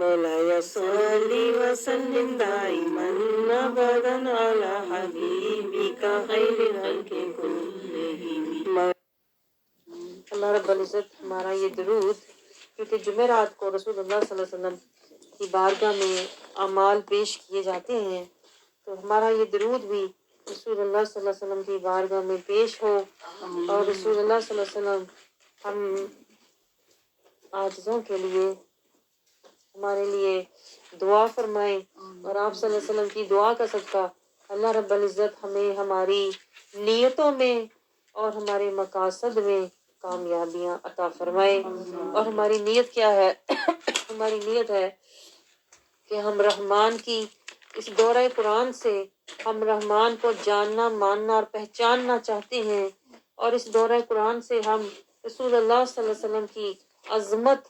مولاي صل وسلم دائما ابدا على حبيبك خير الخلق كلهم۔ اللہ رب العزت ہمارا یہ درود، کیونکہ جمعرات کو رسول اللہ صلی اللہ علیہ وسلم کی بارگاہ میں اعمال پیش کیے جاتے ہیں، تو ہمارا یہ درود بھی رسول اللہ صلی اللہ علیہ وسلم کی بارگاہ میں پیش ہو، اور رسول اللہ صلی اللہ علیہ وسلم ہم عاجزوں کے لیے، ہمارے لیے دعا فرمائیں، اور آپ صلی اللہ علیہ وسلم کی دعا کا صدقہ اللہ رب العزت ہمیں ہماری نیتوں میں اور ہمارے مقاصد میں کامیابیاں عطا فرمائے۔ اور ہماری نیت کیا ہے؟ ہماری نیت ہے کہ ہم رحمان کی اس دورہ قرآن سے ہم رحمان کو جاننا، ماننا اور پہچاننا چاہتے ہیں، اور اس دورہ قرآن سے ہم رسول اللہ صلی اللہ علیہ وسلم کی عظمت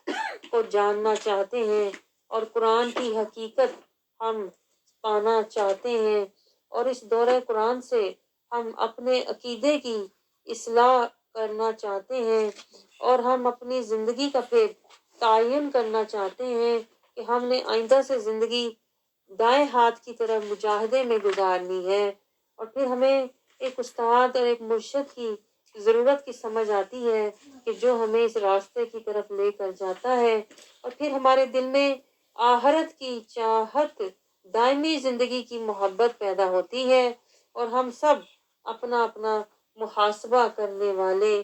کو جاننا چاہتے ہیں، اور قرآن کی حقیقت ہم پانا چاہتے ہیں، اور اس دورہ قرآن سے ہم اپنے عقیدے کی اصلاح کرنا چاہتے ہیں، اور ہم اپنی زندگی کا پھر تعین کرنا چاہتے ہیں کہ ہم نے آئندہ سے زندگی دائیں ہاتھ کی طرف مجاہدے میں گزارنی ہے، اور پھر ہمیں ایک استاد اور ایک مرشد کی ضرورت کی سمجھ آتی ہے کہ جو ہمیں اس راستے کی طرف لے کر جاتا ہے، اور پھر ہمارے دل میں آخرت کی چاہت، دائمی زندگی کی محبت پیدا ہوتی ہے، اور ہم سب اپنا اپنا محاسبہ کرنے والے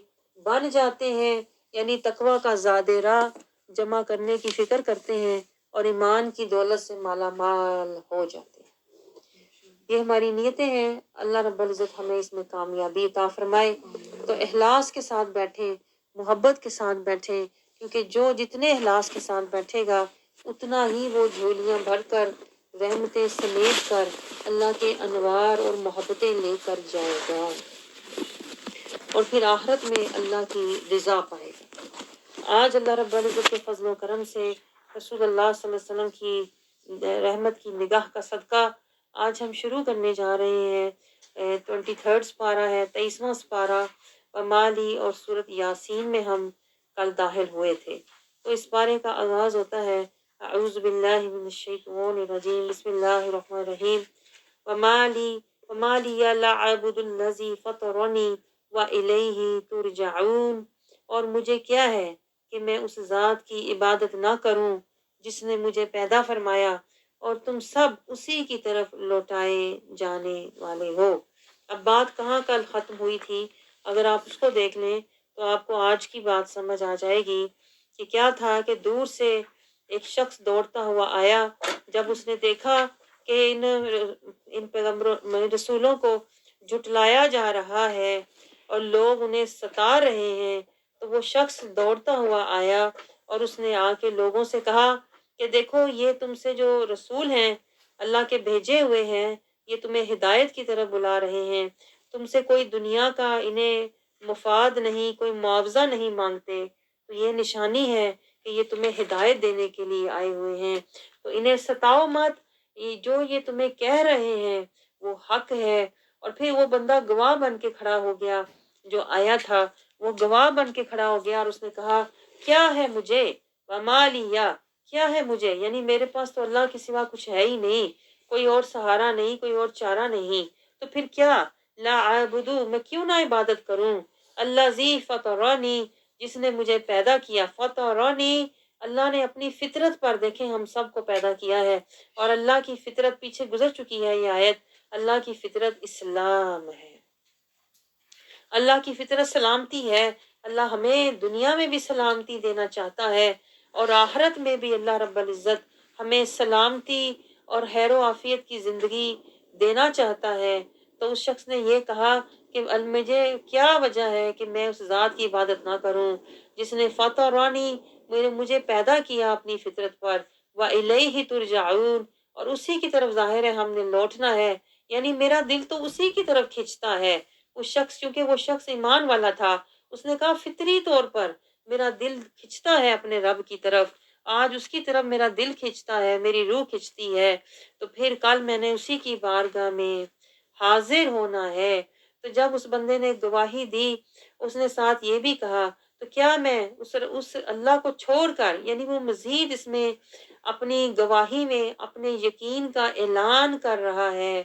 بن جاتے ہیں، یعنی تقوی کا زاد راہ جمع کرنے کی فکر کرتے ہیں، اور ایمان کی دولت سے مالا مال ہو جاتے ہیں۔ یہ ہماری نیتیں ہیں، اللہ رب العزت ہمیں اس میں کامیابی عطا فرمائے۔ تو اخلاص کے ساتھ بیٹھیں، محبت کے ساتھ بیٹھیں، کیونکہ جو جتنے اخلاص کے ساتھ بیٹھے گا اتنا ہی وہ جھولیاں بھر کر، رحمتیں سمیٹ کر، اللہ کے انوار اور محبتیں لے کر جائے گا، اور پھر آخرت میں اللہ کی رضا پائے گا۔ آج اللہ رب العزت کے فضل و کرم سے رسول اللہ صلی اللہ علیہ وسلم کی رحمت کی نگاہ کا صدقہ آج ہم شروع کرنے جا رہے ہیں۔ 23 سپارہ ہے، 23واں سپارہ مالی اور سورت یاسین میں ہم کل داخل ہوئے تھے۔ تو اس پارے کا آغاز ہوتا ہے اعوذ باللہ من الشیطان الرجیم، بسم اللہ الرحمن الرحیم، وما لی لا اعبد الذی فطرنی والیہ ترجعون، اور مجھے کیا ہے کہ میں اس ذات کی عبادت نہ کروں جس نے مجھے پیدا فرمایا، اور تم سب اسی کی طرف لوٹائے جانے والے ہو۔ اب بات کہاں کل ختم ہوئی تھی، اگر آپ اس کو دیکھ لیں تو آپ کو آج کی بات سمجھ آ جائے گی کہ کیا تھا کہ دور سے ایک شخص دوڑتا ہوا آیا، جب اس نے دیکھا کہ ان پیغمبروں رسولوں کو جھٹلایا جا رہا ہے اور لوگ انہیں ستا رہے ہیں، تو وہ شخص دوڑتا ہوا آیا اور اس نے آ کے لوگوں سے کہا کہ دیکھو یہ تم سے جو رسول ہیں، اللہ کے بھیجے ہوئے ہیں، یہ تمہیں ہدایت کی طرف بلا رہے ہیں، تم سے کوئی دنیا کا انہیں مفاد نہیں، کوئی معاوضہ نہیں مانگتے، تو یہ نشانی ہے کہ یہ تمہیں ہدایت دینے کے لیے آئے ہوئے ہیں، تو انہیں ستاؤ مت، جو یہ تمہیں کہہ رہے ہیں وہ حق ہے۔ اور پھر وہ بندہ گواہ بن کے کھڑا ہو گیا، جو آیا تھا وہ گواہ بن کے کھڑا ہو گیا، اور اس نے کہا کیا ہے مجھے، وما لیا، کیا ہے مجھے، یعنی میرے پاس تو اللہ کے سوا کچھ ہے ہی نہیں، کوئی اور سہارا نہیں، کوئی اور چارہ نہیں، تو پھر کیا، لا اعبدو، میں کیوں نہ عبادت کروں، الذی فطرانی، جس نے مجھے پیدا کیا، فطرانی، اللہ نے اپنی فطرت پر، دیکھیں ہم سب کو پیدا کیا ہے، اور اللہ کی فطرت پیچھے گزر چکی ہے یہ آیت، اللہ کی فطرت اسلام ہے، اللہ کی فطرت سلامتی ہے، اللہ ہمیں دنیا میں بھی سلامتی دینا چاہتا ہے، اور آخرت میں بھی اللہ رب العزت ہمیں سلامتی اور خیر و عافیت کی زندگی دینا چاہتا ہے۔ تو اس شخص نے یہ کہا کہ مجھے کیا وجہ ہے کہ میں اس ذات کی عبادت نہ کروں جس نے فطرانی، مجھے پیدا کیا اپنی فطرت پر، وَإِلَيْهِ تُرْجَعُونَ، اور اسی کی طرف ظاہر ہے ہم نے لوٹنا ہے، یعنی میرا دل تو اسی کی طرف کھنچتا ہے۔ اس شخص، چونکہ وہ شخص ایمان والا تھا، اس نے کہا فطری طور پر میرا دل کھنچتا ہے اپنے رب کی طرف، آج اس کی طرف میرا دل کھنچتا ہے، میری روح کھنچتی ہے، تو پھر کل میں نے اسی کی بارگاہ میں حاضر ہونا ہے۔ تو جب اس بندے نے گواہی دی، اس نے ساتھ یہ بھی کہا، تو تو کیا میں اس اللہ کو چھوڑ کر، یعنی وہ مزید اس میں اپنی گواہی میں اپنے یقین کا اعلان کر رہا ہے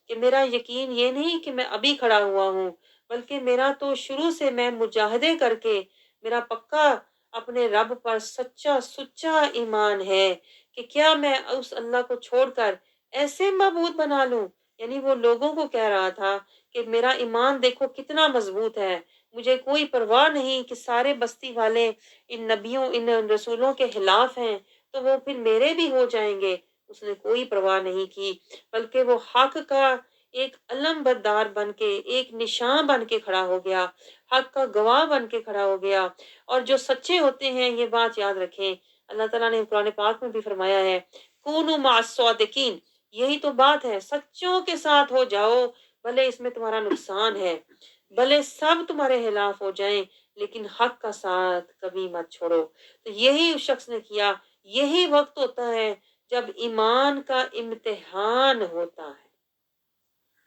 کہ میرا یقین یہ نہیں کہ میں ابھی کھڑا ہوا ہوں، بلکہ میرا تو شروع سے میں مجاہدے کر کے میرا پکا اپنے رب پر سچا سچا ایمان ہے کہ کیا میں اس اللہ کو چھوڑ کر ایسے معبود بنا لوں۔ یعنی وہ لوگوں کو کہہ رہا تھا کہ میرا ایمان دیکھو کتنا مضبوط ہے، مجھے کوئی پرواہ نہیں کہ سارے بستی والے ان نبیوں ان رسولوں کے خلاف ہیں تو وہ پھر میرے بھی ہو جائیں گے۔ اس نے کوئی پرواہ نہیں کی، بلکہ وہ حق کا ایک علم بردار بن کے، ایک نشان بن کے کھڑا ہو گیا، حق کا گواہ بن کے کھڑا ہو گیا۔ اور جو سچے ہوتے ہیں، یہ بات یاد رکھیں، اللہ تعالیٰ نے قرآن پاک میں بھی فرمایا ہے کونوا مع الصادقین، یہی تو بات ہے، سچوں کے ساتھ ہو جاؤ، بھلے اس میں تمہارا نقصان ہے، بھلے سب تمہارے خلاف ہو جائیں، لیکن حق کا ساتھ کبھی مت چھوڑو۔ تو یہی اس شخص نے کیا۔ یہی وقت ہوتا ہے جب ایمان کا امتحان ہوتا ہے۔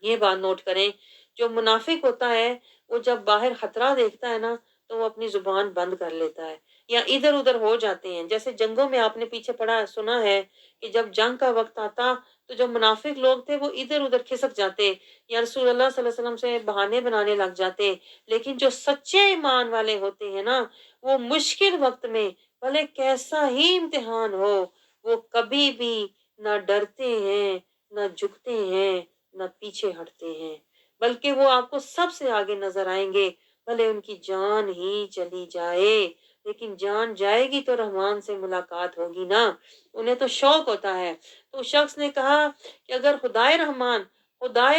یہ بات نوٹ کریں، جو منافق ہوتا ہے وہ جب باہر خطرہ دیکھتا ہے نا تو وہ اپنی زبان بند کر لیتا ہے یا ادھر ادھر ہو جاتے ہیں۔ جیسے جنگوں میں آپ نے پیچھے پڑھا سنا ہے کہ جب جنگ کا وقت آتا تو جو منافق لوگ تھے وہ ادھر ادھر کھسک جاتے یا رسول اللہ صلی اللہ علیہ وسلم سے بہانے بنانے لگ جاتے۔ لیکن جو سچے ایمان والے ہوتے ہیں نا، وہ مشکل وقت میں بھلے کیسا ہی امتحان ہو، وہ کبھی بھی نہ ڈرتے ہیں، نہ جھکتے ہیں، نہ پیچھے ہٹتے ہیں، بلکہ وہ آپ کو سب سے آگے نظر آئیں گے، بھلے ان کی جان ہی چلی جائے، لیکن جان جائے گی تو رحمان سے ملاقات ہوگی نا۔ انہیں تو شوق ہوتا ہے۔ تو شخص نے کہا کہ اگر خدائے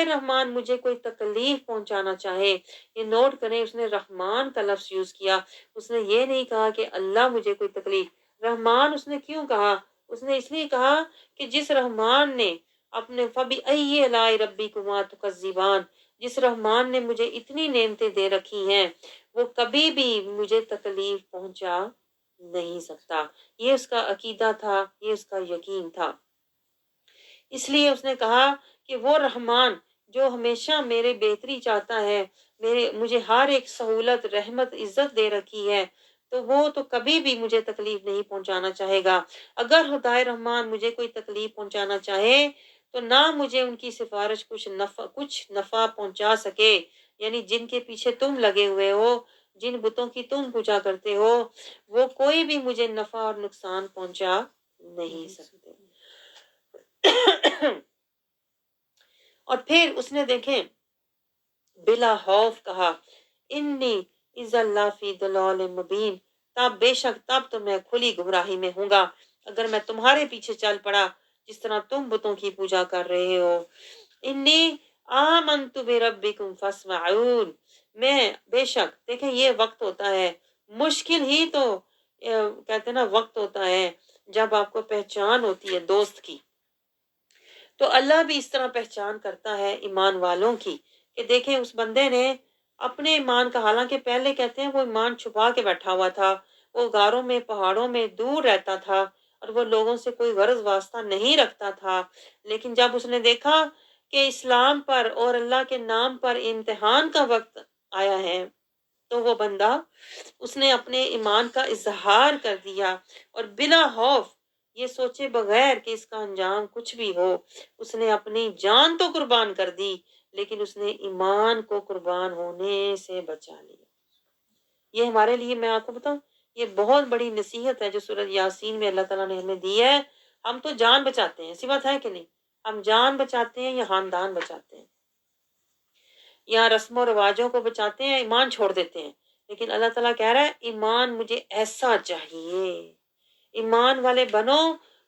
رحمان مجھے کوئی تکلیف پہنچانا چاہے، یہ نوٹ کریں، اس نے رحمان کا لفظ یوز کیا، اس نے یہ نہیں کہا کہ اللہ مجھے کوئی تکلیف۔ رحمان اس نے کیوں کہا؟ اس نے اس لیے کہا کہ جس رحمان نے اپنے فَبِأَيِّ آلَاءِ رَبِّكُمَا تُكَذِّبَانِ، جس رحمان نے مجھے اتنی نعمتیں دے رکھی ہیں، وہ کبھی بھی مجھے تکلیف پہنچا نہیں سکتا۔ یہ اس کا عقیدہ تھا، یہ اس کا یقین تھا۔ اس لیے اس نے کہا کہ وہ رحمان جو ہمیشہ میرے بہتری چاہتا ہے، مجھے ہر ایک سہولت، رحمت، عزت دے رکھی ہے، تو وہ تو کبھی بھی مجھے تکلیف نہیں پہنچانا چاہے گا۔ اگر خدائے رحمان مجھے کوئی تکلیف پہنچانا چاہے تو نہ مجھے ان کی سفارش کچھ نفع پہنچا سکے، یعنی جن کے پیچھے تم لگے ہوئے ہو، جن بتوں کی تم پوجا کرتے ہو، وہ کوئی بھی مجھے نفع اور نقصان پہنچا نہیں سکتے۔ اور پھر اس نے دیکھیں بلا خوف کہا انی اذا اللہ فی ضلال مبین، تب تو میں کھلی گمراہی میں ہوں گا اگر میں تمہارے پیچھے چل پڑا جس طرح تم بتوں کی پوجا کر رہے ہو۔ انی آمنت بربکم فاسمعون، میں بے شک، دیکھیں یہ وقت ہوتا ہے مشکل ہی تو کہتے ہیں نا وقت ہوتا ہے جب آپ کو پہچان ہوتی ہے دوست کی، تو اللہ بھی اس طرح پہچان کرتا ہے ایمان والوں کی کہ دیکھیں اس بندے نے اپنے ایمان کا، حالانکہ پہلے کہتے ہیں وہ ایمان چھپا کے بیٹھا ہوا تھا، وہ غاروں میں پہاڑوں میں دور رہتا تھا اور وہ لوگوں سے کوئی غرض واسطہ نہیں رکھتا تھا، لیکن جب اس نے دیکھا کہ اسلام پر اور اللہ کے نام پر امتحان کا وقت آیا ہے تو وہ بندہ اس نے اپنے ایمان کا اظہار کر دیا اور بلا خوف، یہ سوچے بغیر کہ اس کا انجام کچھ بھی ہو، اس نے اپنی جان تو قربان کر دی لیکن اس نے ایمان کو قربان ہونے سے بچا لیا۔ یہ ہمارے لیے، میں آپ کو بتاؤں، یہ بہت بڑی نصیحت ہے جو سورۃ یاسین میں اللہ تعالیٰ نے ہمیں دی ہے۔ ہم تو جان بچاتے ہیں، ایسی بات ہے کہ نہیں؟ ہم جان بچاتے ہیں یا خاندان بچاتے ہیں یا رسم و رواجوں کو بچاتے ہیں، ایمان چھوڑ دیتے ہیں، لیکن اللہ تعالیٰ کہہ رہا ہے ایمان مجھے ایسا چاہیے، ایمان والے بنو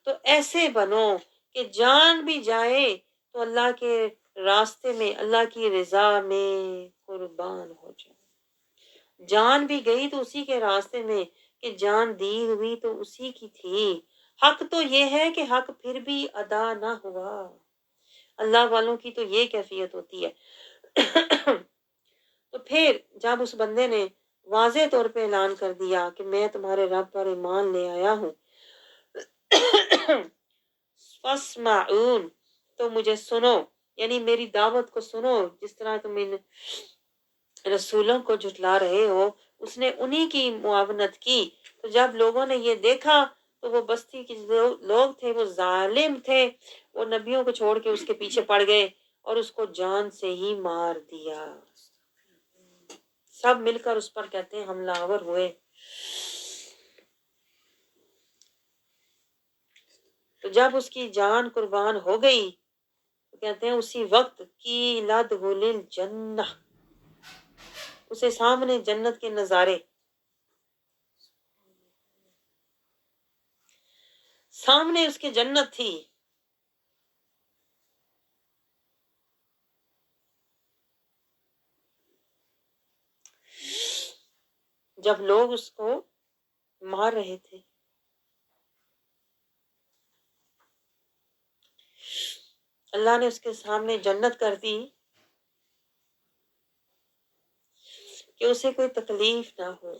تو ایسے بنو کہ جان بھی جائے تو اللہ کے راستے میں، اللہ کی رضا میں قربان ہو جائے، جان بھی گئی تو اسی کے راستے میں، کہ جان دی ہوئی تو اسی کی تھی۔ حق تو یہ ہے کہ حق پھر بھی ادا نہ ہوا، اللہ والوں کی تو یہ کیفیت ہوتی ہے۔ تو پھر جب اس بندے نے واضح طور پہ اعلان کر دیا کہ میں تمہارے رب پر ایمان لے آیا ہوں، فاسمعون، تو مجھے سنو، یعنی میری دعوت کو سنو، جس طرح تم ان رسولوں کو جھٹلا رہے ہو اس نے انہی کی معاونت کی. تو جب لوگوں نے یہ دیکھا تو وہ بستی کے لوگ تھے وہ ظالم تھے، وہ نبیوں کو چھوڑ کے اس کے پیچھے پڑ گئے اور اس کو جان سے ہی مار دیا. سب مل کر اس پر کہتے ہیں حملہ آور ہوئے. تو جب اس کی جان قربان ہو گئی تو کہتے ہیں اسی وقت کی لد گلل جنہ، اسے سامنے جنت کے نظارے، سامنے اس کے جنت تھی. جب لوگ اس کو مار رہے تھے اللہ نے اس کے سامنے جنت کر دی کہ اسے کوئی تکلیف نہ ہو.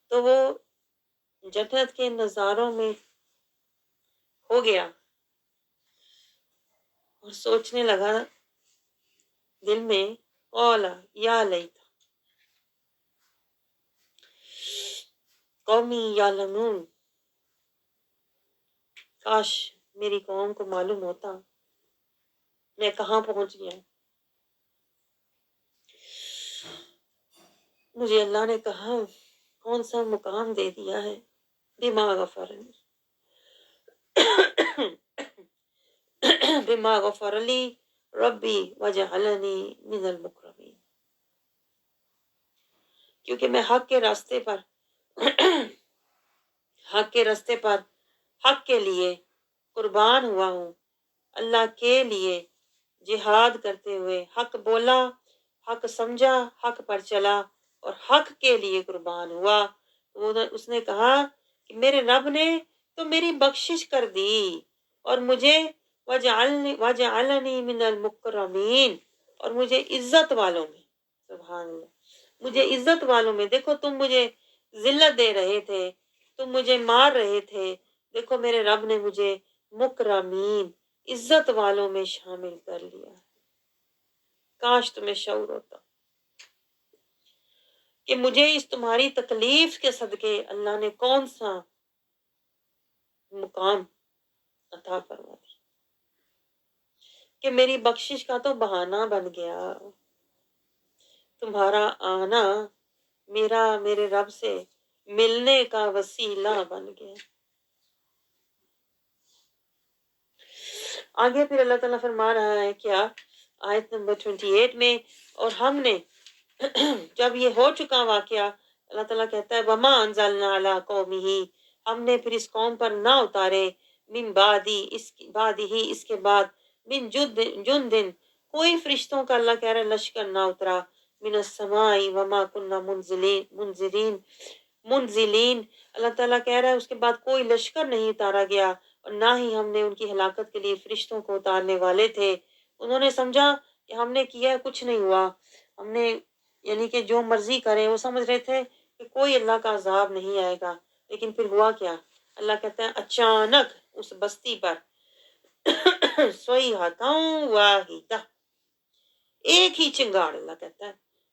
تو وہ جنت کے نظاروں میں ہو گیا اور سوچنے لگا دل میں، اولا یا لیتا قومی یعلمون، کاش میری قوم کو معلوم ہوتا میں کہاں پہنچ گیا. مجھے اللہ نے کہا کون سا مقام دے دیا ہے. بما غفر بما غفر لی ربی وجعلنی من المکرمین، کیونکہ میں حق کے راستے پر حق کے لیے قربان ہوا ہوں، اللہ کے لیے جہاد کرتے ہوئے حق بولا، حق سمجھا، حق پر چلا اور حق کے لیے قربان ہوا. اس نے کہا کہ میرے رب نے تو میری بخشش کر دی اور مجھے وجعلنی من المکرمین، اور مجھے عزت والوں میں، سبحان اللہ، مجھے عزت والوں میں. دیکھو تم مجھے ذلت دے رہے تھے، تم مجھے مار رہے تھے، دیکھو میرے رب نے مجھے مکرمین، عزت والوں میں شامل کر لیا. کاش تمہیں شعور ہوتا کہ مجھے اس تمہاری تکلیف کے صدقے اللہ نے کون سا مقام عطا فرما دی کہ میری بخشش کا تو بہانہ بن گیا. تمہارا آنا میرے رب سے ملنے کا وسیلہ بن گیا. آگے پھر اللہ تعالیٰ فرما رہا ہے کیا آیت نمبر 28 میں، اور ہم نے جب یہ ہو چکا واقعہ اللہ تعالیٰ کہتا ہے وما انزلنا علی قومہ، ہم نے پھر اس قوم پر نہ اتارے من بعدی اس کے بعد من جندن کوئی فرشتوں کا، اللہ کہہ رہا ہے لشکر نہ اترا، من السماء وما كنا منزلین، اللہ تعالیٰ کہہ رہا ہے اس کے بعد کوئی لشکر نہیں اتارا گیا اور نہ ہی ہم نے ان کی ہلاکت کے لیے فرشتوں کو اتارنے والے تھے. انہوں نے سمجھا کہ ہم نے کیا کچھ نہیں ہوا، ہم نے یعنی کہ جو مرضی کریں، وہ سمجھ رہے تھے کہ کوئی اللہ کا عذاب نہیں آئے گا. لیکن پھر ہوا کیا؟ اللہ کہتا ہے اچانک اس بستی پر صیحۃ واحدہ، ایک ہی چنگاڑ. اللہ کہتا ہے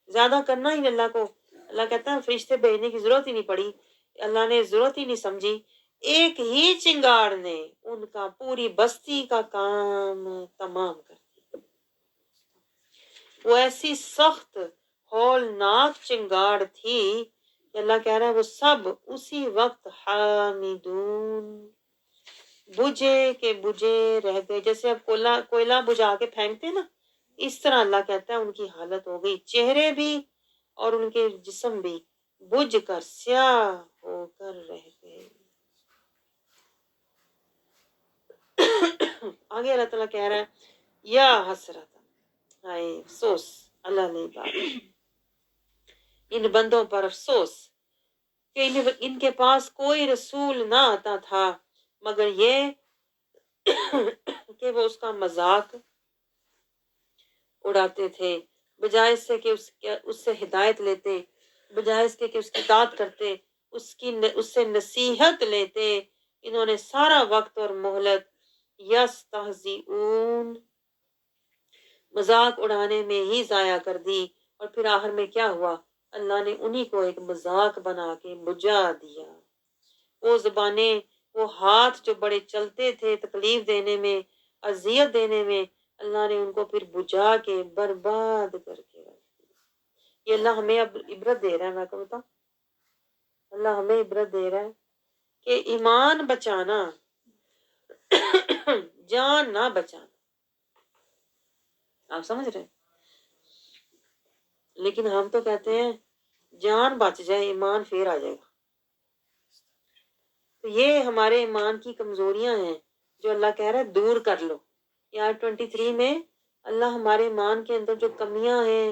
زیادہ کرنا ہی اللہ کو، اللہ کہتا ہے فرشتے بھیجنے کی ضرورت ہی نہیں پڑی، اللہ نے ضرورت ہی نہیں سمجھی. ایک ہی چنگاڑ نے ان کا پوری بستی کا کام تمام کر دیا. وہ ایسی سخت ہولناک چنگاڑ تھی کہ اللہ کہہ رہا ہے وہ سب اسی وقت حامدون، بجھے کے بجھے رہ گئے. جیسے اب کوئلہ بجھا کے پھینکتے نا، اس طرح اللہ کہتا ہے ان کی حالت ہو گئی، چہرے بھی اور ان کے جسم بھی بجھ کر سیاہ ہو کر رہ گئے. آگے اللہ تعالیٰ کہہ رہا ہے یا حسرت، ہائے افسوس، اللہ نے بات ان بندوں پر افسوس کہ ان کے پاس کوئی رسول نہ آتا تھا مگر یہ کہ وہ اس کا مذاق اڑاتے تھے، بجائے اس سے کہ اس سے ہدایت لیتے، بجائے اس کے کہ اس کی اطاعت کرتے، اس سے نصیحت لیتے. انہوں نے سارا وقت اور مہلت یستہزئون، مذاق اڑانے میں ہی ضائع کر دی. اور پھر آخر میں کیا ہوا؟ اللہ نے انہی کو ایک مذاق بنا کے بجھا دیا۔ وہ زبانیں، وہ ہاتھ جو بڑے چلتے تھے تکلیف دینے میں، اذیت دینے میں، اللہ نے ان کو پھر بجھا کے برباد کر کے رکھ دیا۔ یہ اللہ ہمیں اب عبرت دے رہا ہے، میں کو بتاؤں، اللہ ہمیں عبرت دے رہا ہے کہ ایمان بچانا جان نہ بچانا۔ آپ سمجھ رہے ہیں؟ لیکن ہم تو کہتے ہیں جان بچ جائے ایمان پھر آ جائے گا۔ تو یہ ہمارے ایمان کی کمزوریاں ہیں جو اللہ کہہ رہا ہے دور کر لو۔ یہاں 23 میں اللہ ہمارے ایمان کے اندر جو کمیاں ہیں،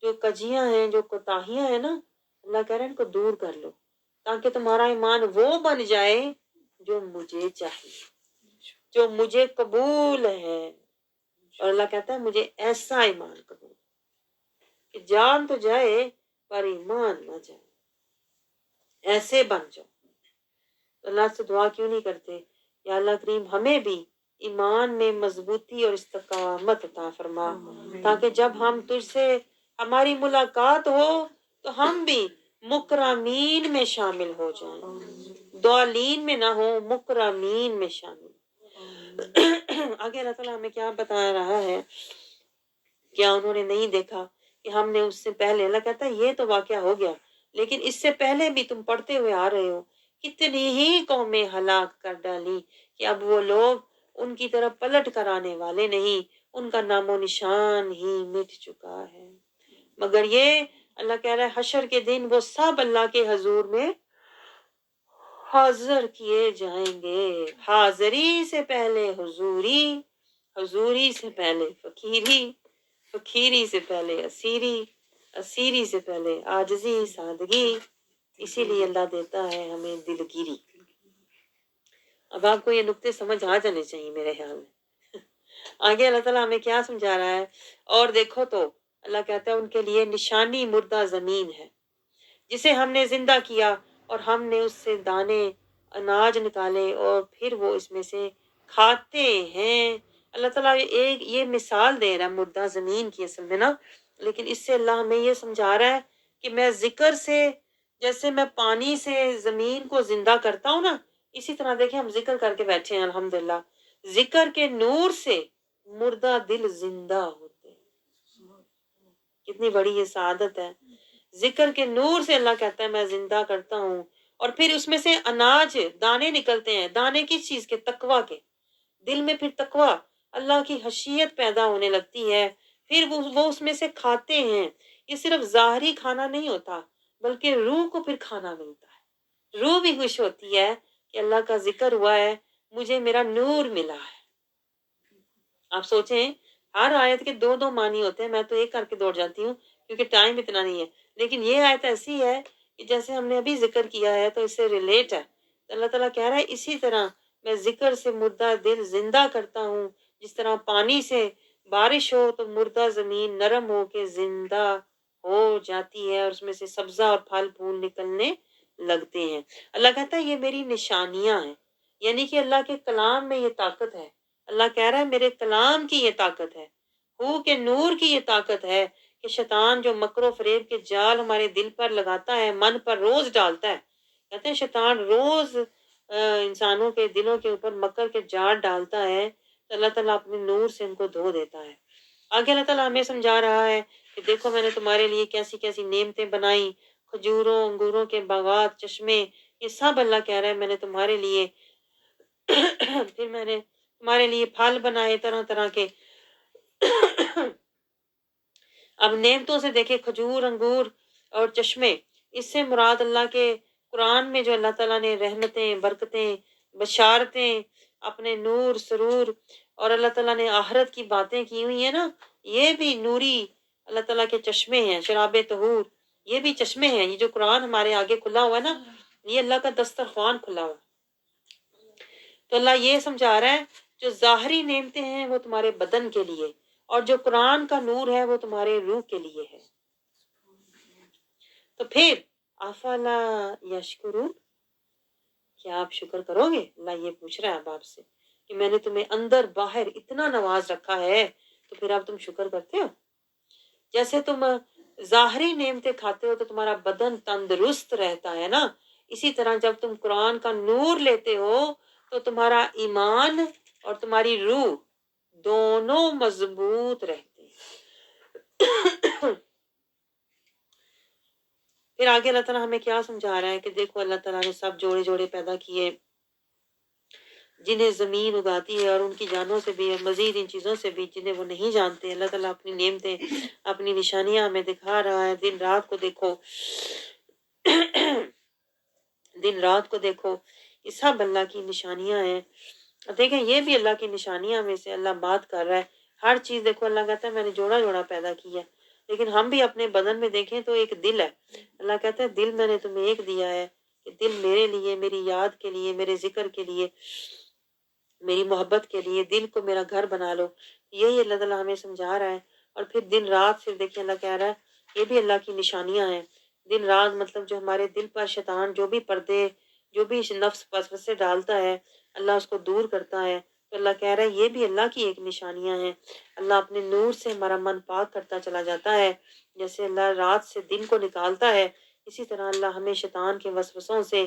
جو کجیاں ہیں، جو کوتاہیاں ہیں نا، اللہ کہہ رہا ہے ان کو دور کر لو تاکہ تمہارا ایمان وہ بن جائے جو مجھے چاہیے، جو مجھے قبول ہے۔ اور اللہ کہتا ہے مجھے ایسا ایمان قبول کہ جان تو جائے پر ایمان نہ جائے، ایسے بن جاؤ۔ اللہ سے دعا کیوں نہیں کرتے؟ یا اللہ کریم ہمیں بھی ایمان میں مضبوطی اور استقامت عطا فرما، تاکہ جب ہم تجھ سے ہماری ملاقات ہو تو ہم بھی مکرمین میں شامل ہو جائیں، دالین میں نہ ہو، مکرمین میں شامل۔ آگے اللہ تعالیٰ ہمیں کیا بتا رہا ہے؟ کیا انہوں نے نہیں دیکھا کہ ہم نے اس سے پہلے، اللہ کہتا ہے یہ تو واقعہ ہو گیا لیکن اس سے پہلے بھی تم پڑھتے ہوئے آ رہے ہو، کتنی ہی قومیں ہلاک کر ڈالی کہ اب وہ لوگ ان کی طرف پلٹ کر آنے والے نہیں، ان کا نام و نشان ہی مٹ چکا ہے۔ مگر یہ اللہ کہہ رہا ہے حشر کے دن وہ سب اللہ کے حضور میں حاضر کیے جائیں گے۔ حاضری سے پہلے حضوری، حضوری سے پہلے فقیری، فقیری سے پہلے اسیری، اسیری سے پہلے عاجزی سادگی۔ اسی لیے اللہ دیتا ہے ہمیں دلگیری۔ اب آپ کو یہ نکتے سمجھ آ جانے چاہیے میرے خیال میں۔ آگے اللہ تعالیٰ ہمیں کیا سمجھا رہا ہے؟ اور دیکھو تو اللہ کہتا ہے ان کے لیے نشانی مردہ زمین ہے جسے ہم نے زندہ کیا اور ہم نے اس سے دانے اناج نکالے اور پھر وہ اس میں سے کھاتے ہیں۔ اللہ تعالیٰ ایک یہ مثال دے رہا ہے مردہ زمین کی اصل میں نا، لیکن اس سے اللہ ہمیں یہ سمجھا رہا ہے کہ میں ذکر سے، جیسے میں پانی سے زمین کو زندہ کرتا ہوں نا، اسی طرح دیکھیں ہم ذکر کر کے بیٹھے ہیں الحمدللہ، ذکر کے نور سے مردہ دل زندہ ہوتے ہیں۔ کتنی بڑی یہ سعادت ہے۔ ذکر کے نور سے اللہ کہتا ہے میں زندہ کرتا ہوں، اور پھر اس میں سے اناج دانے نکلتے ہیں۔ دانے کس چیز کے؟ تقویٰ کے۔ دل میں پھر تقویٰ، اللہ کی خشیت پیدا ہونے لگتی ہے، پھر وہ اس میں سے کھاتے ہیں۔ یہ صرف ظاہری کھانا نہیں ہوتا بلکہ روح کو پھر کھانا ملتا ہے، روح بھی خوش ہوتی ہے کہ اللہ کا ذکر ہوا ہے، مجھے میرا نور ملا ہے۔ آپ سوچیں ہر آیت کے دو دو معنی ہوتے ہیں، میں تو ایک کر کے دوڑ جاتی ہوں کیونکہ ٹائم اتنا نہیں ہے، لیکن یہ آیت ایسی ہے کہ جیسے ہم نے ابھی ذکر کیا ہے تو اس سے ریلیٹ ہے۔ اللہ تعالیٰ کہہ رہا ہے اسی طرح میں ذکر سے مردہ دل زندہ کرتا ہوں، جس طرح پانی سے بارش ہو تو مردہ زمین نرم ہو کے زندہ ہو جاتی ہے اور اس میں سے سبزہ اور پھل پھول نکلنے لگتے ہیں۔ اللہ کہتا ہے یہ میری نشانیاں ہیں، یعنی کہ اللہ کے کلام میں یہ طاقت ہے۔ اللہ کہہ رہا ہے میرے کلام کی یہ طاقت ہے، ہو کے نور کی یہ طاقت ہے کہ شیطان جو مکر و فریب کے جال ہمارے دل پر لگاتا ہے، من پر روز ڈالتا ہے، کہتے ہیں شیطان روز انسانوں کے دلوں کے اوپر مکر کے جال ڈالتا ہے، تو اللہ تعالیٰ اپنے نور سے ان کو دھو دیتا ہے۔ آگے اللہ تعالیٰ ہمیں سمجھا رہا ہے کہ دیکھو میں نے تمہارے لیے کیسی کیسی نعمتیں بنائی، کھجوروں انگوروں کے باغات، چشمے، یہ سب اللہ کہہ رہا ہے میں نے تمہارے لیے پھر میں نے تمہارے لیے پھل بنائے طرح طرح کے۔ اب نعمتوں سے دیکھے کھجور، انگور اور چشمے، اس سے مراد اللہ کے قرآن میں جو اللہ تعالیٰ نے رحمتیں، برکتیں، بشارتیں، اپنے نور، سرور اور اللہ تعالیٰ نے آخرت کی باتیں کی ہوئی ہیں نا، یہ بھی نوری اللہ تعالیٰ کے چشمے ہیں، شراب طہور، یہ بھی چشمے ہیں۔ یہ جو قرآن ہمارے آگے کھلا ہوا ہے نا، یہ اللہ کا دسترخوان کھلا ہوا ہے۔ تو اللہ یہ سمجھا رہا ہے جو ظاہری نعمتیں ہیں وہ تمہارے بدن کے لیے، اور جو قرآن کا نور ہے وہ تمہارے روح کے لیے ہے۔ تو پھر افلا یشکرون، کیا آپ شکر کرو گے؟ اللہ یہ پوچھ رہا ہے اب آپ سے کہ میں نے تمہیں اندر باہر اتنا نواز رکھا ہے تو پھر اب تم شکر کرتے ہو؟ جیسے تم ظاہری نعمتیں کھاتے ہو تو تمہارا بدن تندرست رہتا ہے نا، اسی طرح جب تم قرآن کا نور لیتے ہو تو تمہارا ایمان اور تمہاری روح دونوں مضبوط رہتے ہیں۔ پھر آگے اللہ تعالیٰ ہمیں کیا سمجھا رہا ہے کہ دیکھو اللہ تعالیٰ نے سب جوڑے جوڑے پیدا کیے، جنہیں زمین اگاتی ہے اور ان کی جانوں سے بھی، اور مزید ان چیزوں سے بھی جنہیں وہ نہیں جانتے۔ اللہ تعالیٰ اپنی نعمتیں، اپنی نشانیاں ہمیں دکھا رہا ہے۔ دن رات کو دیکھو، دن رات کو دیکھو، یہ سب اللہ کی نشانیاں ہیں۔ دیکھیں یہ بھی اللہ کی نشانیاں میں سے اللہ بات کر رہا ہے۔ ہر چیز دیکھو اللہ کہتا ہے میں نے جوڑا جوڑا پیدا کیا ہے، لیکن ہم بھی اپنے بدن میں دیکھیں تو ایک دل ہے۔ اللہ کہتا ہے دل میں نے تمہیں ایک دیا ہے کہ دل میرے لیے، میری یاد کے لیے، میرے ذکر کے لیے، میری محبت کے لیے دل کو میرا گھر بنا لو۔ یہی اللہ تعالیٰ ہمیں سمجھا رہا ہے۔ اور پھر دن رات پھر دیکھیں اللہ کہہ رہا ہے یہ بھی اللہ کی نشانیاں ہیں۔ دن رات مطلب جو ہمارے دل پر شیطان جو بھی پردے، جو بھی نفس وسوسے ڈالتا ہے، اللہ اس کو دور کرتا ہے۔ تو اللہ کہہ رہا ہے یہ بھی اللہ کی ایک نشانیاں ہیں۔ اللہ اپنے نور سے ہمارا من پاک کرتا چلا جاتا ہے، جیسے اللہ رات سے دن کو نکالتا ہے، اسی طرح اللہ ہمیں شیطان کے وسوسوں سے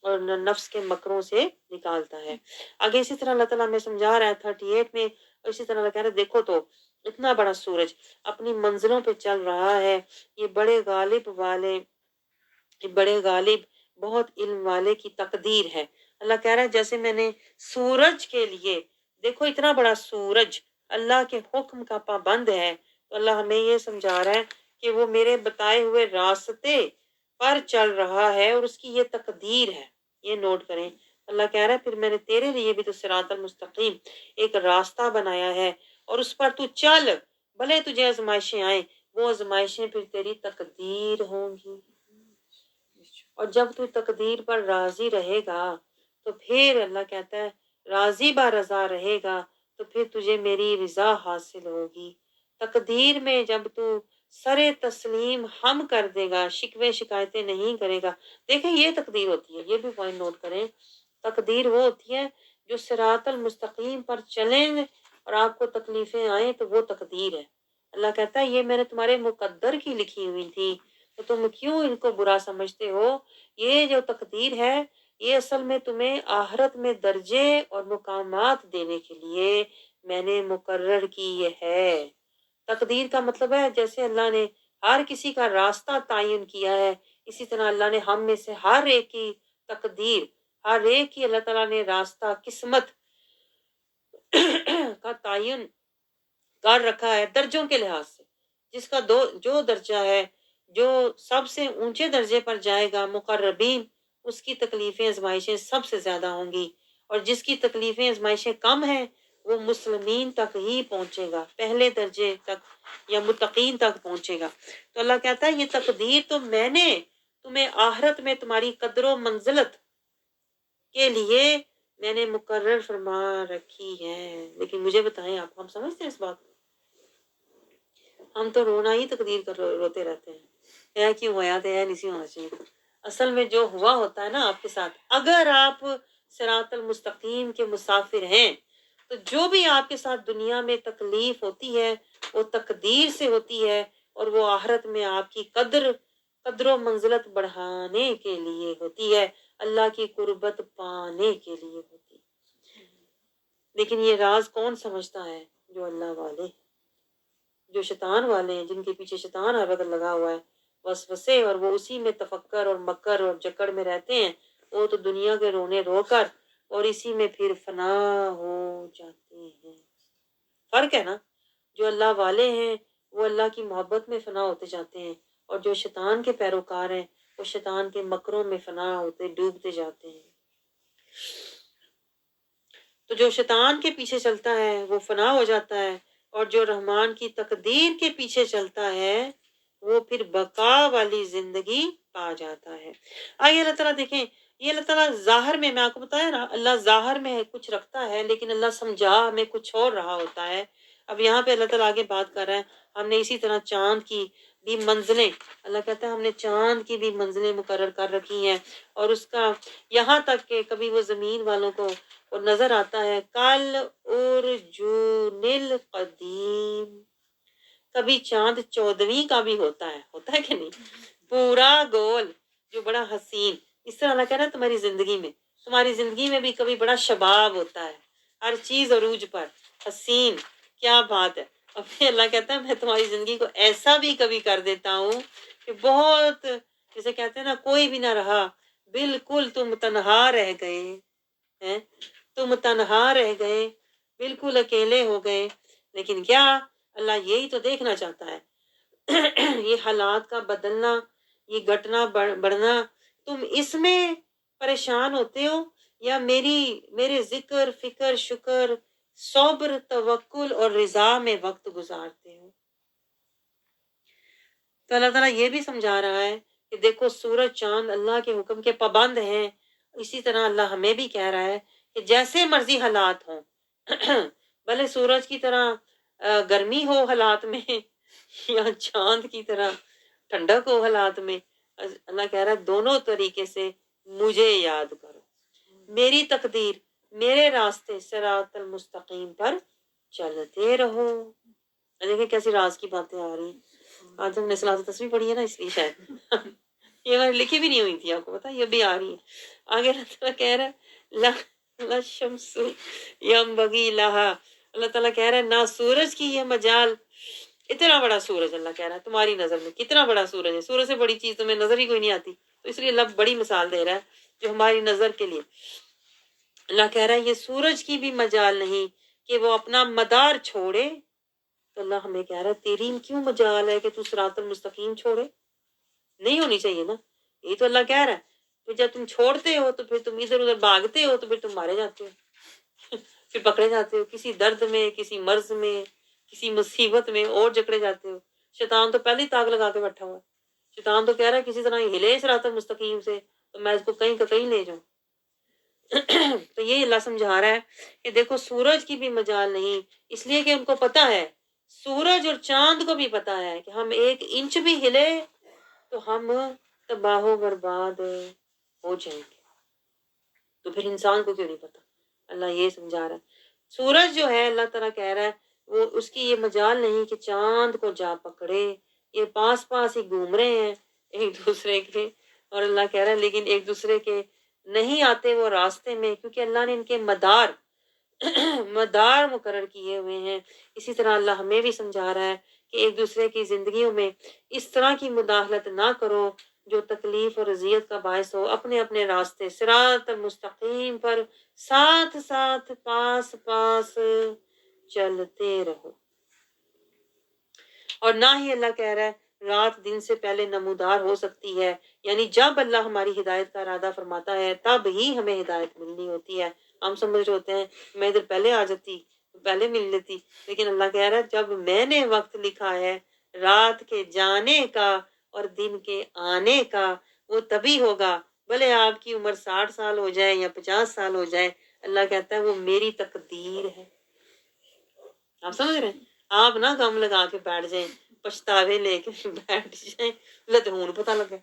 اور نفس کے مکروں سے نکالتا ہے۔ آگے اسی طرح اللہ تعالیٰ ہمیں سمجھا رہا ہے 38 میں، اور اسی طرح اللہ کہہ رہا ہے دیکھو تو اتنا بڑا سورج اپنی منزلوں پہ چل رہا ہے، یہ بڑے غالب والے، یہ بڑے غالب بہت علم والے کی تقدیر ہے۔ اللہ کہہ رہا ہے جیسے میں نے سورج کے لیے، دیکھو اتنا بڑا سورج اللہ کے حکم کا پابند ہے، تو اللہ ہمیں یہ سمجھا رہا ہے کہ وہ میرے بتائے ہوئے راستے پر چل رہا ہے اور اس کی یہ تقدیر ہے۔ یہ نوٹ کریں، اللہ کہہ رہا ہے پھر میں نے تیرے لیے بھی تو صراط المستقیم ایک راستہ بنایا ہے، اور اس پر تو چل، بھلے تجھے آزمائشیں آئیں، وہ آزمائشیں پھر تیری تقدیر ہوں گی۔ اور جب تو تقدیر پر راضی رہے گا تو پھر اللہ کہتا ہے راضی با رضا رہے گا تو پھر تجھے میری رضا حاصل ہوگی۔ تقدیر میں جب تو سرے تسلیم ہم کر دے گا، شکوے شکایتیں نہیں کرے گا۔ دیکھیں یہ تقدیر ہوتی ہے، یہ بھی پوائنٹ نوٹ کریں، تقدیر وہ ہوتی ہے جو صراط المستقیم پر چلیں اور آپ کو تکلیفیں آئیں تو وہ تقدیر ہے۔ اللہ کہتا ہے یہ میں نے تمہارے مقدر کی لکھی ہوئی تھی، تو تم کیوں ان کو برا سمجھتے ہو؟ یہ جو تقدیر ہے یہ اصل میں تمہیں آخرت میں درجے اور مقامات دینے کے لیے میں نے مقرر کی یہ ہے۔ تقدیر کا مطلب ہے جیسے اللہ نے ہر کسی کا راستہ تعین کیا ہے، اسی طرح اللہ نے ہم میں سے ہر ایک کی تقدیر، ہر ایک کی اللہ تعالیٰ نے راستہ، قسمت کا تعین کر رکھا ہے درجوں کے لحاظ سے، جس کا جو درجہ ہے، جو سب سے اونچے درجے پر جائے گا مقربین، اس کی تکلیفیں آزمائشیں سب سے زیادہ ہوں گی، اور جس کی تکلیفیں آزمائشیں کم ہیں وہ مسلمین تک ہی پہنچے گا، پہلے درجے تک یا متقین تک پہنچے گا۔ تو اللہ کہتا ہے یہ تقدیر تو میں نے تمہیں آخرت میں تمہاری قدر و منزلت کے لیے میں نے مقرر فرما رکھی ہے۔ لیکن مجھے بتائیں آپ، ہم سمجھتے ہیں اس بات کو؟ ہم تو رونا ہی تقدیر کر روتے رہتے ہیں، ہے کیوں ہوا تو ہے نہیں ہونا چاہیے۔ اصل میں جو ہوا ہوتا ہے نا آپ کے ساتھ، اگر آپ صراط المستقیم کے مسافر ہیں تو جو بھی آپ کے ساتھ دنیا میں تکلیف ہوتی ہے وہ تقدیر سے ہوتی ہے، اور وہ آخرت میں آپ کی قدر و منزلت بڑھانے کے لیے ہوتی ہے، اللہ کی قربت پانے کے لیے ہوتی ہے۔ لیکن یہ راز کون سمجھتا ہے؟ جو اللہ والے، جو شیطان والے ہیں، جن کے پیچھے شیطان ہر وقت لگا ہوا ہے وسوسے، اور وہ اسی میں تفکر اور مکر اور جکڑ میں رہتے ہیں، وہ تو دنیا کے رونے رو کر اور اسی میں پھر فنا ہو جاتے ہیں۔ فرق ہے نا، جو اللہ والے ہیں وہ اللہ کی محبت میں فنا ہوتے جاتے ہیں، اور جو شیطان کے پیروکار ہیں وہ شیطان کے مکروں میں فنا ہوتے ڈوبتے جاتے ہیں۔ تو جو شیطان کے پیچھے چلتا ہے وہ فنا ہو جاتا ہے، اور جو رحمان کی تقدیر کے پیچھے چلتا ہے وہ پھر بقا والی زندگی پا جاتا ہے۔ آئیے اللہ تعالیٰ دیکھیں، یہ اللہ تعالیٰ ظاہر میں آپ کو بتایا نا، اللہ ظاہر میں کچھ رکھتا ہے لیکن اللہ سمجھا ہمیں کچھ اور رہا ہوتا ہے۔ اب یہاں پہ اللہ تعالیٰ آگے بات کر رہا ہے، ہم نے اسی طرح چاند کی بھی منزلیں، اللہ کہتا ہے ہم نے چاند کی بھی منزلیں مقرر کر رکھی ہیں، اور اس کا یہاں تک کہ کبھی وہ زمین والوں کو اور نظر آتا ہے کل ارجون القدیم، کبھی چاند 14ویں کا بھی ہوتا ہے کہ نہیں، پورا گول جو بڑا حسین. اس طرح اللہ کہہ رہا ہے تمہاری زندگی میں بھی کبھی بڑا شباب ہوتا ہے، ہر چیز عروج پر، حسین. کیا بات ہے. اور پھر اللہ کہتا ہے میں تمہاری زندگی کو ایسا بھی کبھی کر دیتا ہوں کہ بہت، جسے کہتے ہیں نا کوئی بھی نہ رہا، بالکل تم تنہا رہ گئے ہیں، بالکل اکیلے ہو گئے. لیکن کیا اللہ یہی تو دیکھنا چاہتا ہے. یہ حالات کا بدلنا، یہ گھٹنا بڑھنا، تم اس میں پریشان ہوتے ہو یا میرے ذکر، فکر، شکر، صبر، توکل اور رضا میں وقت گزارتے ہو. تو اللہ تعالیٰ یہ بھی سمجھا رہا ہے کہ دیکھو سورج چاند اللہ کے حکم کے پابند ہیں. اسی طرح اللہ ہمیں بھی کہہ رہا ہے کہ جیسے مرضی حالات ہوں، بھلے سورج کی طرح گرمی ہو حالات میں یا چاند کی طرح ٹھنڈک ہو حالات میں، اللہ کہہ رہا ہے دونوں طریقے سے مجھے یاد کرو، میری تقدیر، میرے راستے صراط المستقیم پر چلتے رہو. دیکھیں کیسی راز کی باتیں آ رہی ہیں. آج ہم نے صلاۃ التسبیح پڑھی ہے نا، اس لیے شاید یہ میں لکھی بھی نہیں ہوئی تھی، آپ کو پتا یہ بھی آ رہی ہے. آگے اللہ تعالیٰ کہہ رہا ہے لا شمس ینبغی لہا، اللہ تعالیٰ کہہ رہا ہے نہ سورج کی یہ مجال. اتنا بڑا سورج، اللہ کہہ رہا ہے تمہاری نظر میں کتنا بڑا سورج ہے، سورج سے بڑی چیز تمہیں نظر ہی کوئی نہیں آتی. تو اس لیے اللہ بڑی مثال دے رہا ہے جو ہماری نظر کے لیے. اللہ کہہ رہا ہے یہ سورج کی بھی مجال نہیں کہ وہ اپنا مدار چھوڑے. تو اللہ ہمیں کہہ رہا ہے تیری کیوں مجال ہے کہ تو صراط المستقیم چھوڑے؟ نہیں ہونی چاہیے نا. یہ تو اللہ کہہ رہا ہے. تو جب تم چھوڑتے ہو تو پھر تم ادھر ادھر بھاگتے ہو تو پھر تم مارے جاتے ہو پھر پکڑے جاتے ہو کسی درد میں، کسی مرض میں، کسی مصیبت میں اور جکڑے جاتے ہو. شیطان تو پہلے ہی تاغ لگا کے بیٹھا ہوا ہے. شیطان تو کہہ رہا ہے کسی طرح ہلے صراط المستقیم سے تو میں اس کو کہیں کا کہیں لے جاؤں. تو یہ اللہ سمجھا رہا ہے کہ دیکھو سورج کی بھی مجال نہیں، اس لیے کہ ان کو پتا ہے، سورج اور چاند کو بھی پتا ہے کہ ہم 1 انچ بھی ہلے تو ہم تباہ و برباد ہو جائیں گے. تو پھر انسان کو کیوں نہیں پتا؟ اللہ یہ سمجھا رہا ہے. سورج جو ہے اللہ تعالیٰ کہہ رہا ہے وہ اس کی یہ مجال نہیں کہ چاند کو جا پکڑے. یہ پاس پاس ہی گھوم رہے ہیں ایک دوسرے کے، اور اللہ کہہ رہا ہے لیکن ایک دوسرے کے نہیں آتے وہ راستے میں، کیونکہ اللہ نے ان کے مدار مقرر کیے ہوئے ہیں. اسی طرح اللہ ہمیں بھی سمجھا رہا ہے کہ ایک دوسرے کی زندگیوں میں اس طرح کی مداخلت نہ کرو جو تکلیف اور اذیت کا باعث ہو. اپنے اپنے راستے صراط مستقیم پر ساتھ ساتھ پاس پاس چلتے رہو. اور نہ ہی اللہ کہہ رہا ہے رات دن سے پہلے نمودار ہو سکتی ہے، یعنی جب اللہ ہماری ہدایت کا ارادہ فرماتا ہے تب ہی ہمیں ہدایت ملنی ہوتی ہے. ہم سمجھ ہوتے ہیں میں ادھر پہلے آ جاتی، پہلے مل لیتی، لیکن اللہ کہہ رہا ہے جب میں نے وقت لکھا ہے رات کے جانے کا اور دن کے آنے کا وہ تبھی ہوگا، بھلے آپ کی عمر 60 سال ہو جائے یا 50 سال ہو جائے. اللہ کہتا ہے وہ میری تقدیر ہے. آپ سمجھ رہے ہیں؟ آپ نہ غم لگا کے بیٹھ جائیں، پچھتاوے لے کے بیٹھ جائیں، اللہ تو ہوں پتہ لگے.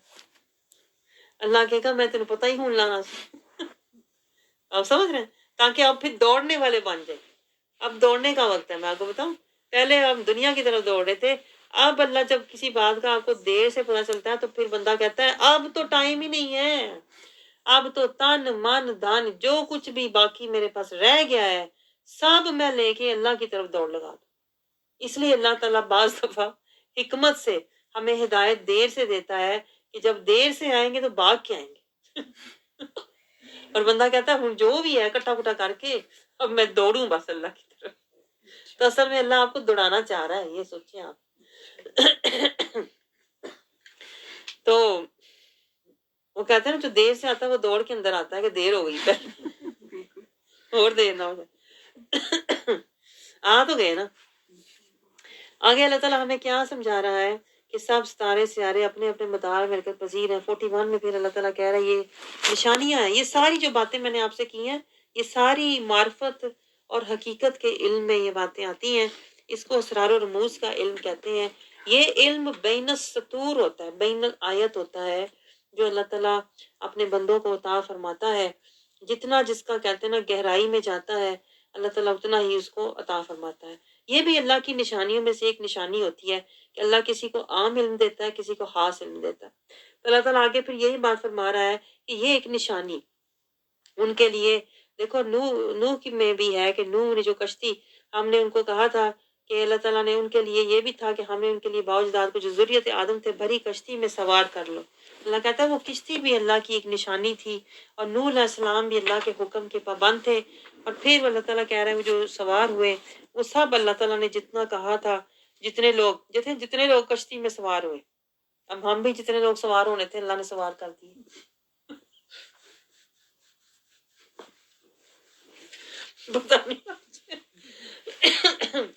اللہ کہے گا میں تینوں پتہ ہی ہوں لانا. آپ سمجھ رہے ہیں؟ تاکہ آپ پھر دوڑنے والے بن جائیں. اب دوڑنے کا وقت ہے. میں آپ کو بتاؤں پہلے آپ دنیا کی طرف دوڑ رہے تھے، اب اللہ جب کسی بات کا آپ کو دیر سے پتہ چلتا ہے تو پھر بندہ کہتا ہے اب تو ٹائم ہی نہیں ہے، اب تو تن من دھن جو کچھ بھی باقی میرے پاس رہ گیا ہے سب میں لے کے اللہ کی طرف دوڑ لگا دوں. اس لیے اللہ تعالیٰ بعض دفعہ حکمت سے ہمیں ہدایت دیر سے دیتا ہے کہ جب دیر سے آئیں گے تو بھاگ کے آئیں گے. اور بندہ کہتا ہے ہوں جو بھی ہے کٹا کٹا کر کے اب میں دوڑوں بس اللہ کی طرف. تو اصل میں اللہ آپ کو دوڑانا چاہ رہا ہے، یہ سوچیں آپ. تو وہ کہتے ہیں نا جو دیر سے آتا ہے وہ دوڑ کے اندر آتا ہے کہ دیر ہو گئی پہلے اور دیر نہ ہو جائے. آ تو گئے نا. آگے اللہ تعالیٰ ہمیں کیا سمجھا رہا ہے کہ سب ستارے سیارے اپنے اپنے مدار میں کر پذیر ہیں. 41 میں پھر اللہ تعالیٰ کہہ رہا ہے یہ نشانیاں ہیں. یہ ساری جو باتیں میں نے آپ سے کی ہیں یہ ساری معرفت اور حقیقت کے علم میں یہ باتیں آتی ہیں. اس کو اسرار و رموز کا علم کہتے ہیں. یہ علم بین السطور ہوتا ہے، بین الآیت ہوتا ہے جو اللہ تعالیٰ اپنے بندوں کو عطا فرماتا ہے. جتنا جس کا کہتے ہیں نا گہرائی میں جاتا ہے اللہ تعالیٰ اتنا ہی اس کو عطا فرماتا ہے. یہ بھی اللہ کی نشانیوں میں سے ایک نشانی ہوتی ہے کہ اللہ کسی کو عام علم دیتا ہے، کسی کو خاص علم دیتا ہے. تو اللہ تعالیٰ آگے پھر یہی بات فرما رہا ہے کہ یہ ایک نشانی ان کے لیے. دیکھو نوح کی میں بھی ہے کہ نوح نے جو کشتی، ہم نے ان کو کہا تھا کہ اللہ تعالیٰ نے ان کے لیے یہ بھی تھا کہ ہم نے ان کے لیے باوجداد کو جو ذریت آدم تھے بھری کشتی میں سوار کر لو. اللہ کہتا ہے وہ کشتی بھی اللہ کی ایک نشانی تھی، اور نوح علیہ السلام بھی اللہ کے حکم کے پابند تھے. اور پھر اللہ تعالیٰ کہہ رہے ہیں وہ جو سوار ہوئے وہ سب اللہ تعالیٰ نے جتنا کہا تھا، جتنے لوگ کشتی میں سوار ہوئے. اب ہم بھی جتنے لوگ سوار ہونے تھے اللہ نے سوار کر دیے. پتہ نہیں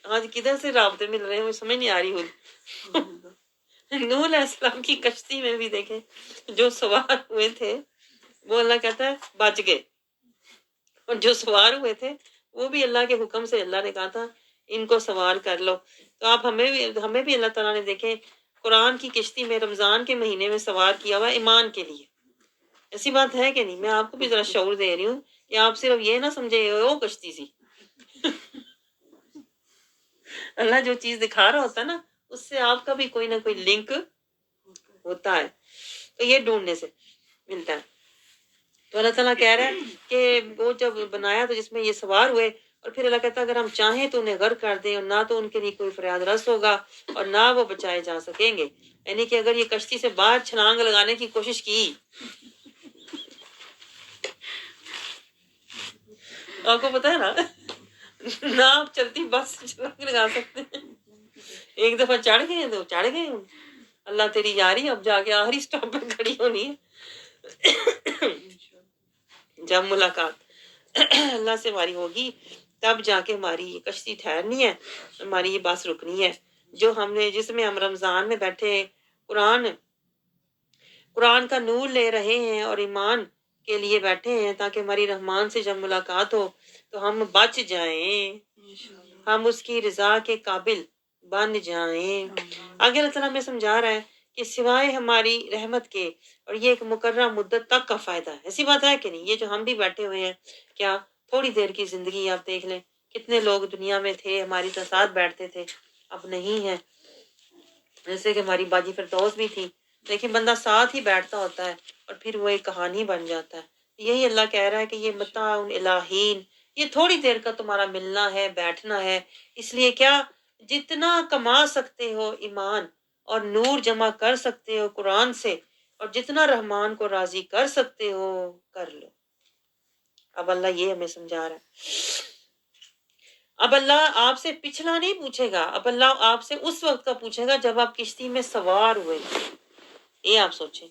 آج کدھر سے رابطے مل رہے ہیں، مجھے سمجھ نہیں آ رہی ہوں. نوح علیہ السلام کی کشتی میں بھی دیکھیں جو سوار ہوئے تھے وہ اللہ کہتا ہے بچ گئے، اور جو سوار ہوئے تھے وہ بھی اللہ کے حکم سے اللہ نے کہا تھا ان کو سوار کر لو. تو آپ ہمیں بھی اللہ تعالیٰ نے دیکھیں قرآن کی کشتی میں رمضان کے مہینے میں سوار کیا ہوا ایمان کے لیے. ایسی بات ہے کہ نہیں؟ میں آپ کو بھی ذرا شعور دے رہی ہوں کہ آپ صرف یہ نہ سمجھے وہ کشتی سی. اللہ جو چیز دکھا رہا ہوتا ہے نا اس سے آپ کا بھی کوئی نہ کوئی لنک ہوتا ہے، تو یہ ڈھونڈنے سے ملتا ہے. تو اللہ تعالیٰ کہہ رہا ہے کہ وہ جب بنایا تو جس میں یہ سوار ہوئے، اور پھر اللہ کہتا ہے اگر ہم چاہیں تو انہیں غرق کر دیں، اور نہ تو ان کے لیے کوئی فریاد رس ہوگا اور نہ وہ بچائے جا سکیں گے. یعنی کہ اگر یہ کشتی سے باہر چھلانگ لگانے کی کوشش کی، آپ کو پتا ہے نا نہ آپ چلتی بس سے چھلانگ لگا سکتے ہیں. ایک دفعہ چڑھ گئے تو چڑھ گئے، اللہ تیری یاری اب جا کے آخری سٹاپ پہ کھڑی ہونی ہے. جب ملاقات اللہ سے ہماری ہوگی تب جا کے ہماری یہ کشتی ٹھہرنی ہے، ہماری یہ بس رکنی ہے جو جس میں ہم رمضان میں بیٹھے قرآن کا نور لے رہے ہیں اور ایمان کے لیے بیٹھے ہیں، تاکہ ہماری رحمان سے جب ملاقات ہو تو ہم بچ جائیں، ہم اس کی رضا کے قابل بن جائیں. آگے اللہ تعالیٰ ہمیں سمجھا رہا ہے کہ سوائے ہماری رحمت کے، اور یہ ایک مقررہ مدت تک کا فائدہ ہے. ایسی بات ہے کہ نہیں؟ یہ جو ہم بھی بیٹھے ہوئے ہیں کیا تھوڑی دیر کی زندگی، آپ دیکھ لیں کتنے لوگ دنیا میں تھے ہماری ساتھ بیٹھتے تھے، اب نہیں ہے. جیسے کہ ہماری باجی فردوس بھی تھی، لیکن بندہ ساتھ ہی بیٹھتا ہوتا ہے اور پھر وہ ایک کہانی بن جاتا ہے. یہی اللہ کہہ رہا ہے کہ یہ متاع الہین، یہ تھوڑی دیر کا تمہارا ملنا ہے، بیٹھنا ہے. اس لیے کیا جتنا کما سکتے ہو ایمان اور نور جمع کر سکتے ہو قرآن سے، اور جتنا رحمان کو راضی کر سکتے ہو کر لو. اب اللہ یہ ہمیں سمجھا رہا ہے. اب اللہ آپ سے پچھلا نہیں پوچھے گا، اب اللہ آپ سے اس وقت کا پوچھے گا جب آپ کشتی میں سوار ہوئے. یہ آپ سوچیں،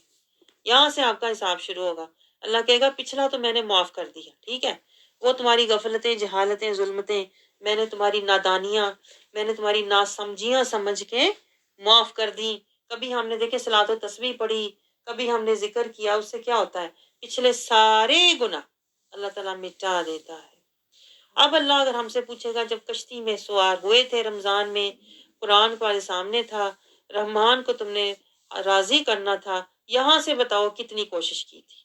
یہاں سے آپ کا حساب شروع ہوگا. اللہ کہے گا پچھلا تو میں نے معاف کر دیا، ٹھیک ہے، وہ تمہاری غفلتیں، جہالتیں، ظلمتیں میں نے تمہاری نادانیاں، میں نے تمہاری ناسمجھیاں سمجھ کے معاف کر دی. کبھی ہم نے دیکھے صلاۃ و تسبیح پڑھی، کبھی ہم نے ذکر کیا، اس سے کیا ہوتا ہے؟ پچھلے سارے گناہ اللہ تعالیٰ مٹا دیتا ہے. اب اللہ اگر ہم سے پوچھے گا جب کشتی میں سوار ہوئے تھے رمضان میں، قرآن تمہارے سامنے تھا، رحمان کو تم نے راضی کرنا تھا، یہاں سے بتاؤ کتنی کوشش کی تھی.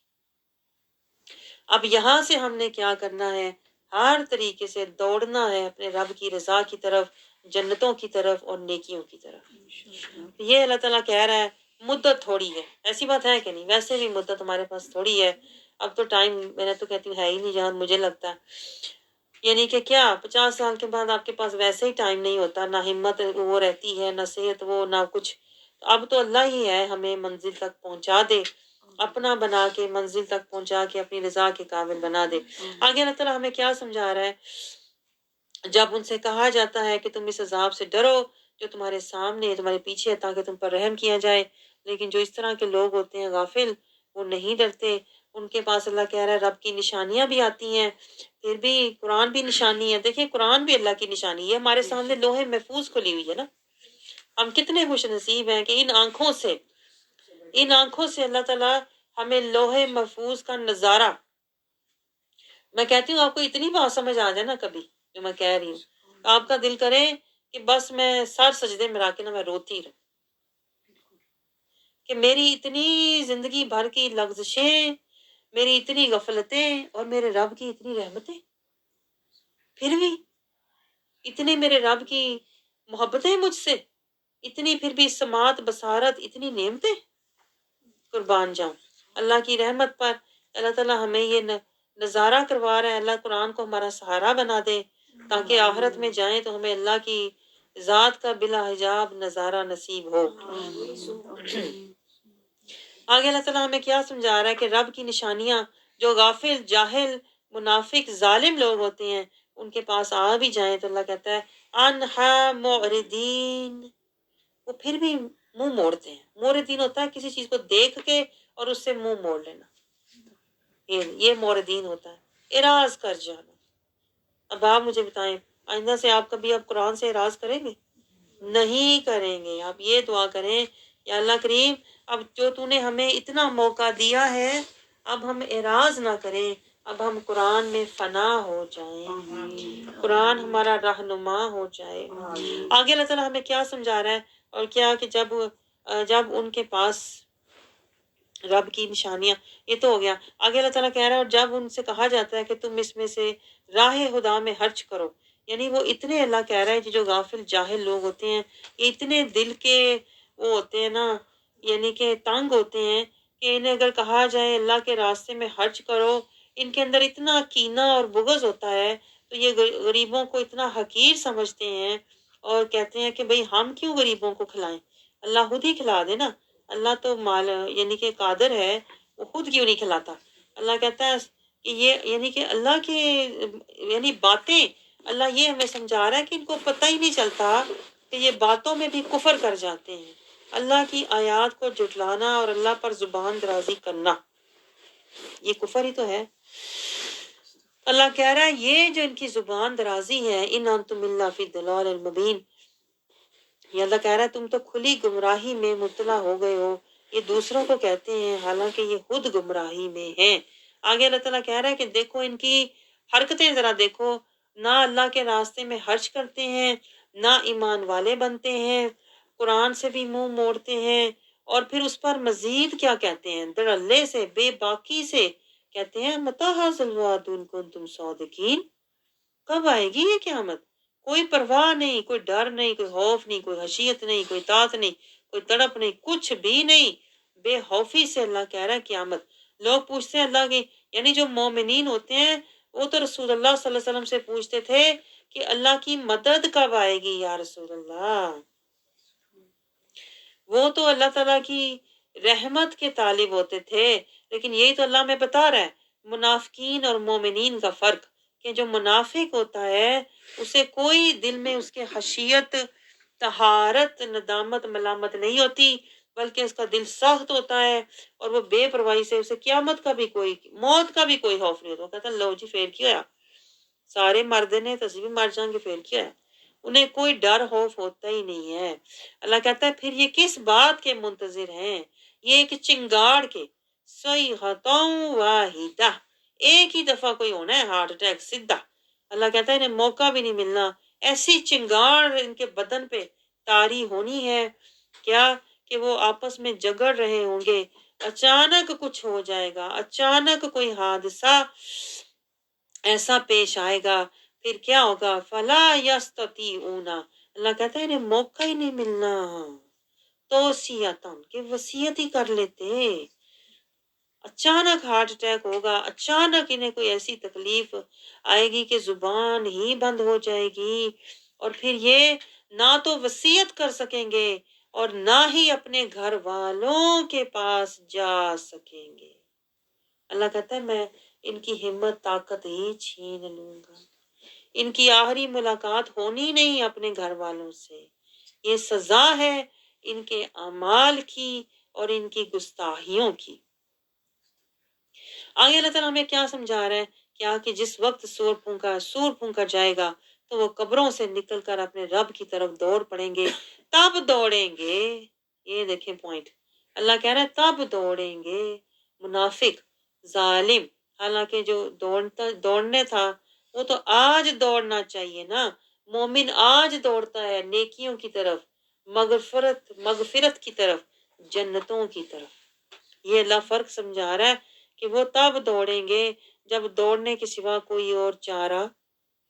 اب یہاں سے ہم نے کیا کرنا ہے؟ ہر طریقے سے دوڑنا ہے اپنے رب کی رضا کی طرف، جنتوں کی طرف اور نیکیوں کی طرف. یہ اللہ تعالیٰ کہہ رہا ہے مدت تھوڑی ہے. ایسی بات ہے کہ نہیں؟ ویسے بھی مدت ہمارے پاس تھوڑی ہے. اب تو ٹائم میں تو کہتی ہوں ہے ہی نہیں جہاں مجھے لگتا ہے. یعنی کہ کیا 50 سال کے بعد آپ کے پاس ویسے ہی ٹائم نہیں ہوتا، نہ ہمت وہ رہتی ہے، نہ صحت وہ، نہ کچھ. اب تو اللہ ہی ہے ہمیں منزل تک پہنچا دے، اپنا بنا کے منزل تک پہنچا کے اپنی رضا کے قابل بنا دے. آگے اللہ تعالیٰ ہمیں کیا سمجھا رہا ہے؟ جب ان سے کہا جاتا ہے کہ تم اس عذاب سے ڈرو جو تمہارے سامنے تمہارے پیچھے ہے تاکہ تم پر رحم کیا جائے، لیکن جو اس طرح کے لوگ ہوتے ہیں غافل، وہ نہیں ڈرتے. ان کے پاس اللہ کہہ رہا ہے رب کی نشانیاں بھی آتی ہیں، پھر بھی قرآن بھی نشانی ہے. دیکھیں قرآن بھی اللہ کی نشانی ہے، ہمارے سامنے لوح محفوظ کھلی ہوئی ہے نا. ہم کتنے خوش نصیب ہیں کہ ان آنکھوں سے اللہ تعالیٰ ہمیں لوح محفوظ کا نظارہ. میں کہتی ہوں آپ کو اتنی بات سمجھ آ جائے نا کبھی جو میں کہہ رہی ہوں، آپ کا دل کرے کہ بس میں سر سجدے میں رکھ کے نا میں روتی رہوں کہ میری اتنی زندگی بھر کی لغزشیں، میری اتنی غفلتیں اور میرے رب کی اتنی رحمتیں، پھر بھی اتنے میرے رب کی محبتیں مجھ سے، اتنی پھر بھی سماعت بصارت، اتنی نعمتیں، قربان جاؤں اللہ کی رحمت پر۔ اللہ تعالیٰ ہمیں یہ نظارہ کروا رہا ہے، اللہ قرآن کو ہمارا سہارا بنا دے تاکہ آخرت میں جائیں تو ہمیں اللہ کی ذات کا بلا حجاب نظارہ نصیب ہو۔ آگے اللہ تعالیٰ ہمیں کیا سمجھا رہا ہے کہ رب کی نشانیاں جو غافل، جاہل، منافق، ظالم لوگ ہوتے ہیں ان کے پاس آ بھی جائیں تو اللہ کہتا ہے انہا معرضین، وہ پھر بھی منہ موڑتے ہیں۔ موردین ہوتا ہے کسی چیز کو دیکھ کے اور اس سے منہ موڑ لینا، یہ موردین ہوتا ہے، اعراض کر جانا۔ اب آپ مجھے بتائیں آئندہ سے آپ کبھی آپ قرآن سے اعراض کریں گے؟ نہیں کریں گے۔ آپ یہ دعا کریں یا اللہ کریم اب جو تو نے ہمیں اتنا موقع دیا ہے اب ہم اعراض نہ کریں، اب ہم قرآن میں فنا ہو جائیں، قرآن ہمارا رہنما ہو جائے۔ آگے اللہ تعالیٰ ہمیں کیا سمجھا رہا ہے اور کیا کہ جب ان کے پاس رب کی نشانیاں، یہ تو ہو گیا۔ آگے اللہ تعالیٰ کہہ رہا ہے اور جب ان سے کہا جاتا ہے کہ تم اس میں سے راہ خدا میں خرچ کرو، یعنی وہ اتنے، اللہ کہہ رہا ہے کہ جو غافل جاہل لوگ ہوتے ہیں یہ اتنے دل کے وہ ہوتے ہیں نا، یعنی کہ تنگ ہوتے ہیں کہ انہیں اگر کہا جائے اللہ کے راستے میں خرچ کرو، ان کے اندر اتنا کینہ اور بغض ہوتا ہے تو یہ غریبوں کو اتنا حقیر سمجھتے ہیں اور کہتے ہیں کہ بھئی ہم کیوں غریبوں کو کھلائیں، اللہ خود ہی کھلا دے نا، اللہ تو مال یعنی کہ قادر ہے، وہ خود کیوں نہیں کھلاتا۔ اللہ کہتا ہے کہ یہ یعنی کہ اللہ کے یعنی باتیں، اللہ یہ ہمیں سمجھا رہا ہے کہ ان کو پتہ ہی نہیں چلتا کہ یہ باتوں میں بھی کفر کر جاتے ہیں، اللہ کی آیات کو جھٹلانا اور اللہ پر زبان درازی کرنا یہ کفر ہی تو ہے۔ اللہ کہہ رہا ہے یہ جو ان کی زبان درازی ہے ان انتم الا فی الضلال المبین، یہ اللہ کہہ رہا ہے تم تو کھلی گمراہی میں مبتلا ہو گئے ہو، یہ دوسروں کو کہتے ہیں حالانکہ یہ خود گمراہی میں ہیں۔ آگے اللہ تعالیٰ کہہ رہا ہے کہ دیکھو ان کی حرکتیں ذرا دیکھو، نہ اللہ کے راستے میں خرچ کرتے ہیں، نہ ایمان والے بنتے ہیں، قرآن سے بھی منہ موڑتے ہیں، اور پھر اس پر مزید کیا کہتے ہیں، دھڑلے سے، بے باکی سے کہتے ہیں متی ھذا الوعد ان کنتم صادقین، کب آئے گی یہ قیامت؟ کوئی پرواہ نہیں، کوئی ڈر نہیں، کوئی خوف نہیں، کوئی خشیت نہیں، کوئی طاعت نہیں، کوئی تڑپ نہیں، کچھ بھی نہیں، بے خوفی سے اللہ کہہ رہا ہے قیامت۔ لوگ پوچھتے ہیں اللہ کی، یعنی جو مومنین ہوتے ہیں وہ تو رسول اللہ صلی اللہ علیہ وسلم سے پوچھتے تھے کہ اللہ کی مدد کب آئے گی یا رسول اللہ، وہ تو اللہ تعالیٰ کی رحمت کے طالب ہوتے تھے، لیکن یہی تو اللہ میں بتا رہا ہے منافقین اور مومنین کا فرق، کہ جو منافق ہوتا ہے اسے کوئی دل میں اس کے خشیت، طہارت، ندامت، ملامت نہیں ہوتی، بلکہ اس کا دل سخت ہوتا ہے اور وہ بے پرواہی سے اسے قیامت کا بھی کوئی، موت کا بھی کوئی خوف نہیں ہوتا، وہ کہتا ہے لو جی پھر کیا ہے، سارے مرد نے تصویر مر جائیں گے پھر کیا ہے، انہیں کوئی ڈر خوف ہوتا ہی نہیں ہے۔ اللہ کہتا ہے پھر یہ کس بات کے منتظر ہیں، یہ ایک چنگاڑ کے، صیحۃ واحدہ، ایک ہی دفعہ کوئی ہونا ہے ہارٹ اٹیک سیدھا۔ اللہ کہتا ہے انہیں موقع بھی نہیں ملنا، ایسی چنگاڑ ان کے بدن پہ طاری ہونی ہے، کیا کہ وہ آپس میں جگڑ رہے ہوں گے، اچانک کچھ ہو جائے گا، اچانک کوئی حادثہ ایسا پیش آئے گا، پھر کیا ہوگا، فلا یستطیعون، اللہ کہتا ہے انہیں موقع ہی نہیں ملنا، توصیتاً کہ وصیت ہی کر لیتے، اچانک ہارٹ اٹیک ہوگا، اچانک انہیں کوئی ایسی تکلیف آئے گی کہ زبان ہی بند ہو جائے گی، اور پھر یہ نہ تو وصیت کر سکیں گے اور نہ ہی اپنے گھر والوں کے پاس جا سکیں گے۔ اللہ کہتا ہے میں ان کی ہمت طاقت ہی چھین لوں گا، ان کی آخری ملاقات ہونی نہیں اپنے گھر والوں سے، یہ سزا ہے ان کے اعمال کی اور ان کی گستاخیوں کی۔ آگے اللہ تعالیٰ ہمیں کیا سمجھا رہا ہے، کیا کہ جس وقت سور پھونکا جائے گا تو وہ قبروں سے نکل کر اپنے رب کی طرف دوڑ پڑیں گے، تب دوڑیں گے، یہ دیکھیں پوائنٹ، اللہ کہہ رہا ہے تب دوڑیں گے، منافق، ظالم، حالانکہ جو دوڑنے تھا وہ تو آج دوڑنا چاہیے نا، مومن آج دوڑتا ہے نیکیوں کی طرف، مغفرت کی طرف، جنتوں کی طرف، یہ اللہ فرق سمجھا رہا ہے کہ وہ تب دوڑیں گے جب دوڑنے کے سوا کوئی اور چارہ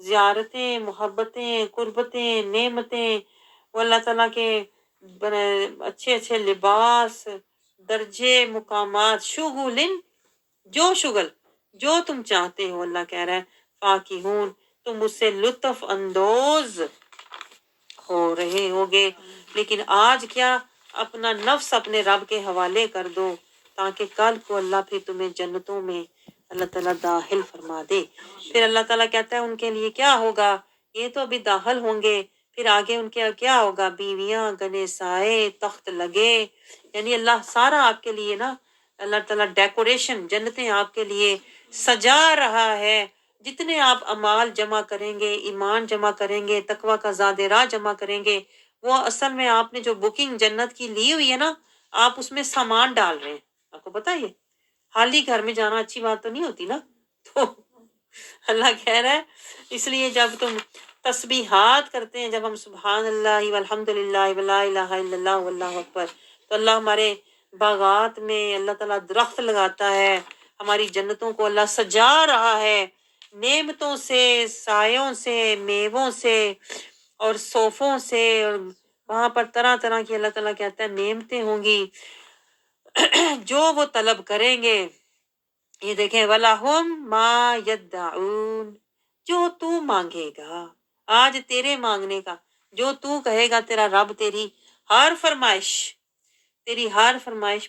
زیارتیں، محبتیں، قربتیں، نعمتیں، وہ اللہ تعالیٰ کے اچھے اچھے لباس، درجے، مقامات، شغلن، جو شغل جو تم چاہتے ہو، اللہ کہہ رہا ہے فاکہون، تم اس سے لطف اندوز ہو رہے ہوگے۔ لیکن آج کیا، اپنا نفس اپنے رب کے حوالے کر دو، تاکہ کل کو اللہ پھر تمہیں جنتوں میں اللہ تعالیٰ داخل فرما دے۔ پھر اللہ تعالیٰ کہتا ہے ان کے لیے کیا ہوگا، یہ تو ابھی داخل ہوں گے، پھر آگے ان کے کیا ہوگا، بیویاں، گنے سائے، تخت لگے، یعنی اللہ سارا آپ کے لیے نا، اللہ تعالیٰ ڈیکوریشن، جنتیں آپ کے لیے سجا رہا ہے۔ جتنے آپ اعمال جمع کریں گے، ایمان جمع کریں گے، تقوی کا زاد راہ جمع کریں گے، وہ اصل میں آپ نے جو بکنگ جنت کی لی ہوئی ہے نا، آپ اس میں سامان ڈال رہے ہیں۔ آپ کو پتہ ہے یہ خالی گھر میں جانا اچھی بات تو نہیں ہوتی نا، تو اللہ کہہ رہا ہے اس لیے جب تم تسبیحات کرتے ہیں، جب ہم سبحان اللہ والحمد للہ ولا الہ الا اللہ واللہ اکبر، تو اللہ ہمارے باغات میں اللہ تعالیٰ درخت لگاتا ہے، ہماری جنتوں کو اللہ سجا رہا ہے، نعمتوں سے، سایوں سے، میووں سے اور صوفوں سے، اور وہاں پر طرح طرح کی اللہ تعالیٰ کہتا ہے نعمتیں ہوں گی جو وہ طلب کریں گے۔ یہ دیکھیں وَلَهُمْ مَا يَدَّعُونَ، جو تو مانگے گا، آج تیرے مانگنے کا، جو تو کہے گا تیرا رب تیری ہر فرمائش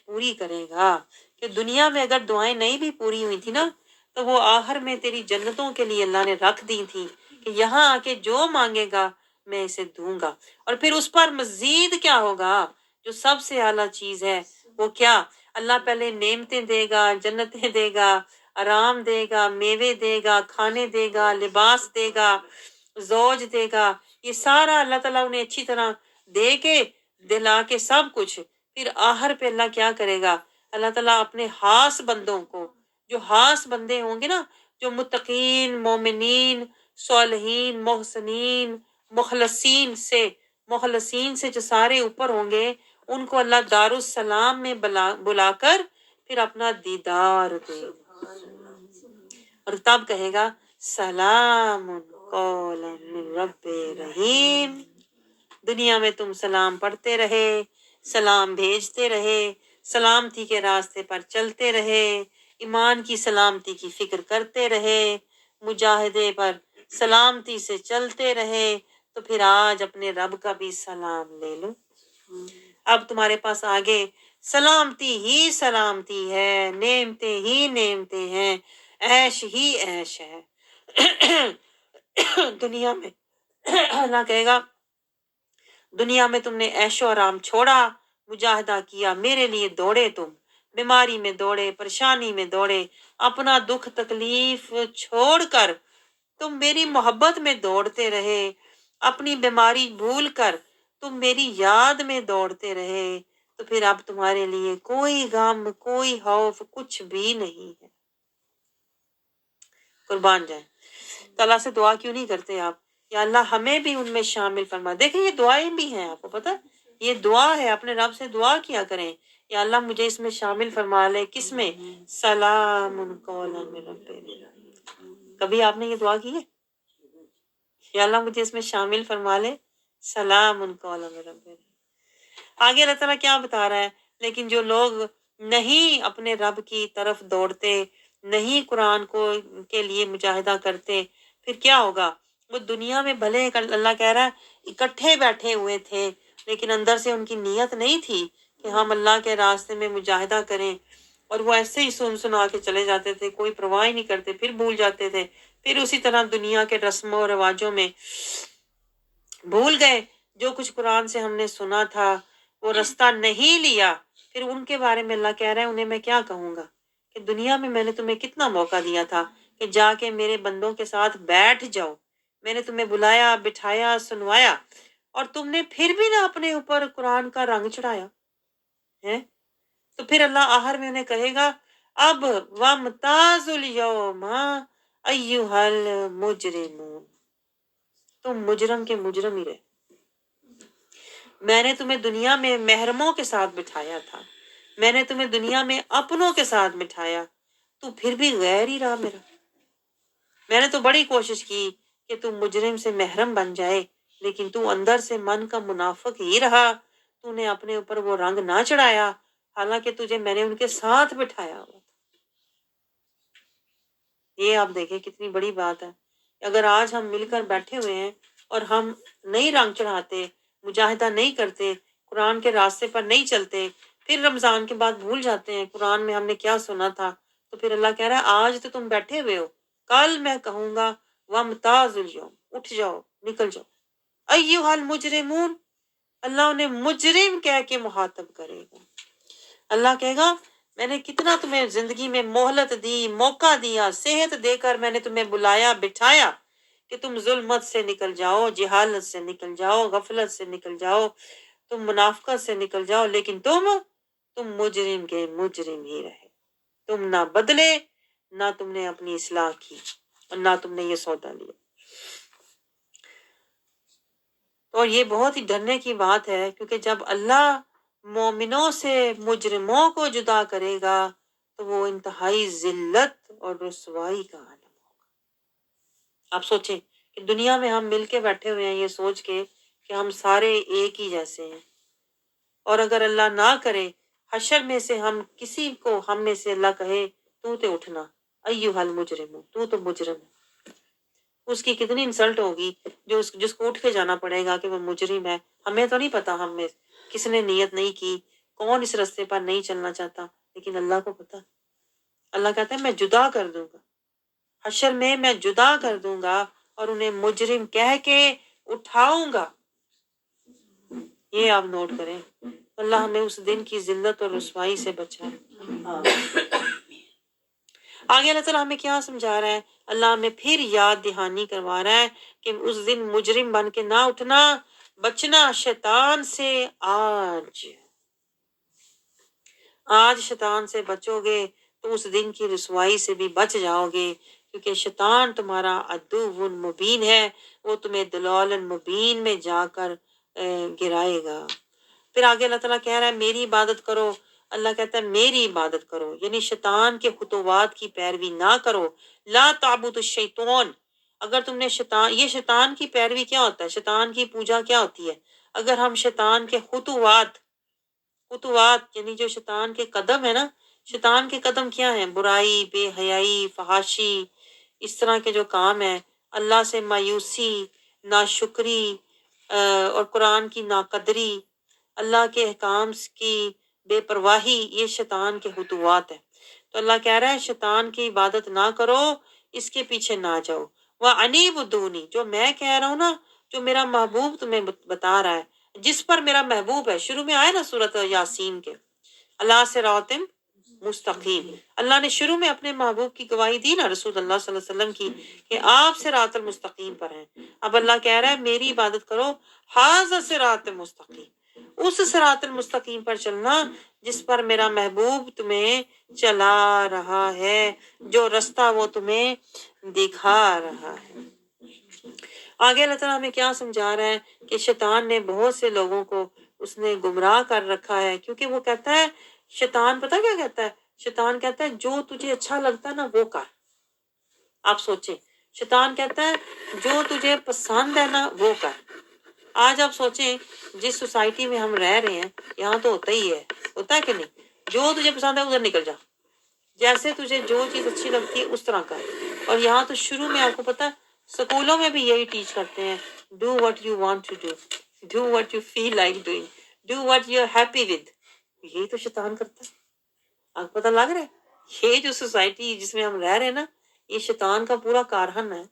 پوری کرے گا۔ کہ دنیا میں اگر دعائیں نہیں بھی پوری ہوئی تھی نا، تو وہ آخر میں تیری جنتوں کے لیے اللہ نے رکھ دی تھی کہ یہاں آ کے جو مانگے گا میں اسے دوں گا۔ اور پھر اس پر مزید کیا ہوگا، جو سب سے اعلیٰ چیز ہے وہ کیا، اللہ پہلے نعمتیں دے گا، جنتیں دے گا، آرام دے گا، میوے دے گا، کھانے دے گا، لباس دے گا، زوج دے گا، یہ سارا اللہ تعالیٰ انہیں اچھی طرح دے کے دلا کے سب کچھ، پھر آخر پہ اللہ کیا کرے گا، اللہ تعالیٰ اپنے خاص بندوں کو، جو خاص بندے ہوں گے نا، جو متقین، مومنین، صالحین، محسنین، مخلصین سے جو سارے اوپر ہوں گے، ان کو اللہ دارالسلام میں بلا کر پھر اپنا دیدار دے گا، اور تب کہے گا سلام قولا من رب رحیم۔ دنیا میں تم سلام پڑھتے رہے، سلام بھیجتے رہے، سلامتی کے راستے پر چلتے رہے، ایمان کی سلامتی کی فکر کرتے رہے، مجاہدے پر سلامتی سے چلتے رہے، تو پھر آج اپنے رب کا بھی سلام لے لو۔ اب تمہارے پاس آگے سلامتی ہی سلامتی ہے، نعمتیں ہی نعمتیں ہیں، عیش ہی عیش ہے۔ دنیا میں اللہ کہے گا دنیا میں تم نے عیش و آرام چھوڑا، مجاہدہ کیا، میرے لیے دوڑے، تم بیماری میں دوڑے، پریشانی میں دوڑے، اپنا دکھ تکلیف چھوڑ کر تم میری محبت میں دوڑتے رہے، اپنی بیماری بھول کر تم میری یاد میں دوڑتے رہے، تو پھر اب تمہارے لیے کوئی غم، کوئی خوف، کچھ بھی نہیں ہے۔ قربان جائیں، تو اللہ سے دعا کیوں نہیں کرتے آپ، یا اللہ ہمیں بھی ان میں شامل فرما۔ دیکھیں یہ دعائیں بھی ہیں، آپ کو پتہ یہ دعا ہے، اپنے رب سے دعا کیا کریں، یا اللہ مجھے اس میں شامل فرما لے، کس میں، سلام قولا من رب رحیم۔ کبھی آپ نے یہ دعا کی ہے، یا اللہ مجھے اس میں شامل فرما لے، سلام قولا من رب رحیم۔ آگے اللہ تعالیٰ کیا بتا رہا ہے، لیکن جو لوگ نہیں اپنے رب کی طرف دوڑتے، نہیں قرآن کو کے لیے مجاہدہ کرتے، پھر کیا ہوگا، وہ دنیا میں بھلے اللہ کہہ رہا ہے اکٹھے بیٹھے ہوئے تھے، لیکن اندر سے ان کی نیت نہیں تھی کہ ہم اللہ کے راستے میں مجاہدہ کریں، اور وہ ایسے ہی سنا کے چلے جاتے تھے، کوئی پرواہ ہی نہیں کرتے، پھر بھول جاتے تھے، پھر اسی طرح دنیا کے رسموں و رواجوں میں بھول گئے، جو کچھ قرآن سے ہم نے سنا تھا وہ رستہ نہیں لیا۔ پھر ان کے بارے میں اللہ کہہ رہا ہے انہیں میں کیا کہوں گا، کہ دنیا میں نے تمہیں کتنا موقع دیا تھا کہ جا کے میرے بندوں کے ساتھ بیٹھ جاؤ، میں نے تمہیں بلایا، بٹھایا، سنوایا، اور تم نے پھر بھی نہ اپنے اوپر قرآن کا رنگ چڑھایا ہے۔ تو پھر اللہ آخر میں انہیں کہے گا اب وَامْتَازُوا الْيَوْمَ أَيُّهَا الْمُجْرِمُونَ، تم مجرم کے مجرم ہی رہے، میں نے تمہیں دنیا میں محرموں کے ساتھ بٹھایا تھا، میں نے تمہیں دنیا میں اپنوں کے ساتھ بٹھایا، تو پھر بھی غیر ہی رہا میرا۔ میں نے تو بڑی کوشش کی کہ تو مجرم سے محرم بن جائے، لیکن تو اندر سے من کا منافق ہی رہا، تو نے اپنے اوپر وہ رنگ نہ چڑھایا، حالانکہ تجھے میں نے ان کے ساتھ بٹھایا ہوا تھا۔ یہ آپ دیکھیں کتنی بڑی بات ہے۔ اگر آج ہم مل کر بیٹھے ہوئے ہیں اور ہم نہیں رنگ چڑھاتے، مجاہدہ نہیں کرتے، قرآن کے راستے پر نہیں چلتے، پھر رمضان کے بعد بھول جاتے ہیں قرآن میں ہم نے کیا سنا تھا، تو پھر اللہ کہہ رہا ہے آج تو تم بیٹھے ہوئے ہو، کل میں کہوں گا وَامْتَازُوا الْيَوْمَ، اٹھ جاؤ، نکل جاؤ، ایھا المجرمون، اللہ انہیں مجرم کہہ کے مخاطب کرے گا۔ اللہ کہے گا میں نے کتنا تمہیں زندگی میں مہلت دی، موقع دیا، صحت دے کر میں نے تمہیں بلایا، بٹھایا کہ تم ظلمت سے نکل جاؤ، جہالت سے نکل جاؤ، غفلت سے نکل جاؤ، تم منافقت سے نکل جاؤ، لیکن تم مجرم کے مجرم ہی رہے، تم نہ بدلے، نہ تم نے اپنی اصلاح کی، اور نہ تم نے یہ سودا لیا۔ اور یہ بہت ہی ڈرنے کی بات ہے، کیونکہ جب اللہ مومنوں سے مجرموں کو جدا کرے گا تو وہ انتہائی ذلت اور رسوائی کا عالم ہوگا۔ آپ سوچیں کہ دنیا میں ہم مل کے بیٹھے ہوئے ہیں یہ سوچ کے کہ ہم سارے ایک ہی جیسے ہیں، اور اگر اللہ نہ کرے حشر میں سے ہم کسی کو، ہم میں سے اللہ کہے تو تے اٹھنا، ایھا المجرم، تو مجرم ہے، اس کی کتنی انسلٹ ہوگی، جس کو اٹھ کے جانا پڑے گا کہ وہ مجرم ہے۔ ہمیں تو نہیں پتا ہم میں کس نے نیت نہیں کی، کون اس راستے پر نہیں چلنا چاہتا، لیکن اللہ کو پتا۔ اللہ کہتا ہے میں جدا کر دوں گا، حشر میں جدا کر دوں گا اور انہیں مجرم کہہ کے اٹھاؤں گا۔ یہ آپ نوٹ کریں، اللہ ہمیں اس دن کی ذلت اور رسوائی سے بچائے۔ آگے اللہ تعالیٰ ہمیں کیا سمجھا رہا ہے؟ اللہ ہمیں پھر یاد دہانی کروا رہا ہے کہ اس دن مجرم بن کے نہ اٹھنا، بچنا شیطان سے آج شیطان سے بچو گے تو اس دن کی رسوائی سے بھی بچ جاؤ گے، کیونکہ شیطان تمہارا عدو مبین ہے، وہ تمہیں دلال مبین میں جا کر گرائے گا۔ پھر آگے اللہ تعالیٰ کہہ رہا ہے میری عبادت کرو، اللہ کہتا ہے میری عبادت کرو، یعنی شیطان کے خطوات کی پیروی نہ کرو۔ لا تعبدوا الشیطان، اگر تم نے یہ شیطان کی پیروی کیا ہوتا ہے، شیطان کی پوجا کیا ہوتی ہے؟ اگر ہم شیطان کے خطوات یعنی جو شیطان کے قدم ہے نا، شیطان کے قدم کیا ہیں؟ برائی، بے حیائی، فحاشی، اس طرح کے جو کام ہیں، اللہ سے مایوسی، ناشکری، اور قرآن کی ناقدری، اللہ کے احکام کی بے پرواہی، یہ شیطان کے خطوات ہیں۔ تو اللہ کہہ رہا ہے شیطان کی عبادت نہ کرو، اس کے پیچھے نہ جاؤ۔ وَأَنِیبُدُونِی، جو میں کہہ رہا ہوں نا، جو میرا محبوب تمہیں بتا رہا ہے، جس پر میرا محبوب ہے، شروع میں آیا نا سورۃ یاسین کے، اللہ صراط مستقیم، اللہ نے شروع میں اپنے محبوب کی گواہی دی نا رسول اللہ صلی اللہ علیہ وسلم کی کہ آپ صراط المستقیم پر ہیں۔ اب اللہ کہہ رہا ہے میری عبادت کرو، ھذا صراط مستقیم، اس صراط المستقیم پر چلنا جس پر میرا محبوب تمہیں چلا رہا ہے، جو رستہ وہ تمہیں دکھا رہا ہے۔ آگے اللہ تعالیٰ ہمیں کیا سمجھا رہا ہے کہ شیطان نے بہت سے لوگوں کو اس نے گمراہ کر رکھا ہے، کیونکہ وہ کہتا ہے، شیطان پتہ کیا کہتا ہے؟ شیطان کہتا ہے جو تجھے اچھا لگتا ہے نا وہ کر۔ آپ سوچیں، شیطان کہتا ہے جو تجھے پسند ہے نا وہ کر۔ آج آپ سوچیں جس سوسائٹی میں ہم رہ رہے ہیں یہاں تو ہوتا ہی ہے، ہوتا ہے کہ نہیں؟ جو تجھے پسند ہے ادھر نکل جا، جیسے تجھے جو چیز اچھی لگتی ہے اس طرح کر۔ اور یہاں تو شروع میں آپ کو پتہ سکولوں میں بھی یہی ٹیچ کرتے ہیں، do what you want to do, do what you feel like doing, do what you are happy with. یہی تو شیطان کرتا ہے، آپ کو پتہ لگ رہا ہے؟ یہ جو سوسائٹی جس میں ہم رہ رہے ہیں نا، یہ شیطان کا پورا کارخانہ ہے۔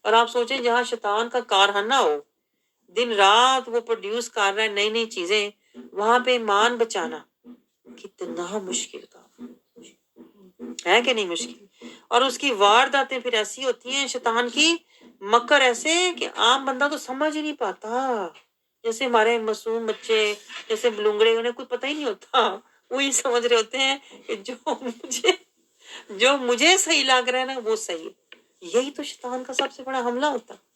اور آپ سوچیں جہاں شیطان کا کارخانہ ہو، دن رات وہ پروڈیوس کر رہا ہے نئی نئی چیزیں، وہاں پہ ایمان بچانا کتنا مشکل کام ہے کہ نہیں مشکل؟ اور اس کی وارداتیں پھر ایسی ہوتی ہیں، شیطان کی مکر ایسے کہ عام بندہ تو سمجھ ہی نہیں پاتا۔ جیسے ہمارے معصوم بچے، جیسے بلونگڑے، انہیں کوئی پتہ ہی نہیں ہوتا، وہ یہ سمجھ رہے ہوتے ہیں کہ جو مجھے صحیح لگ رہا ہے نا وہ صحیح ہے۔ یہی تو شیطان کا سب سے بڑا حملہ ہوتا ہے۔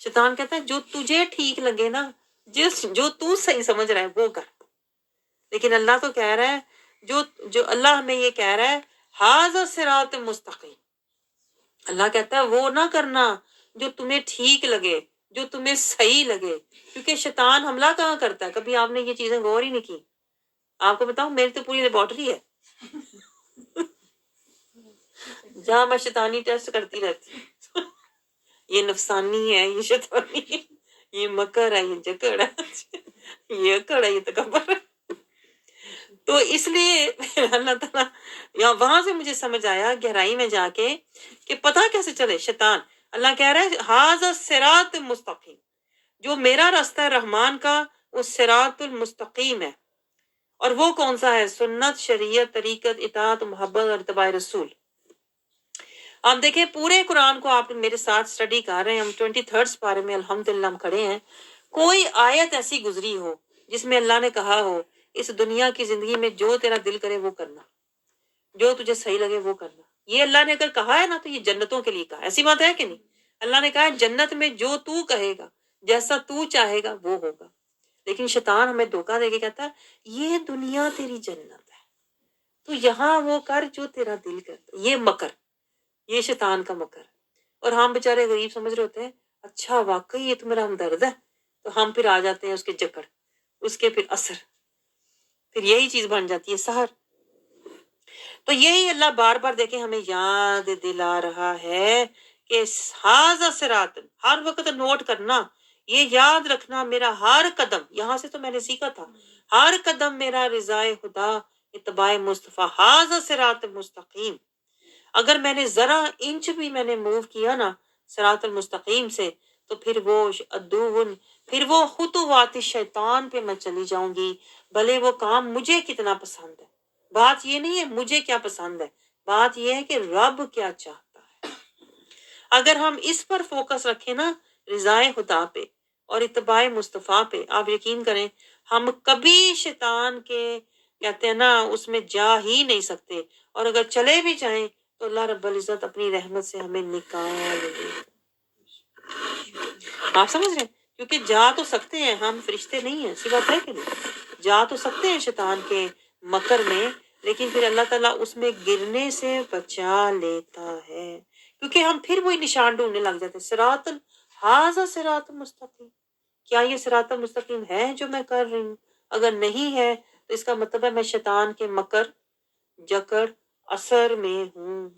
شیطان کہتا ہے جو تجھے ٹھیک لگے نا، جو تو صحیح سمجھ رہا ہے وہ کر۔ لیکن اللہ تو کہہ رہا ہے، جو اللہ ہمیں یہ کہہ رہا ہے ھذا صراط مستقیم، اللہ کہتا ہے وہ نہ کرنا جو تمہیں ٹھیک لگے، جو تمہیں صحیح لگے، کیونکہ شیطان حملہ کہاں کرتا ہے؟ کبھی آپ نے یہ چیزیں غور ہی نہیں کی؟ آپ کو بتاؤں، میری تو پوری لیبارٹری ہے جہاں میں شیطانی ٹیسٹ کرتی رہتی ہوں یہ نفسانی ہے، یہ شیطانی ہے، یہ مکر ہے، یہ جکڑ ہے، یہ اکڑ ہے، یہ تکبر ہے۔ تو اس لیے اللہ تعالیٰ یا وہاں سے مجھے سمجھ آیا گہرائی میں جا کے کہ پتہ کیسے چلے شیطان۔ اللہ کہہ رہا ہے ھذا صراط مستقیم، جو میرا راستہ ہے رحمان کا وہ صراط المستقیم ہے۔ اور وہ کون سا ہے؟ سنت، شریعت، طریقت، اطاعت، محبت اور اتباع رسول۔ آپ دیکھیں پورے قرآن کو آپ میرے ساتھ سٹڈی کر رہے ہیں، ہم 23 پارے میں الحمدللہ ہم کھڑے ہیں۔ کوئی آیت ایسی گزری ہو جس میں اللہ نے کہا ہو اس دنیا کی زندگی میں جو تیرا دل کرے وہ کرنا، جو تجھے صحیح لگے وہ کرنا۔ یہ اللہ نے اگر کہا ہے نا تو یہ جنتوں کے لیے کہا ہے، ایسی بات ہے کہ نہیں؟ اللہ نے کہا ہے جنت میں جو تو کہے گا، جیسا تو چاہے گا وہ ہوگا۔ لیکن شیطان ہمیں دھوکہ دے کے کہتا ہے یہ دنیا تیری جنت ہے، تو یہاں وہ کر جو تیرا دل کرتا۔ یہ مکر، یہ شیطان کا مکر۔ اور ہم بےچارے غریب سمجھ رہے ہوتے ہیں اچھا واقعی یہ تو میرا ہمدرد ہے، تو ہم پھر آ جاتے ہیں اس کے جکڑ، اس کے پھر اثر، پھر یہی چیز بن جاتی ہے سحر۔ تو یہی اللہ بار بار دیکھیں ہمیں یاد دلا رہا ہے کہ ھذا صراط، ہر وقت نوٹ کرنا، یہ یاد رکھنا میرا ہر قدم، یہاں سے تو میں نے سیکھا تھا، ہر قدم میرا رضائے خدا، اتباع مصطفیٰ، ھذا صراط مستقیم۔ اگر میں نے ذرا انچ بھی میں نے موو کیا نا صراط المستقیم سے، تو پھر وہ عدوٌ، پھر وہ خطوات شیطان پہ میں چلی جاؤں گی، بھلے وہ کام مجھے کتنا پسند ہے۔ بات یہ نہیں ہے مجھے کیا پسند ہے، بات یہ ہے کہ رب کیا چاہتا ہے۔ اگر ہم اس پر فوکس رکھیں نا، رضائے خدا پہ اور اتباع مصطفیٰ پہ، آپ یقین کریں ہم کبھی شیطان کے کہتے ہیں نا اس میں جا ہی نہیں سکتے، اور اگر چلے بھی جائیں تو اللہ رب العزت اپنی رحمت سے ہمیں نکال لے۔ آپ سمجھ رہے ہیں؟ کیونکہ جا تو سکتے ہیں، ہم فرشتے نہیں ہیں، سی بات ہے کہ نہیں؟ جا تو سکتے ہیں شیطان کے مکر میں، لیکن پھر اللہ تعالیٰ اس میں گرنے سے بچا لیتا ہے، کیونکہ ہم پھر وہی نشان ڈھونڈنے لگ جاتے ہیں۔ صراط ھذا صراط مستقیم، کیا یہ صراط مستقیم ہے جو میں کر رہی ہوں؟ اگر نہیں ہے تو اس کا مطلب ہے میں شیطان کے مکر، جکڑ، اثر میں ہوں،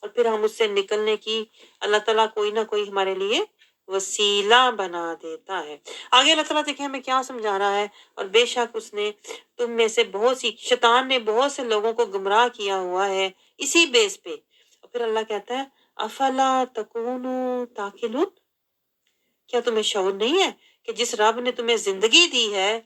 اور پھر ہم اس سے نکلنے کی اللہ تعالیٰ کوئی نہ کوئی ہمارے لیے وسیلہ بنا دیتا ہے۔ آگے اللہ تعالیٰ دیکھیں ہمیں کیا سمجھا رہا ہے، اور بے شک اس نے تم میں سے بہت سی، شیطان نے بہت سے لوگوں کو گمراہ کیا ہوا ہے اسی بیس پہ۔ اور پھر اللہ کہتا ہے افلا تکونوا تعقلون، کیا تمہیں شعور نہیں ہے کہ جس رب نے تمہیں زندگی دی ہے،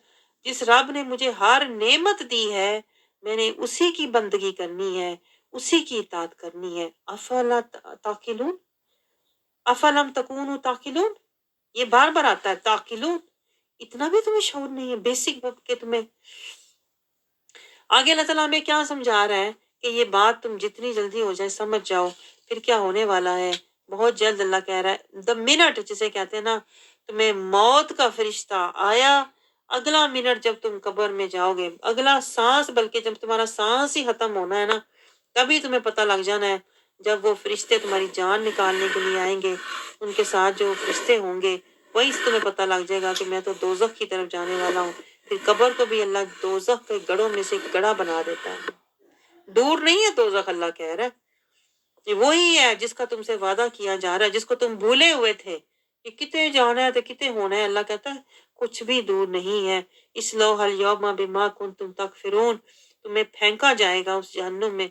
جس رب نے مجھے ہر نعمت دی ہے، میں نے اسی کی بندگی کرنی ہے، اسی کی اطاعت کرنی ہے۔ افلا تعقلون، افلم تکونوا تعقلون، یہ بار بار آتا ہے تعقلون، اتنا بھی تمہیں شعور نہیں ہے بیسک وقت کے تمہیں۔ آگے اللہ تعالیٰ ہمیں کیا سمجھا رہا ہے کہ یہ بات تم جتنی جلدی ہو جائے سمجھ جاؤ، پھر کیا ہونے والا ہے بہت جلد۔ اللہ کہہ رہا ہے دا منٹ، جسے کہتے ہیں نا تمہیں موت کا فرشتہ آیا، اگلا منٹ جب تم قبر میں جاؤ گے، اگلا سانس، بلکہ جب تمہارا سانس ہی ختم ہونا ہے نا تبھی تمہیں پتہ لگ جانا ہے، جب وہ فرشتے تمہاری جان نکالنے کے لیے آئیں گے، ان کے ساتھ جو فرشتے ہوں گے وہی سے تمہیں پتہ لگ جائے گا کہ میں تو دوزخ کی طرف جانے والا ہوں۔ پھر قبر کو بھی اللہ دوزخ کے گڑھوں میں سے ایک گڑھا بنا دیتا ہے، دور نہیں ہے دوزخ، اللہ کہہ رہا ہے یہ وہی ہے جس کا تم سے وعدہ کیا جا رہا ہے، جس کو تم بھولے ہوئے تھے کہ کتے جانا ہے تو کتے ہونا ہے۔ اللہ کہتا ہے کچھ بھی دور نہیں ہے۔ اصلوھا الیوم بما کنتم تکفرون، تمہیں پھینکا جائے گا اس جہنم میں،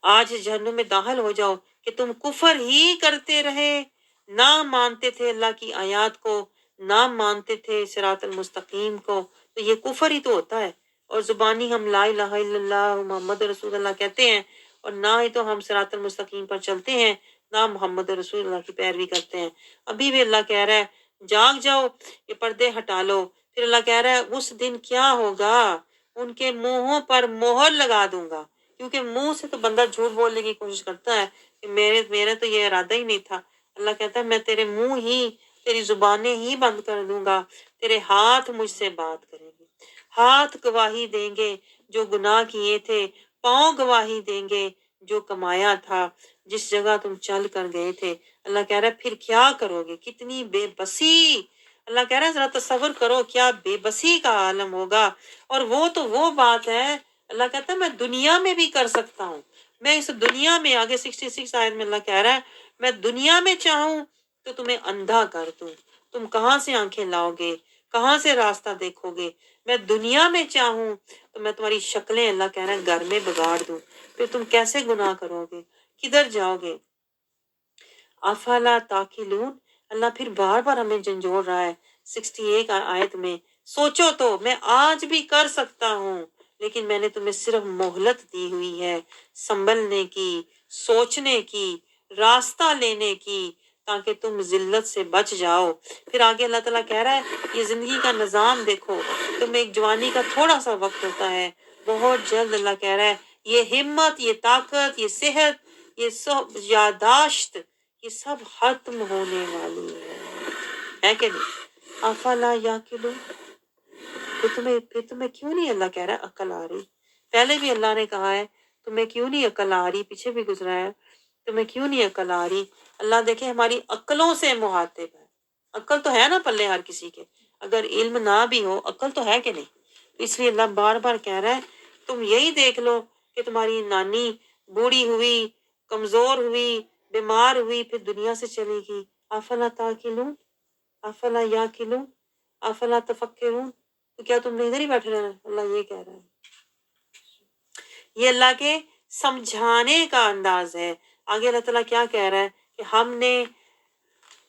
آج جہنم میں داخل ہو جاؤ کہ تم کفر ہی کرتے رہے، نہ مانتے تھے اللہ کی آیات کو، نہ مانتے تھے صراط المستقیم کو، تو یہ کفر ہی تو ہوتا ہے۔ اور زبانی ہم لا الہ الا اللہ محمد رسول اللہ کہتے ہیں، اور نہ ہی تو ہم صراط المستقیم پر چلتے ہیں، نہ محمد رسول اللہ کی پیروی کرتے ہیں۔ ابھی بھی اللہ کہہ رہا ہے جاگ جاؤ، یہ پردے ہٹا لو۔ پھر اللہ کہہ رہا ہے اس دن کیا ہوگا، ان کے منہوں پر مہر لگا دوں گا، کیونکہ منہ سے تو بندہ جھوٹ بولنے کی کوشش کرتا ہے کہ میرے تو یہ ارادہ ہی نہیں تھا۔ اللہ کہتا ہے میں تیرے منہ ہی، تیری زبانیں ہی بند کر دوں گا، تیرے ہاتھ مجھ سے بات کریں گے، ہاتھ گواہی دیں گے جو گناہ کیے تھے، پاؤں گواہی دیں گے جو کمایا تھا، جس جگہ تم چل کر گئے تھے۔ اللہ کہہ رہا ہے پھر کیا کرو گے, کتنی بے بسی. اللہ کہہ رہا ہے ذرا تصور کرو کیا بے بسی کا عالم ہوگا. اور وہ تو وہ بات ہے, اللہ کہتا ہے میں دنیا میں بھی کر سکتا ہوں. میں اس دنیا میں, آگے 66 آیت میں اللہ کہہ رہا ہے میں دنیا میں چاہوں تو تمہیں اندھا کر دوں, تم کہاں سے آنکھیں لاؤ گے, کہاں سے راستہ دیکھو گے. میں دنیا میں چاہوں تو میں تمہاری شکلیں, اللہ کہہ رہا ہے گھر میں بگاڑ دوں, پھر تم کیسے گناہ کرو گے, کدھر جاؤ گے. افلا تاکلون, اللہ پھر بار بار ہمیں جھنجھوڑ رہا ہے 61 آیت میں, سوچو تو میں آج بھی کر سکتا ہوں, لیکن میں نے تمہیں صرف مہلت دی ہوئی ہے سنبھلنے کی, سوچنے کی, راستہ لینے کی, تاکہ تم ذلت سے بچ جاؤ. پھر آگے اللہ تعالیٰ کہہ رہا ہے یہ زندگی کا نظام دیکھو, تم ایک جوانی کا تھوڑا سا وقت ہوتا ہے, بہت جلد اللہ کہہ رہا ہے یہ ہمت, یہ طاقت, یہ صحت, یہ سب یاداشت, یہ سب ختم ہونے والی ہے کہ نہیں. افلا یاقلون, پھر تمہیں کیوں نہیں, اللہ کہہ رہا ہے عقل آ رہی. پہلے بھی اللہ نے کہا ہے تمہیں کیوں نہیں عقل آ رہی, پیچھے بھی گزرا ہے تمہیں کیوں نہیں عقل آ رہی. اللہ دیکھے ہماری عقلوں سے مخاطب ہے. عقل تو ہے نا پلے ہر کسی کے, اگر علم نہ بھی ہو عقل تو ہے کہ نہیں. اس لیے اللہ بار بار کہہ رہا ہے تم یہی دیکھ لو کہ تمہاری نانی بوڑھی ہوئی, کمزور ہوئی, بیمار ہوئی, پھر دنیا سے چلے گی. افلا تاکلون, افلا یاقلون, افلا تفکرون, تو کیا تم نے ادھر ہی بیٹھے رہنا. اللہ یہ کہہ رہا ہے, یہ اللہ کے سمجھانے کا انداز ہے. آگے اللہ تعالیٰ کیا کہہ رہا ہے کہ ہم نے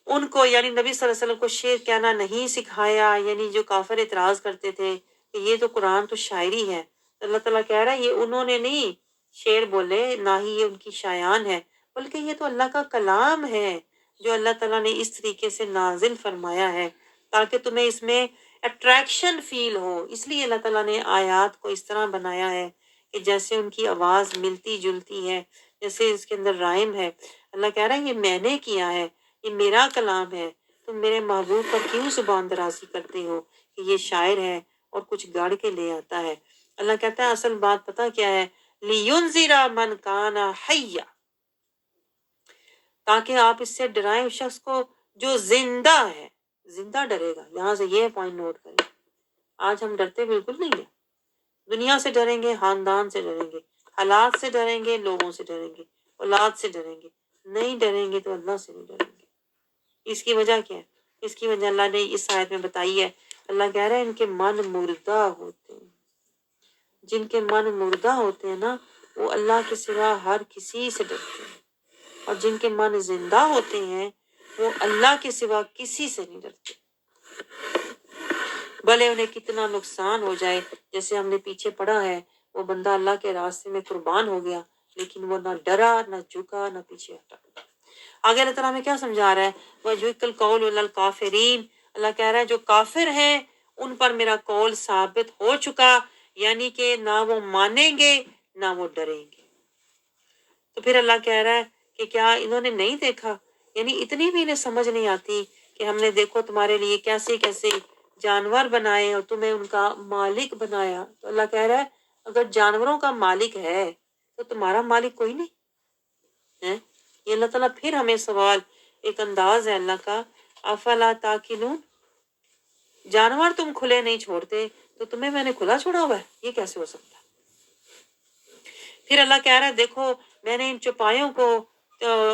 ان کو یعنی نبی صلی اللہ علیہ وسلم کو شعر کہنا نہیں سکھایا, یعنی جو کافر اعتراض کرتے تھے کہ یہ تو قرآن تو شاعری ہے. اللہ تعالیٰ کہہ رہا ہے یہ انہوں نے نہیں شعر بولے, نہ ہی یہ ان کی شایان ہے, بلکہ یہ تو اللہ کا کلام ہے جو اللہ تعالیٰ نے اس طریقے سے نازل فرمایا ہے تاکہ تمہیں اس میں اٹریکشن فیل ہو. اس لیے اللہ تعالیٰ نے آیات کو اس طرح بنایا ہے کہ جیسے ان کی آواز ملتی جلتی ہے, جیسے اس کے اندر رائم ہے. اللہ کہہ رہا ہے یہ میں نے کیا ہے, یہ میرا کلام ہے, تم میرے محبوب پر کیوں زبان درازی کرتے ہو کہ یہ شاعر ہے اور کچھ گاڑ کے لے آتا ہے. اللہ کہتا ہے اصل بات پتہ کیا ہے, لِيُنذِرَ مَنْ كَانَ حَيًّا, تاکہ آپ اس سے ڈرائیں اس شخص کو جو زندہ ہے. زندہ ڈرے گا, یہاں سے یہ پوائنٹ نوٹ کریں. آج ہم ڈرتے بالکل نہیں ہیں. دنیا سے ڈریں گے, خاندان سے ڈریں گے, حالات سے ڈریں گے, لوگوں سے ڈریں گے, اولاد سے ڈریں گے, نہیں ڈریں گے تو اللہ سے نہیں ڈریں گے. اس کی وجہ کیا ہے؟ اس کی وجہ اللہ نے اس آیت میں بتائی ہے. اللہ کہہ رہا ہے ان کے من مردہ ہوتے ہیں. جن کے من مردہ ہوتے ہیں نا وہ اللہ کے سوا ہر کسی سے ڈرتے ہیں, اور جن کے من زندہ ہوتے ہیں وہ اللہ کے سوا کسی سے نہیں ڈرتے, بھلے انہیں کتنا نقصان ہو جائے. جیسے ہم نے پیچھے پڑھا ہے وہ بندہ اللہ کے راستے میں قربان ہو گیا, لیکن وہ نہ ڈرا, نہ جھکا, نہ پیچھے ہٹا. آگے اللہ تعالیٰ ہمیں کیا سمجھا رہا ہے, وَجُعِلَ الْقَوْلُ عَلَى الْكَافِرِينَ, اللہ کہہ رہا ہے جو کافر ہیں ان پر میرا قول ثابت ہو چکا, یعنی کہ نہ وہ مانیں گے نہ وہ ڈریں گے. تو پھر اللہ کہہ رہا ہے کہ کیا انہوں نے نہیں دیکھا, یعنی اتنی بھی انہیں سمجھ نہیں آتی کہ ہم نے دیکھو تمہارے لیے کیسے کیسے جانور بنائے اور تمہیں ان کا مالک بنایا. تو اللہ کہہ رہا ہے اگر جانوروں کا مالک ہے تو تمہارا مالک کوئی نہیں ہے. یہ اللہ تعالیٰ پھر ہمیں سوال, ایک انداز ہے اللہ کا, افلا تاکلون, جانور تم کھلے نہیں چھوڑتے تو تمہیں میں نے کھلا چھوڑا ہوا ہے, یہ کیسے ہو سکتا ہے. پھر اللہ کہہ رہا ہے دیکھو میں نے ان چوپایوں کو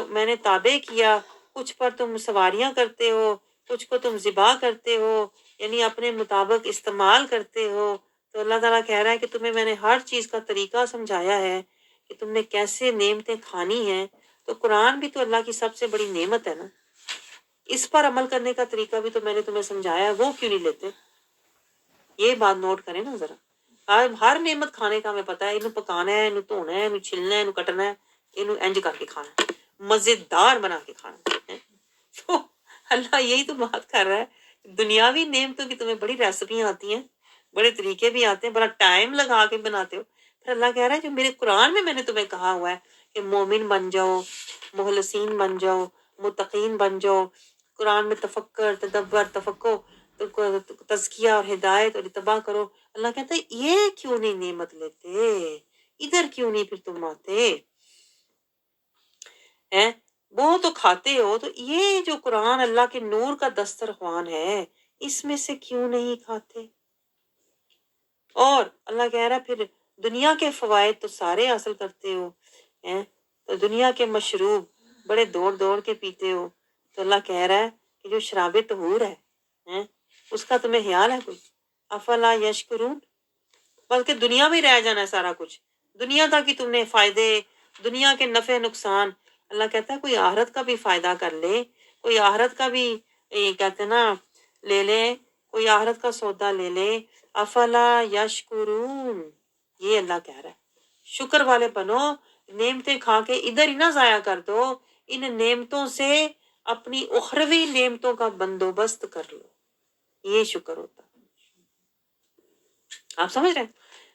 میں نے تابع کیا, کچھ پر تم سواریاں کرتے ہو, کچھ کو تم ذبح کرتے ہو, یعنی اپنے مطابق استعمال کرتے ہو. تو اللہ تعالیٰ کہہ رہا ہے کہ تمہیں میں نے ہر چیز کا طریقہ سمجھایا ہے کہ تم نے کیسے نعمتیں کھانی ہیں. تو قرآن بھی تو اللہ کی سب سے بڑی نعمت ہے نا, اس پر عمل کرنے کا طریقہ بھی تو میں نے تمہیں سمجھایا ہے, وہ کیوں نہیں لیتے. یہ بات نوٹ کریں نا ذرا. ہر نعمت کھانے کا ہمیں پتا ہے, انہوں پکانا ہے, انہوں دھونا ہے, انہوں چھلنا ہے, انہوں کٹنا ہے, انہوں انج کر کے کھانا ہے, مزیدار بنا کے کھانا ہے. تو اللہ یہی تو بات کر رہا ہے, دنیاوی نعمتوں کی تمہیں بڑی ریسیپیاں آتی ہیں, بڑے طریقے بھی آتے ہیں, بڑا ٹائم لگا کے بناتے ہو. پھر اللہ کہہ رہا ہے جو میرے قرآن میں نے تمہیں کہا ہوا ہے کہ مومن بن جاؤ, مخلصین بن جاؤ, متقین بن جاؤ, قرآن میں تفکر, تدبر, تفقہ, تزکیہ اور ہدایت اور اتباع کرو. اللہ کہتا ہے یہ کیوں نہیں نعمت لیتے, ادھر کیوں نہیں پھر تم آتے ہیں. وہ تو کھاتے ہو، تو یہ جو قرآن اللہ کے نور کا دسترخوان ہے اس میں سے کیوں نہیں کھاتے؟ اور اللہ کہہ رہا ہے پھر دنیا کے فوائد تو سارے حاصل کرتے ہو ہیں، تو دنیا کے مشروب بڑے دوڑ دوڑ کے پیتے ہو، تو اللہ کہہ رہا ہے کہ جو شراب طہور ہے ہیں، اس کا تمہیں خیال ہے کوئی؟ افلا یشکرون، بلکہ دنیا میں ہی رہ جانا ہے سارا کچھ، دنیا تک ہی تم نے فائدے، دنیا کے نفع نقصان۔ اللہ کہتا ہے کوئی آخرت کا بھی فائدہ کر لے، کوئی آخرت کا بھی کہتے ہیں نا لے لے، کوئی آخرت کا سودا لے لے۔ افلا یشکرون، یہ اللہ کہہ رہا ہے شکر والے بنو، نعمتیں کھا کے ادھر ہی نہ ضائع کر دو، ان نعمتوں سے اپنی اخروی نعمتوں کا بندوبست کر لو، یہ شکر ہوتا ہے۔ آپ سمجھ رہے ہیں؟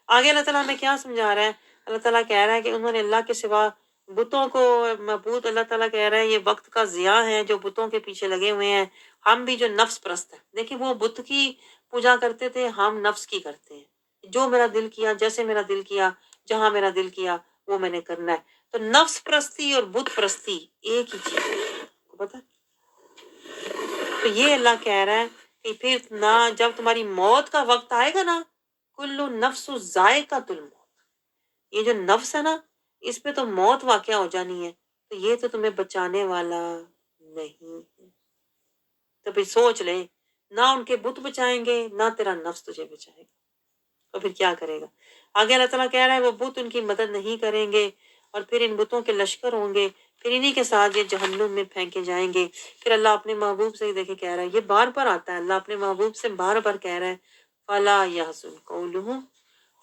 آگے اللہ تعالیٰ ہمیں کیا سمجھا رہا ہے؟ اللہ تعالیٰ کہہ رہا ہے کہ انہوں نے اللہ کے سوا بتوں کو معبود، اللہ تعالیٰ کہہ رہا ہے یہ وقت کا ضیاع ہے جو بتوں کے پیچھے لگے ہوئے ہیں۔ ہم بھی جو نفس پرست ہیں، دیکھیں وہ بت کی پوجا کرتے تھے، ہم نفس کی کرتے ہیں، جو میرا دل کیا، جیسے میرا دل کیا، جہاں میرا دل کیا وہ میں نے کرنا ہے۔ تو نفس پرستی اور بت پرستی ایک ہی چیز ہے، آپ کو پتہ ہے؟ تو یہ اللہ کہہ رہا ہے کہ پھر نہ جب تمہاری موت کا وقت آئے گا نا، کلو نفس ذائقۃ الموت، یہ جو نفس ہے نا اس پہ تو موت واقع ہو جانی ہے، تو یہ تو تمہیں بچانے والا نہیں ہے۔ تو پھر سوچ لے، نہ ان کے بت بچائیں گے نہ تیرا نفس تجھے بچائے گا، تو پھر کیا کرے گا؟ آگے اللہ تعالیٰ کہہ رہا ہے وہ بت ان کی مدد نہیں کریں گے، اور پھر ان بتوں کے لشکر ہوں گے، پھر انہی کے ساتھ یہ جہنم میں پھینکے جائیں گے۔ پھر اللہ اپنے محبوب سے دیکھے کہہ رہا ہے، یہ بار بار آتا ہے، اللہ اپنے محبوب سے بار بار کہہ رہا ہے فلا یحزن قولہم،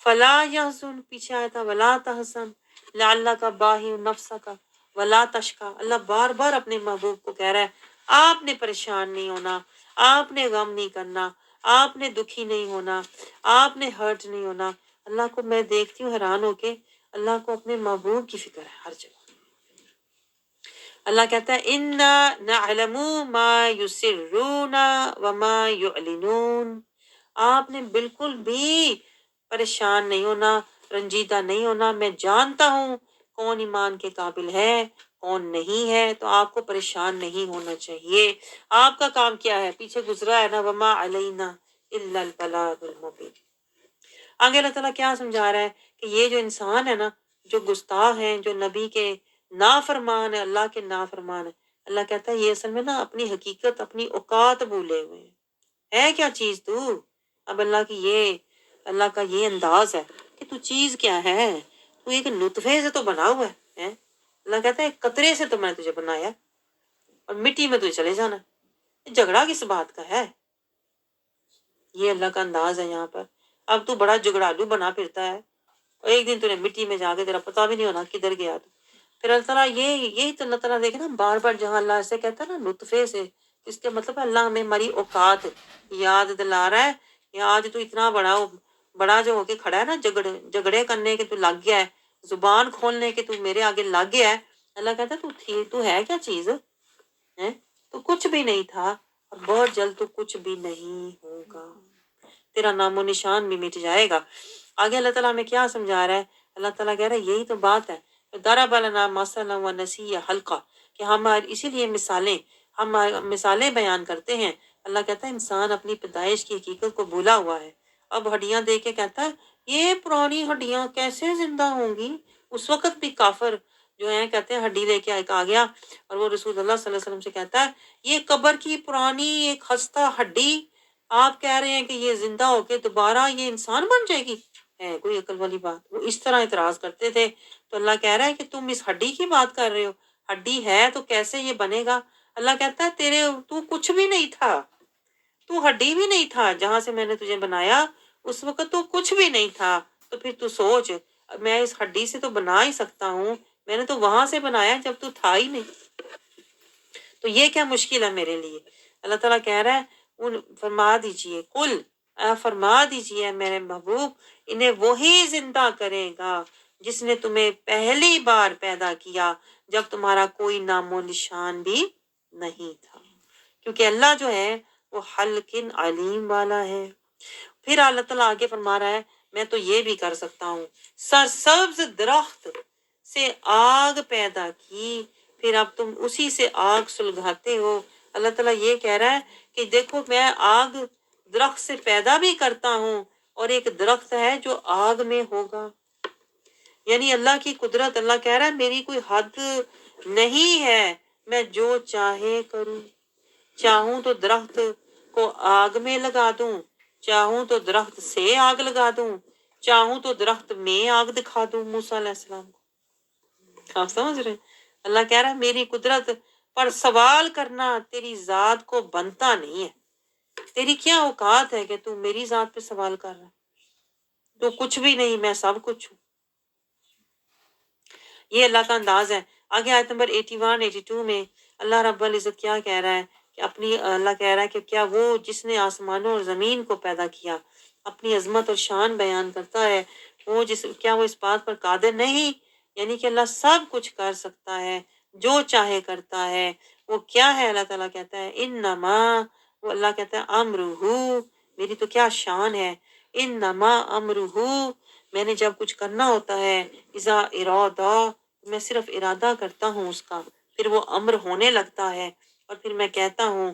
فلا یحزن، پیچھے آیا تھا ولا تحزن لعلک باخع نفسک ولا تشقی۔ اللہ بار بار اپنے محبوب کو کہہ رہا ہے آپ نے پریشان نہیں ہونا، آپ نے غم نہیں کرنا، آپ نے دکھی نہیں ہونا، آپ نے ہرٹ نہیں ہونا۔ اللہ کو میں دیکھتی ہوں حیران ہو کے، اللہ کو اپنے محبوب کی فکر ہے ہر جگہ۔ اللہ کہتا ہے انا نعلم ما یسرون وما یعلنون، آپ نے بالکل بھی پریشان نہیں ہونا، رنجیدہ نہیں ہونا، میں جانتا ہوں کون ایمان کے قابل ہے کون نہیں ہے، تو آپ کو پریشان نہیں ہونا چاہیے۔ آپ کا کام کیا ہے؟ پیچھے گزرا ہے نا وما علینا الا البلاغ المبین۔ آگے اللہ تعالیٰ کیا سمجھا رہا ہے کہ یہ جو انسان ہے نا، جو گستاخ ہیں، جو نبی کے نافرمان ہے، اللہ کے نافرمان ہے، اللہ کہتا ہے یہ اصل میں نا اپنی حقیقت، اپنی اوقات بھولے ہوئے ہیں۔ ہے کیا چیز تو؟ اب اللہ کا یہ انداز ہے کہ تو چیز کیا ہے؟ تو ایک نطفے سے تو بنا ہوا ہے۔ اللہ کہتا ہے ایک قطرے سے تو میں نے تجھے بنایا اور مٹی میں تجھے چلے جانا، جھگڑا کس بات کا ہے؟ یہ اللہ کا انداز ہے یہاں پر۔ اب تو بڑا جھگڑالو بنا پھرتا ہے، اور ایک دن تُونے مٹی میں جا کے تیرا پتہ بھی نہیں ہونا کدھر گیا تو۔ پھر اللہ تعالیٰ یہی تو اللہ تعالیٰ دیکھے نا بار بار جہاں اللہ ایسے کہتا ہے نا نطفے سے، اس کے مطلب ہے اللہ ہمیں ہماری اوقات یاد دلا رہا ہے کہ آج تو اتنا بڑا جو ہو کے کھڑا ہے نا، جھگڑے کرنے کے تو لگ گیا ہے، زبان کھولنے کے تو میرے آگے لگ گیا ہے۔ اللہ کہتا ہے تو ہے کیا چیز ہے؟ تو کچھ بھی نہیں تھا، اور بہت جلد تو کچھ بھی نہیں ہوگا، تیرا نام و نشان بھی مٹ جائے گا۔ آگے اللہ تعالیٰ ہمیں کیا سمجھا رہا ہے؟ اللہ تعالیٰ کہہ رہا ہے یہی تو بات ہے، ضرب لنا مثلا ونسی خلقہ، کہ ہم اسی لیے ہم مثالیں بیان کرتے ہیں۔ اللہ کہتا ہے انسان اپنی پیدائش کی حقیقت کو بھولا ہوا ہے، اب ہڈیاں دیکھ کے کہتا ہے یہ پرانی ہڈیاں کیسے زندہ ہوں گی؟ اس وقت بھی کافر جو ہیں کہتے ہیں ہڈی لے کے آ گیا، اور وہ رسول اللہ صلی اللہ علیہ وسلم سے کہتا ہے یہ قبر کی پرانی ایک خستہ ہڈی آپ کہہ رہے ہیں کہ یہ زندہ ہو کے دوبارہ یہ انسان بن جائے گی؟ ہے کوئی عقل والی بات؟ وہ اس طرح اعتراض کرتے تھے۔ تو اللہ کہہ رہا ہے کہ تم اس ہڈی کی بات کر رہے ہو، ہڈی ہے تو کیسے یہ بنے گا؟ اللہ کہتا ہے تو کچھ بھی نہیں تھا، تو ہڈی بھی نہیں تھا، جہاں سے میں نے تجھے بنایا اس وقت تو کچھ بھی نہیں تھا، تو پھر تو سوچ میں اس ہڈی سے تو بنا ہی سکتا ہوں، میں نے تو وہاں سے بنایا جب تو تھا ہی نہیں، تو یہ کیا مشکل ہے میرے لیے؟ اللہ تعالیٰ کہہ رہا ہے فرما دیجئے قل، فرما دیجئے میرے محبوب انہیں وہی زندہ کرے گا جس نے تمہیں پہلی بار پیدا کیا جب تمہارا کوئی نام و نشان بھی نہیں تھا، کیونکہ اللہ جو ہے وہ خلق علیم والا ہے۔ پھر اللہ تعالیٰ آگے فرما رہا ہے میں تو یہ بھی کر سکتا ہوں، سرسبز درخت سے آگ پیدا کی پھر اب تم اسی سے آگ سلگاتے ہو۔ اللہ تعالیٰ یہ کہہ رہا ہے کہ دیکھو میں آگ درخت سے پیدا بھی کرتا ہوں، اور ایک درخت ہے جو آگ میں ہوگا۔ یعنی اللہ کی قدرت، اللہ کہہ رہا ہے میری کوئی حد نہیں ہے، میں جو چاہے کروں۔ چاہوں تو درخت کو آگ میں لگا دوں، چاہوں تو درخت سے آگ لگا دوں، چاہوں تو درخت میں آگ دکھا دوں موسیٰ علیہ السلام کو۔ آپ سمجھ رہے ہیں؟ اللہ کہہ رہا ہے میری قدرت پر سوال کرنا تیری ذات کو بنتا نہیں ہے۔ تیری کیا اوقات ہے کہ تو میری ذات پہ سوال کر رہا ہے؟ تو کچھ بھی نہیں، میں سب کچھ ہوں۔ یہ اللہ کا انداز ہے۔ آگے آیت نمبر 81 82 میں اللہ رب العزت کیا کہہ رہا ہے کہ اللہ کہہ رہا ہے کہ کیا وہ جس نے آسمانوں اور زمین کو پیدا کیا اپنی عظمت اور شان بیان کرتا ہے، کیا وہ اس بات پر قادر نہیں؟ یعنی کہ اللہ سب کچھ کر سکتا ہے، جو چاہے کرتا ہے۔ وہ کیا ہے؟ اللہ تعالیٰ کہتا ہے انما، وہ اللہ کہتا ہے امرہو، میری تو کیا شان ہے، انما امرہو، میں نے جب کچھ کرنا ہوتا ہے، اذا ارادہ، میں صرف ارادہ کرتا ہوں اس کا، پھر وہ امر ہونے لگتا ہے، اور پھر میں کہتا ہوں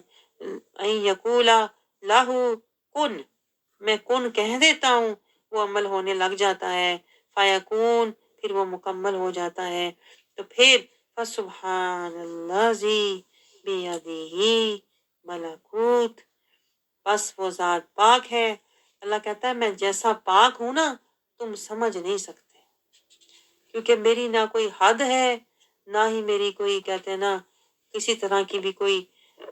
این یقولا لاہو کن، میں کن کہہ دیتا ہوں، وہ عمل ہونے لگ جاتا ہے، فیکون، پھر وہ مکمل ہو جاتا ہے۔ تو پھر فسبحان الذی بیدہ ملکوت، بس وہ ذات پاک ہے۔ اللہ کہتا ہے میں جیسا پاک ہوں نا تم سمجھ نہیں سکتے، کیونکہ میری نہ کوئی حد ہے، نہ ہی میری کوئی کہتے ہیں نا کسی طرح کی بھی کوئی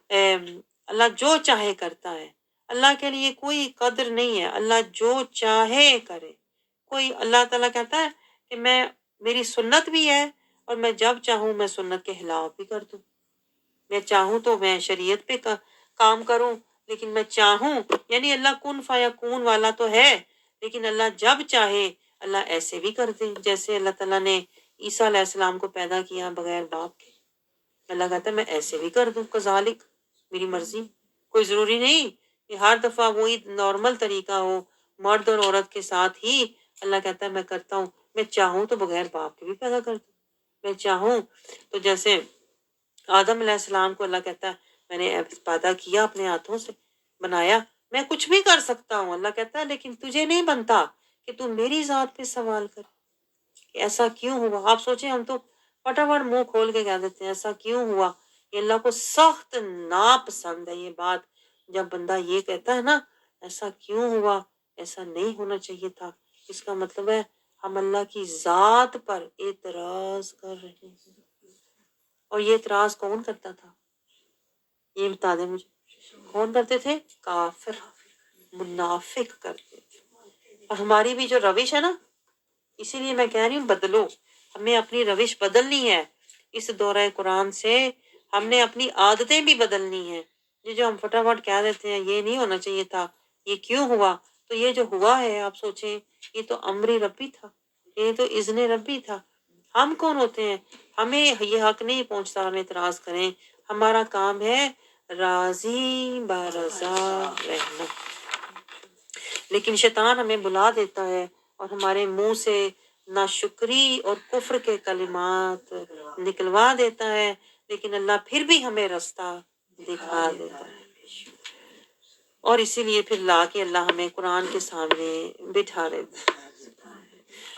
اللہ جو چاہے کرتا ہے۔ اللہ کے لیے کوئی قدر نہیں ہے، اللہ جو چاہے کرے۔ کوئی، اللہ تعالیٰ کہتا ہے کہ میری سنت بھی ہے، اور میں جب چاہوں میں سنت کے خلاف بھی کر دوں، میں چاہوں تو میں شریعت پہ کام کروں، لیکن میں چاہوں، یعنی اللہ کن فیکون والا تو ہے، لیکن اللہ جب چاہے اللہ ایسے بھی کر دے، جیسے اللہ تعالیٰ نے عیسیٰ علیہ السلام کو پیدا کیا بغیر باپ کے، اللہ کہتا ہے میں ایسے بھی کر دوں، کذالک، میری مرضی۔ کوئی ضروری نہیں کہ ہر دفعہ وہی نارمل طریقہ ہو، مرد اور عورت کے ساتھ ہی اللہ کہتا ہے میں کرتا ہوں۔ میں چاہوں تو بغیر باپ کے بھی پیدا کر دوں، میں چاہوں تو جیسے آدم علیہ السلام کو اللہ کہتا ہے میں نے پیدا کیا، اپنے ہاتھوں سے بنایا، میں کچھ بھی کر سکتا ہوں۔ اللہ کہتا ہے لیکن تجھے نہیں بنتا کہ تو میری ذات پہ سوال کر کہ ایسا کیوں ہوا۔ آپ سوچیں ہم تو فٹافٹ منہ کھول کے کہہ دیتے ہیں ایسا کیوں ہوا۔ یہ اللہ کو سخت ناپسند ہے یہ بات، جب بندہ یہ کہتا ہے نا ایسا کیوں ہوا، ایسا نہیں ہونا چاہیے تھا، اس کا مطلب ہے ہم اللہ کی ذات پر اعتراض کر رہے ہیں۔ اور یہ اعتراض کون کرتا تھا؟ یہ بتا دیں مجھے، کون کرتے تھے؟ کافر، منافق کرتے تھے۔ اور ہماری بھی جو روش ہے نا، اسی لیے میں کہہ رہی ہوں بدلو، ہمیں اپنی روش بدلنی ہے۔ اس دورہ قرآن سے ہم نے اپنی عادتیں بھی بدلنی ہیں۔ یہ جو ہم فٹافٹ کہہ دیتے ہیں یہ نہیں ہونا چاہیے تھا، یہ کیوں ہوا، تو یہ جو ہوا ہے آپ سوچیں یہ تو امر ربی تھا، یہ تو اذن ربی تھا۔ ہم کون ہوتے ہیں؟ ہمیں یہ حق نہیں پہنچتا ہم اعتراض کریں۔ ہمارا کام ہے راضی برضا رہنا، لیکن شیطان ہمیں بلا دیتا ہے اور ہمارے منہ سے ناشکری اور کفر کے کلمات نکلوا دیتا ہے، لیکن اللہ پھر بھی ہمیں راستہ دکھا دیتا ہے، اور اسی لیے پھر لا کے اللہ ہمیں قرآن کے سامنے بٹھا دیتا ہے۔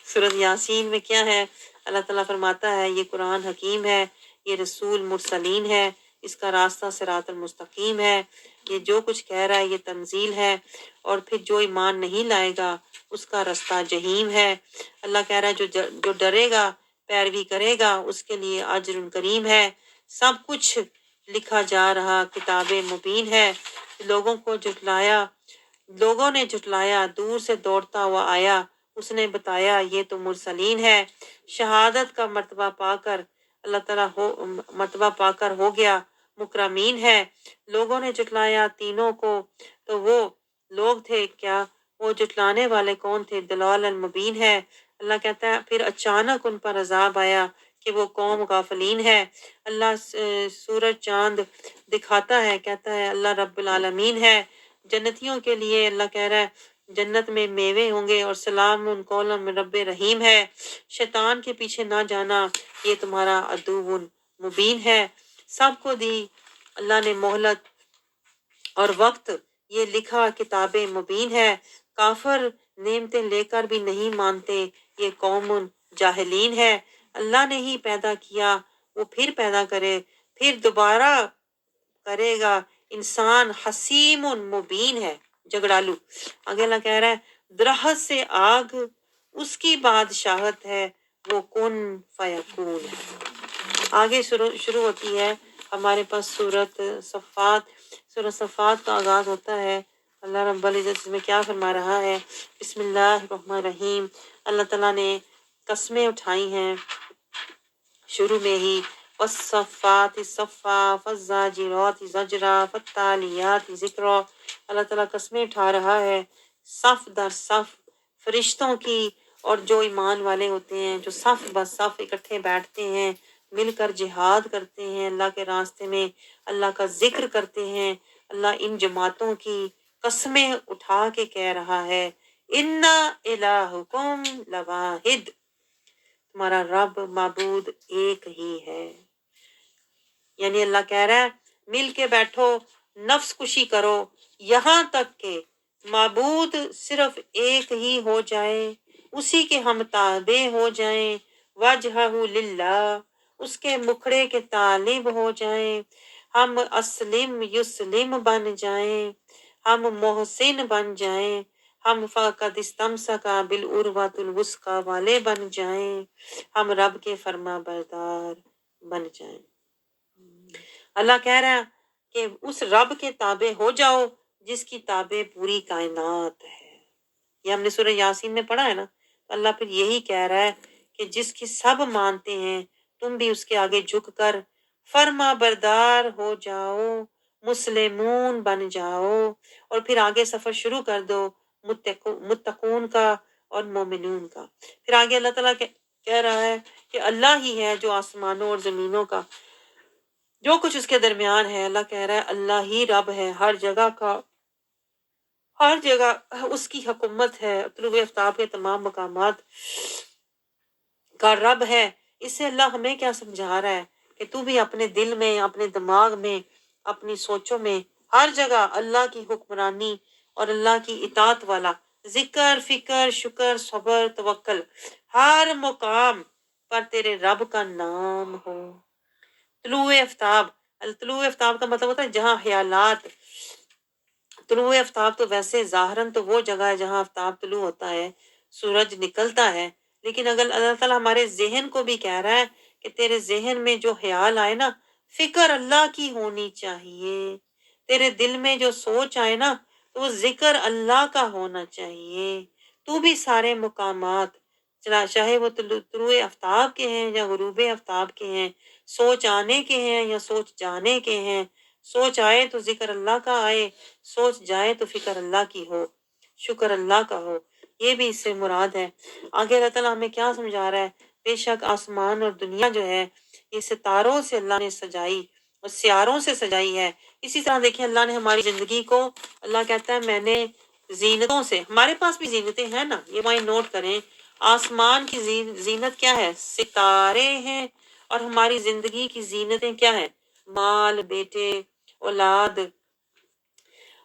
سورۃ یاسین میں کیا ہے؟ اللہ تعالیٰ فرماتا ہے یہ قرآن حکیم ہے، یہ رسول مرسلین ہے، اس کا راستہ صراط المستقیم ہے، یہ جو کچھ کہہ رہا ہے یہ تنزیل ہے، اور پھر جو ایمان نہیں لائے گا اس کا راستہ جہیم ہے۔ اللہ کہہ رہا ہے جو ڈرے گا پیروی کرے گا اس کے لیے اجر کریم ہے۔ سب کچھ لکھا جا رہا کتاب مبین ہے۔ لوگوں نے جھٹلایا، دور سے دوڑتا ہوا آیا، اس نے بتایا یہ تو مرسلین ہے۔ شہادت کا مرتبہ پا کر اللہ تعالیٰ مرتبہ پا کر ہو گیا مکرمین ہے۔ لوگوں نے جھٹلایا تینوں کو، تو وہ لوگ تھے کیا؟ وہ جھٹلانے والے کون تھے؟ دلال المبین ہے۔ اللہ کہتا ہے پھر اچانک ان پر عذاب آیا کہ وہ قوم غافلین ہے۔ اللہ سورج چاند دکھاتا ہے، کہتا ہے اللہ رب العالمین ہے۔ جنتیوں کے لیے اللہ کہہ رہا ہے جنت میں میوے ہوں گے، اور سلام قولا من رب رحیم ہے۔ شیطان کے پیچھے نہ جانا، یہ تمہارا عدو مبین ہے، سب کو دی اللہ نے مہلت اور وقت، یہ لکھا کتاب مبین ہے، کافر نعمتیں لے کر بھی نہیں مانتے، یہ قوم جاہلین ہے، اللہ نے ہی پیدا کیا، وہ پھر پیدا کرے، پھر دوبارہ کرے گا، انسان حسیم مبین ہے، جھگڑالو۔ آگے اللہ کہہ رہا ہے درخت سے آگ اس کی بادشاہت ہے، وہ کن فیکون ہے۔ آگے شروع ہوتی ہے ہمارے پاس سورت صفات۔ سورت صفات کا آغاز ہوتا ہے، اللہ رب العزت اس میں کیا فرما رہا ہے، بسم اللہ الرحمن الرحیم۔ اللہ تعالیٰ نے قسمیں اٹھائی ہیں شروع میں ہی، والصفات صفا فالزاجرات زجرا فالتالیات ذکرا۔ اللہ تعالیٰ قسمیں اٹھا رہا ہے صف در صف فرشتوں کی، اور جو ایمان والے ہوتے ہیں جو صف بر صف اکٹھے بیٹھتے ہیں، مل کر جہاد کرتے ہیں اللہ کے راستے میں، اللہ کا ذکر کرتے ہیں، اللہ ان جماعتوں کی قسمیں اٹھا کے کہہ رہا ہے انا الہکم لواحد، تمہارا رب معبود ایک ہی ہے۔ یعنی اللہ کہہ رہا ہے مل کے بیٹھو، نفس کشی کرو، یہاں تک کہ معبود صرف ایک ہی ہو جائے، اسی کے ہم تابع ہو جائیں، وجہہ للہ، اس کے مکھڑے کے طالب ہو جائیں، ہم اسلم یسلم بن جائیں، ہم محسن بن جائیں، ہم فقد استمسکا بالعروۃ الوثقی والے بن جائیں، ہم رب کے فرما بردار بن جائیں۔ اللہ کہہ رہا ہے کہ اس رب کے تابع ہو جاؤ جس کی تابع پوری کائنات ہے۔ یہ ہم نے سورہ یاسین میں پڑھا ہے نا، اللہ پھر یہی کہہ رہا ہے کہ جس کی سب مانتے ہیں تم بھی اس کے آگے جھک کر فرما بردار ہو جاؤ، مسلمون بن جاؤ، اور پھر آگے سفر شروع کر دو متقون کا اور مومنون کا۔ پھر آگے اللہ تعالیٰ کہہ رہا ہے کہ اللہ ہی ہے جو آسمانوں اور زمینوں کا جو کچھ اس کے درمیان ہے، اللہ کہہ رہا ہے اللہ ہی رب ہے ہر جگہ کا، ہر جگہ اس کی حکومت ہے، طلوع آفتاب کے تمام مقامات کا رب ہے۔ اس سے اللہ ہمیں کیا سمجھا رہا ہے کہ تو بھی اپنے دل میں، اپنے دماغ میں، اپنی سوچوں میں ہر جگہ اللہ کی حکمرانی اور اللہ کی اطاعت والا ذکر، فکر، شکر، صبر، توکل، ہر مقام پر تیرے رب کا نام ہو۔ طلوع آفتاب، طلوع آفتاب کا مطلب ہوتا ہے جہاں خیالات، طلوع آفتاب تو ویسے ظاہراً تو وہ جگہ ہے جہاں آفتاب طلوع ہوتا ہے، سورج نکلتا ہے، لیکن اگر اللہ تعالیٰ ہمارے ذہن کو بھی کہہ رہا ہے کہ تیرے ذہن میں جو خیال آئے نا، فکر اللہ کی ہونی چاہیے، تیرے دل میں جو سوچ آئے نا تو وہ ذکر اللہ کا ہونا چاہیے، تو بھی سارے مقامات چاہے وہ طلوع آفتاب کے ہیں یا غروب آفتاب کے ہیں، سوچ آنے کے ہیں یا سوچ جانے کے ہیں، سوچ آئے تو ذکر اللہ کا آئے، سوچ جائے تو فکر اللہ کی ہو، شکر اللہ کا ہو، یہ بھی اس سے مراد ہے۔ آگے اللہ تعالیٰ ہمیں کیا سمجھا رہا ہے، بے شک آسمان اور دنیا جو ہے یہ ستاروں سے اللہ نے سجائی اور سیاروں سے سجائی ہے۔ اسی طرح دیکھیں اللہ نے ہماری زندگی کو، اللہ کہتا ہے میں نے زینتوں سے، ہمارے پاس بھی زینتیں ہیں نا، یہ وہیں نوٹ کریں، آسمان کی زینت کیا ہے، ستارے ہیں، اور ہماری زندگی کی زینتیں کیا ہیں، مال، بیٹے، اولاد،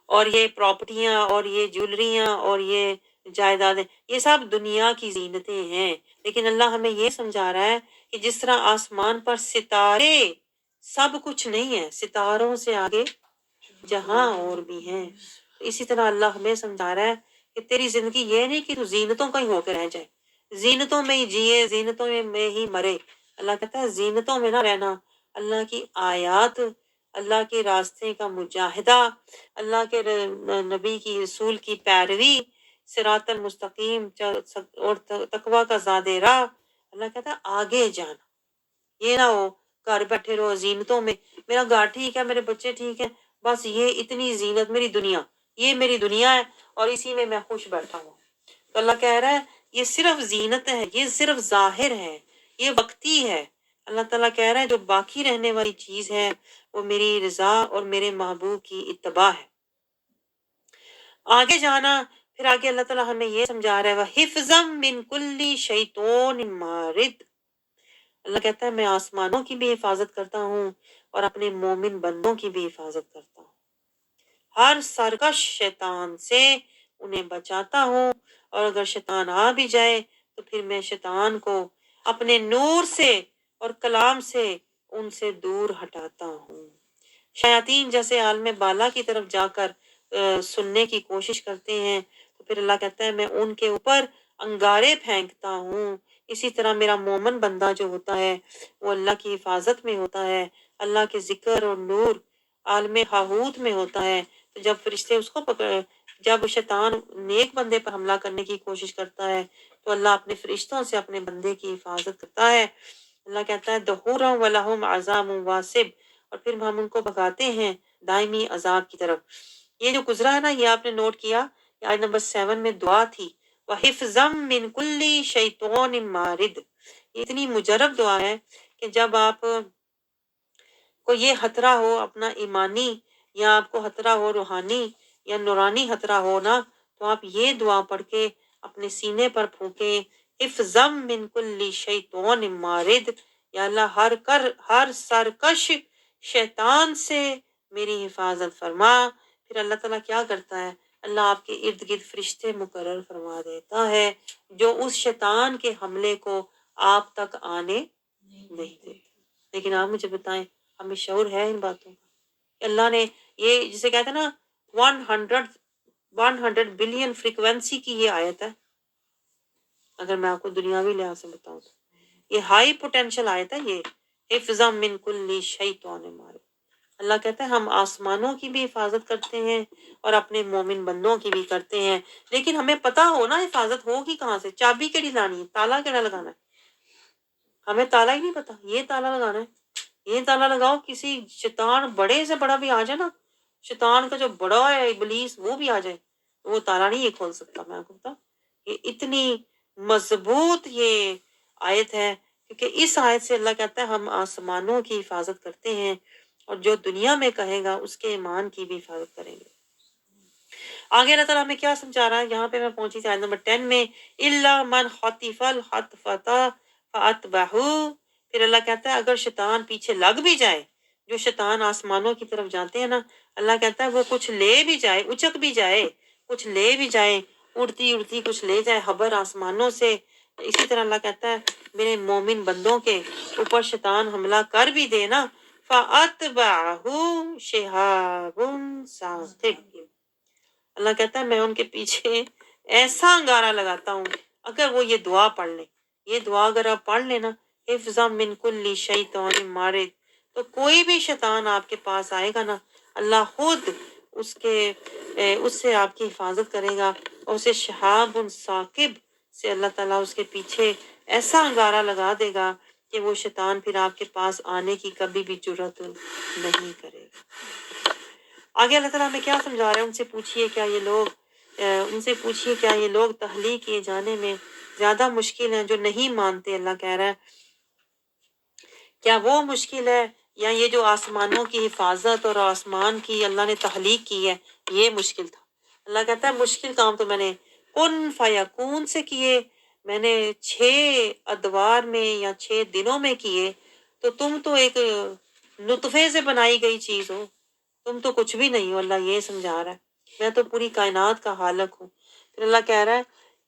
اور یہ پراپرٹیاں، اور یہ جولریاں، اور یہ جائیدادیں، یہ سب دنیا کی زینتیں ہیں۔ لیکن اللہ ہمیں یہ سمجھا رہا ہے کہ جس طرح آسمان پر ستارے سب کچھ نہیں ہے، ستاروں سے آگے جہاں اور بھی ہیں، اسی طرح اللہ ہمیں سمجھا رہا ہے کہ تیری زندگی یہ نہیں کہ تو زینتوں کا ہی ہو کے رہ جائے، زینتوں میں ہی جیے، زینتوں میں ہی مرے۔ اللہ کہتا ہے زینتوں میں نہ رہنا، اللہ کی آیات، اللہ کے راستے کا مجاہدہ، اللہ کے نبی کی رسول کی پیروی، صراط المستقیم اور تقوی کا زاد راہ، اللہ کہتا ہے آگے جانا، یہ نہ ہو گھر بیٹھے رہو زینتوں میں، میرا گھر ٹھیک ہے، میرے بچے ٹھیک ہیں، بس یہ اتنی زینت میری دنیا، یہ میری دنیا ہے اور اسی میں میں خوش بیٹھا ہوں۔ تو اللہ کہہ رہا ہے یہ صرف زینت ہے، یہ صرف ظاہر ہے، یہ وقتی ہے۔ اللہ تعالیٰ کہہ رہا ہے جو باقی رہنے والی چیز ہے وہ میری رضا اور میرے محبوب کی اتباع ہے۔ آگے جانا، پھر آگے اللہ تعالیٰ ہمیں یہ سمجھا رہا ہے وَحِفْظًا مِّن كُلِّ شَيْطَانٍ مَارِدٍ، اللہ کہتا ہے میں آسمانوں کی بھی حفاظت کرتا ہوں اور اپنے مومن بندوں کی بھی حفاظت کرتا ہوں، ہر سرکش شیطان سے انہیں بچاتا ہوں، اور اگر شیطان آ بھی جائے تو پھر میں شیطان کو اپنے نور سے اور کلام سے ان سے دور ہٹاتا ہوں۔ شیاطین جیسے عالم بالا کی طرف جا کر سننے کی کوشش کرتے ہیں، تو پھر اللہ کہتا ہے میں ان کے اوپر انگارے پھینکتا ہوں۔ اسی طرح میرا مومن بندہ جو ہوتا ہے وہ اللہ کی حفاظت میں ہوتا ہے، اللہ کے ذکر اور نور عالم ہاہوت میں ہوتا ہے۔ تو جب فرشتے اس کو جب شیطان نیک بندے پر حملہ کرنے کی کوشش کرتا ہے تو اللہ اپنے فرشتوں سے اپنے بندے کی حفاظت کرتا ہے۔ اللہ کہتا ہے دحورا ولہم عذاب واسب، اور پھر ہم ان کو بھگاتے ہیں دائمی عذاب کی طرف۔ یہ جو گزرا ہے نا، یہ آپ نے نوٹ کیا، یہ آیت نمبر 7 میں دعا تھی، وَحِفْظًا مِّن كُلِّ شَيْطَانٍ مَارِدٍ۔ یہ اتنی مجرب دعا ہے کہ جب آپ کو یہ خطرہ ہو اپنا ایمانی، یا آپ کو خطرہ ہو روحانی یا نورانی خطرہ ہو نا، تو آپ یہ دعا پڑھ کے اپنے سینے پر پھونکیں، حفظم من کل شیطان مارد، یا اللہ ہر سرکش شیطان سے میری حفاظت فرما۔ پھر اللہ تعالیٰ کیا کرتا ہے؟ اللہ آپ کے ارد گرد فرشتے مقرر فرما دیتا ہے جو اس شیطان کے حملے کو آپ تک آنے نہیں دیتے۔ لیکن آپ مجھے بتائیں، ہمیں شعور ہے ان باتوں کا؟ اللہ نے یہ جسے کہتے ہیں نا 100 بلین فریکوینسی کی یہ آیت ہے، اگر میں آپ کو دنیاوی لحاظ سے بتاؤں تو یہ ہائی پوٹینشل آیت ہے، یہ حفظا من کل شیطان مارد۔ اللہ کہتا ہے ہم آسمانوں کی بھی حفاظت کرتے ہیں اور اپنے مومن بندوں کی بھی کرتے ہیں، لیکن ہمیں پتا ہو نا حفاظت ہوگی کہاں سے، چابی کیڑی لانی ہے، تالا کیڑا لگانا ہے، ہمیں تالا ہی نہیں پتا، یہ تالا لگانا ہے، یہ تالا لگاؤ، کسی شیطان بڑے سے بڑا بھی آ جائے نا، شیطان کا جو بڑا ہے ابلیس وہ بھی آ جائے، وہ تالا نہیں یہ کھول سکتا۔ میں آپ کو بتاؤں یہ اتنی مضبوط یہ آیت ہے، کیونکہ اس آیت سے اللہ کہتا ہے ہم آسمانوں کی حفاظت کرتے ہیں اور جو دنیا میں کہے گا اس کے ایمان کی بھی حفاظت کریں گے۔ آگے اللہ تعالیٰ ہمیں کیا سمجھا رہا ہے؟ یہاں پہ میں پہنچی تھی آیت نمبر 10 میں، اِلَّا مَنْ خَطِفَ الْخَطْفَةَ فَأَتْبَعُهُ۔ پھر اللہ کہتا ہے اگر شیطان پیچھے لگ بھی جائے، جو شیطان آسمانوں کی طرف جاتے ہیں نا، اللہ کہتا ہے وہ کچھ لے بھی جائے، اچک بھی جائے، کچھ لے بھی جائے، اڑتی اڑتی کچھ لے جائے خبر آسمانوں سے، اسی طرح اللہ کہتا ہے میرے مومن بندوں کے اوپر شیطان حملہ کر بھی دے نا، فَأَتْبَعَهُ شِهَابٌ ثَاقِبٌ۔ اللہ کہتا ہے میں ان کے پیچھے ایسا انگارہ لگاتا ہوں، اگر وہ یہ دعا پڑھ لیں، یہ دعا اگر آپ پڑھ لیں نا، حفظا من کل شیطان مارد، تو کوئی بھی شیطان آپ کے پاس آئے گا نا، اللہ خود اس سے آپ کی حفاظت کرے گا، اور اسے شہاب ثاقب سے اللہ تعالیٰ اس کے پیچھے ایسا انگارہ لگا دے گا کہ وہ شیطان پھر آپ کے پاس آنے کی کبھی بھی جرات نہیں کرے گا۔ آگے اللہ تعالیٰ ہمیں کیا سمجھا رہے ہیں؟ ان سے پوچھیے کیا یہ لوگ تحلیق کیے جانے میں زیادہ مشکل ہیں جو نہیں مانتے؟ اللہ کہہ رہا ہے کیا وہ مشکل ہے، یا یہ جو آسمانوں کی حفاظت اور آسمان کی اللہ نے تحلیق کی ہے یہ مشکل تھا؟ اللہ کہتا ہے مشکل کام تو میں نے کن فیکون سے کیے، میں نے 6 ادوار میں یا 6 دنوں میں کیے، تو تم تو ایک نطفے سے بنائی گئی چیز ہو، تم تو کچھ بھی نہیں ہو۔ اللہ یہ سمجھا رہا ہے میں تو پوری کائنات کا خالق ہوں۔ پھر اللہ کہہ رہا ہے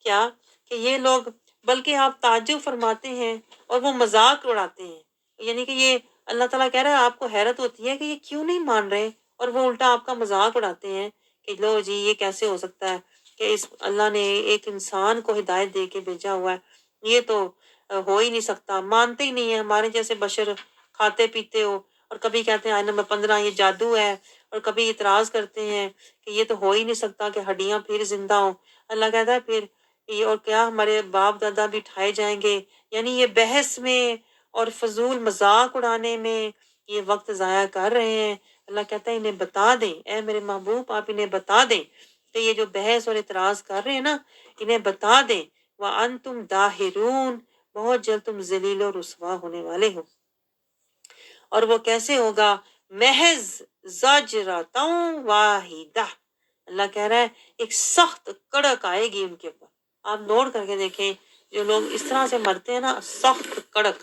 کیا کہ یہ لوگ، بلکہ آپ تعجب فرماتے ہیں اور وہ مذاق اڑاتے ہیں، یعنی کہ یہ اللہ تعالیٰ کہہ رہا ہے آپ کو حیرت ہوتی ہے کہ یہ کیوں نہیں مان رہے، اور وہ الٹا آپ کا مذاق اڑاتے ہیں کہ لو جی یہ کیسے ہو سکتا ہے کہ اس اللہ نے ایک انسان کو ہدایت دے کے بھیجا ہوا ہے، یہ تو ہو ہی نہیں سکتا، مانتے ہی نہیں ہیں، ہمارے جیسے بشر کھاتے پیتے ہو، اور کبھی کہتے ہیں آیت نمبر 15 یہ جادو ہے، اور کبھی اعتراض کرتے ہیں کہ یہ تو ہو ہی نہیں سکتا کہ ہڈیاں پھر زندہ ہوں۔ اللہ کہتا ہے پھر یہ اور کیا ہمارے باپ دادا بھی ٹھائے جائیں گے؟ یعنی یہ بحث میں اور فضول مذاق اڑانے میں یہ وقت ضائع کر رہے ہیں۔ اللہ کہتا ہے انہیں بتا دیں، اے میرے محبوب آپ انہیں بتا دیں کہ یہ جو بحث اور اعتراض کر رہے ہیں نا، انہیں بتا دیں وَأَنْتُمْ دَاخِرُونَ، بہت جلد تم ذلیل و رسوا ہونے والے ہو۔ اور وہ کیسے ہوگا؟ محض زجرتاً واحدہ، اللہ کہہ رہا ہے ایک سخت کڑک آئے گی ان کے اوپر۔ آپ نوٹ کر کے دیکھیں جو لوگ اس طرح سے مرتے ہیں نا، سخت کڑک،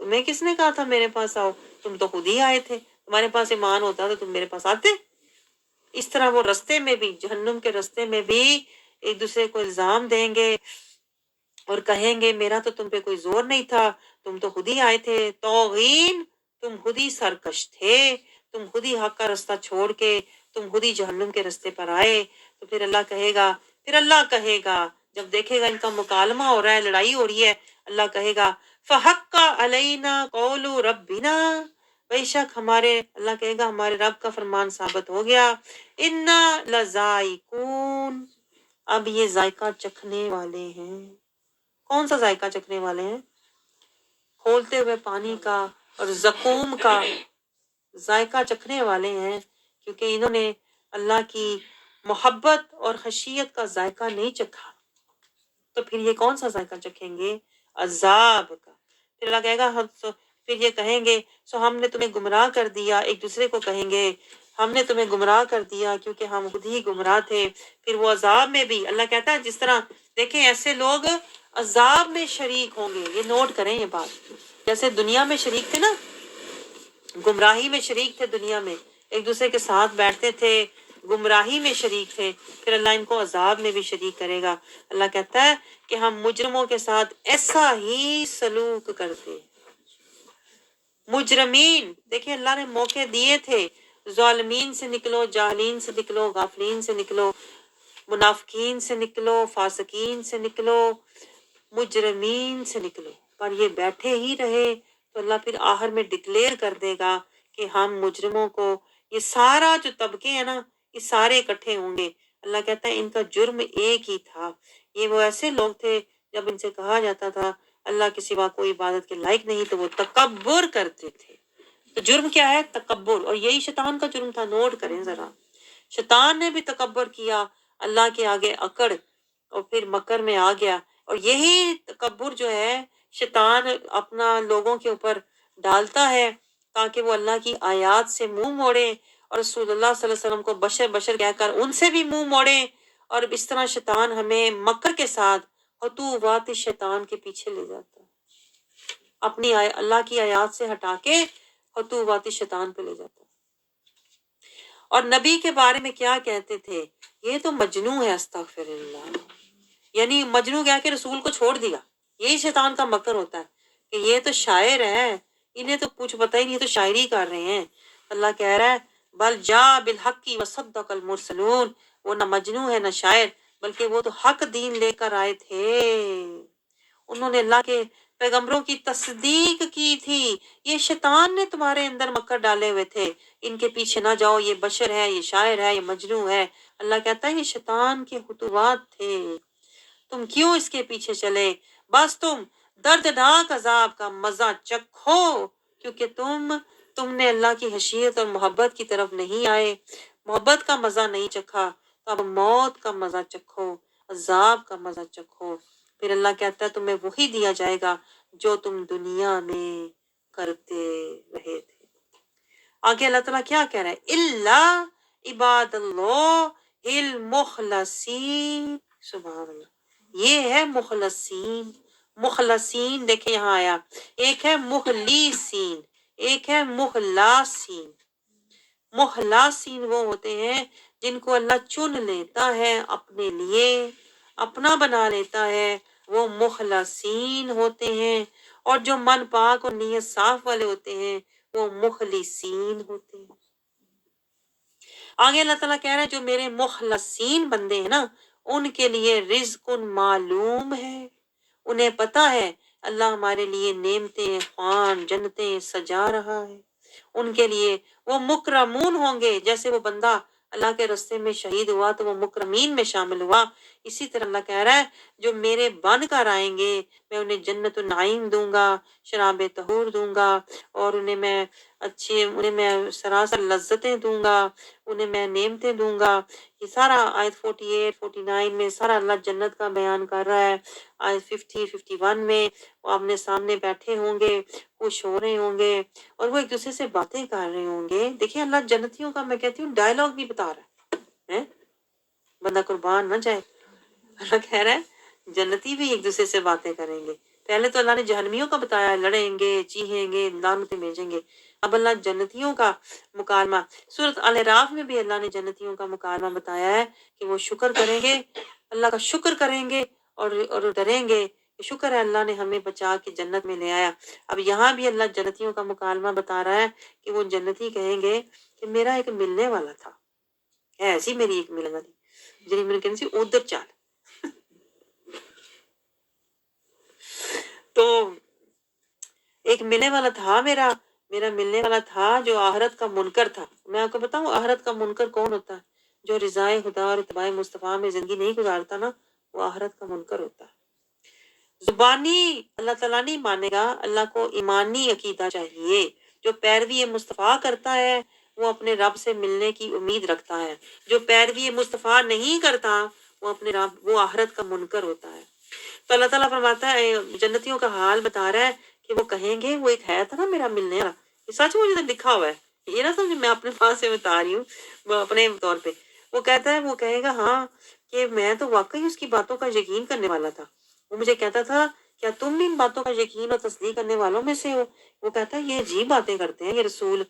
تمہیں کس نے کہا تھا میرے پاس آؤ؟ تم تو خود ہی آئے تھے، تمہارے پاس ایمان ہوتا تو تم میرے پاس آتے۔ اس طرح وہ رستے میں بھی، جہنم کے رستے میں بھی ایک دوسرے کو الزام دیں گے اور کہیں گے میرا تو تم پہ کوئی زور نہیں تھا، تم تو خود ہی آئے تھے، توغین، تم خود ہی سرکش تھے، تم خود ہی حق کا رستہ چھوڑ کے تم خود ہی جہنم کے رستے پر آئے۔ تو پھر اللہ کہے گا جب دیکھے گا ان کا مکالمہ ہو رہا ہے، لڑائی ہو رہی ہے، اللہ کہے گا فحق علینا قول ربنا، بے شک اللہ کہے گا ہمارے رب کا فرمان ثابت ہو گیا، انا لذائقون، اب یہ ذائقہ چکھنے والے ہیں۔ کون سا ذائقہ چکھنے والے ہیں؟ کھولتے ہوئے پانی کا اور زقوم کا ذائقہ چکھنے والے ہیں، کیونکہ انہوں نے اللہ کی محبت اور خشیت کا ذائقہ نہیں چکھا۔ تو پھر یہ کون سا ذائقہ چکھیں گے؟ عذاب کا۔ پھر اللہ کہے گا پھر یہ کہیں گے سو ہم نے تمہیں گمراہ کر دیا، ایک دوسرے کو کہیں گے ہم نے تمہیں گمراہ کر دیا کیونکہ ہم خود ہی گمراہ تھے۔ پھر وہ عذاب میں بھی اللہ کہتا ہے جس طرح دیکھیں ایسے لوگ عذاب میں شریک ہوں گے، یہ نوٹ کریں یہ بات، جیسے دنیا میں شریک تھے نا، گمراہی میں شریک تھے، دنیا میں ایک دوسرے کے ساتھ بیٹھتے تھے، گمراہی میں شریک تھے، پھر اللہ ان کو عذاب میں بھی شریک کرے گا۔ اللہ کہتا ہے کہ ہم مجرموں کے ساتھ ایسا ہی سلوک کرتے ہیں۔ مجرمین، دیکھیں اللہ نے موقع دیے تھے، ظالمین سے نکلو، جاہلین سے نکلو، غافلین سے نکلو، منافقین سے نکلو، فاسقین سے نکلو، مجرمین سے نکلو، پر یہ بیٹھے ہی رہے تو اللہ پھر آخر میں ڈکلیئر کر دے گا کہ ہم مجرموں کو، یہ سارا جو طبقے ہیں نا یہ سارے اکٹھے ہوں گے۔ اللہ کہتا ہے ان کا جرم ایک ہی تھا، یہ وہ ایسے لوگ تھے جب ان سے کہا جاتا تھا اللہ کے سوا کوئی عبادت کے لائق نہیں تو وہ تکبر کرتے تھے۔ تو جرم کیا ہے؟ تکبر، اور یہی شیطان کا جرم تھا، نوٹ کریں ذرا، شیطان نے بھی تکبر کیا، اللہ کے آگے اکڑ اور پھر مکر میں آ گیا، اور یہی تکبر جو ہے شیطان اپنا لوگوں کے اوپر ڈالتا ہے تاکہ وہ اللہ کی آیات سے منہ موڑے اور رسول اللہ صلی اللہ علیہ وسلم کو بشر بشر کہہ کر ان سے بھی منہ موڑے، اور اس طرح شیطان ہمیں مکر کے ساتھ خطوات شیطان کے پیچھے لے جاتا ہے، اپنی اللہ کی آیات سے ہٹا کے خطوات شیطان پہ لے جاتا ہے۔ اور نبی کے بارے میں کیا کہتے تھے؟ یہ تو مجنون ہے، استغفر اللہ، یعنی مجنون کہہ کے رسول کو چھوڑ دیا۔ یہی شیطان کا مکر ہوتا ہے کہ یہ تو شاعر ہے، انہیں تو کچھ پتہ ہی نہیں، یہ تو شاعری کر رہے ہیں۔ اللہ کہہ رہا ہے بل جاء بالحق وصدق المرسلون، وہ نہ مجنون ہے نہ شاعر، بلکہ وہ تو حق دین لے کر آئے تھے، انہوں نے اللہ کے پیغمبروں کی تصدیق کی تھی۔ یہ شیطان نے تمہارے اندر مکر ڈالے ہوئے تھے، ان کے پیچھے نہ جاؤ، یہ بشر ہے، یہ شاعر ہے، یہ مجنون ہے۔ اللہ کہتا ہے یہ شیطان کے خطوات تھے، تم کیوں اس کے پیچھے چلے؟ بس تم دردناک عذاب کا مزہ چکھو، کیونکہ تم نے اللہ کی خشیت اور محبت کی طرف نہیں آئے، محبت کا مزہ نہیں چکھا، تو اب موت کا مزہ چکھو، عذاب کا مزہ چکھو۔ پھر اللہ کہتا ہے تمہیں وہی دیا جائے گا جو تم دنیا میں کرتے رہے تھے۔ آگے اللہ تعالیٰ کیا کہہ رہا ہے؟ اللہ عباد اللہ المخلصین، سبحان اللہ، یہ ہے مخلصین۔ مخلصین دیکھیں یہاں آیا، ایک ہے مخلصین، ایک ہے مخلصین۔ مخلصین وہ ہوتے ہیں جن کو اللہ چن لیتا ہے اپنے لیے، اپنا بنا لیتا ہے، وہ مخلصین ہوتے ہیں، اور جو من پاک اور نیت صاف والے ہوتے ہیں وہ مخلصین ہوتے ہیں۔ آگے اللہ تعالیٰ کہہ رہا ہے جو میرے مخلصین بندے ہیں نا ان کے لیے رزق معلوم ہے، انہیں پتا ہے اللہ ہمارے لیے نعمتیں، خوان، جنتیں سجا رہا ہے، ان کے لیے وہ مکرمون ہوں گے، جیسے وہ بندہ اللہ کے رستے میں شہید ہوا تو وہ مکرمین میں شامل ہوا، اسی طرح اللہ کہہ رہا ہے جو میرے بن کر آئیں گے میں انہیں جنت النعیم دوں گا، شراب طہور دوں گا، اور انہیں میں سراسر لذتیں دوں گا، انہیں میں نعمتیں دوں گا۔ یہ سارا آیت 48 49 میں سارا اللہ جنت کا بیان کر رہا ہے۔ آیت 50 51 میں وہ اپنے سامنے بیٹھے ہوں گے، خوش ہو رہے ہوں گے، اور وہ ایک دوسرے سے باتیں کر رہے ہوں گے۔ دیکھیں اللہ جنتیوں کا میں کہتی ہوں ڈائلاگ بھی بتا رہا ہے، بندہ قربان نہ جائے۔ اللہ کہہ رہا ہے جنتی بھی ایک دوسرے سے باتیں کریں گے۔ پہلے تو اللہ نے جہنمیوں کا بتایا، لڑیں گے، چیخیں گے، لعنتیں بھیجیں گے. اب اللہ جنتیوں کا مکالمہ، سورۃ الاعراف میں بھی اللہ نے جنتیوں کا مکالمہ بتایا ہے کہ وہ شکر کریں گے، اللہ کا شکر کریں گے اور ڈریں گے. شکر ہے اللہ نے ہمیں بچا کے جنت میں لے آیا. اب یہاں بھی اللہ جنتیوں کا مکالمہ بتا رہا ہے کہ وہ جنتی کہیں گے کہ میرا ایک ملنے والا تھا، ایسی میری ایک ملنے والی جنہیں میں نے کہنے سی ادھر چال. تو ایک ملنے والا تھا، میرا ملنے والا تھا جو آخرت کا منکر تھا. میں آپ کو بتاؤں آخرت کا منکر کون ہوتا ہے؟ جو رضائے خدا اور اتباع مصطفیٰ میں زندگی نہیں گزارتا نا، وہ آخرت کا منکر ہوتا ہے. زبانی اللہ تعالیٰ نہیں مانے گا، اللہ کو ایمانی عقیدہ چاہیے. جو پیروی مصطفیٰ کرتا ہے وہ اپنے رب سے ملنے کی امید رکھتا ہے. جو پیروی مصطفیٰ نہیں کرتا وہ اپنے رب، وہ آخرت کا منکر ہوتا ہے. تو اللہ تعالیٰ فرماتا ہے، جنتیوں کا حال بتا رہا ہے کہ وہ کہیں گے وہ ایک ہے تھا نا میرا ملنے والا. یہ سچ مجھے لکھا ہوا ہے، یہ نہ سمجھ میں اپنے پاس سے بتا رہی ہوں، وہ اپنے طور پہ. وہ کہتا ہے، وہ کہے گا ہاں کہ میں تو واقعی اس کی باتوں کا یقین کرنے والا تھا. وہ مجھے کہتا تھا کیا تم بھی ان باتوں کا یقین اور تصدیق کرنے والوں میں سے ہو؟ وہ کہتا ہے یہ عجیب باتیں کرتے ہیں یہ رسول،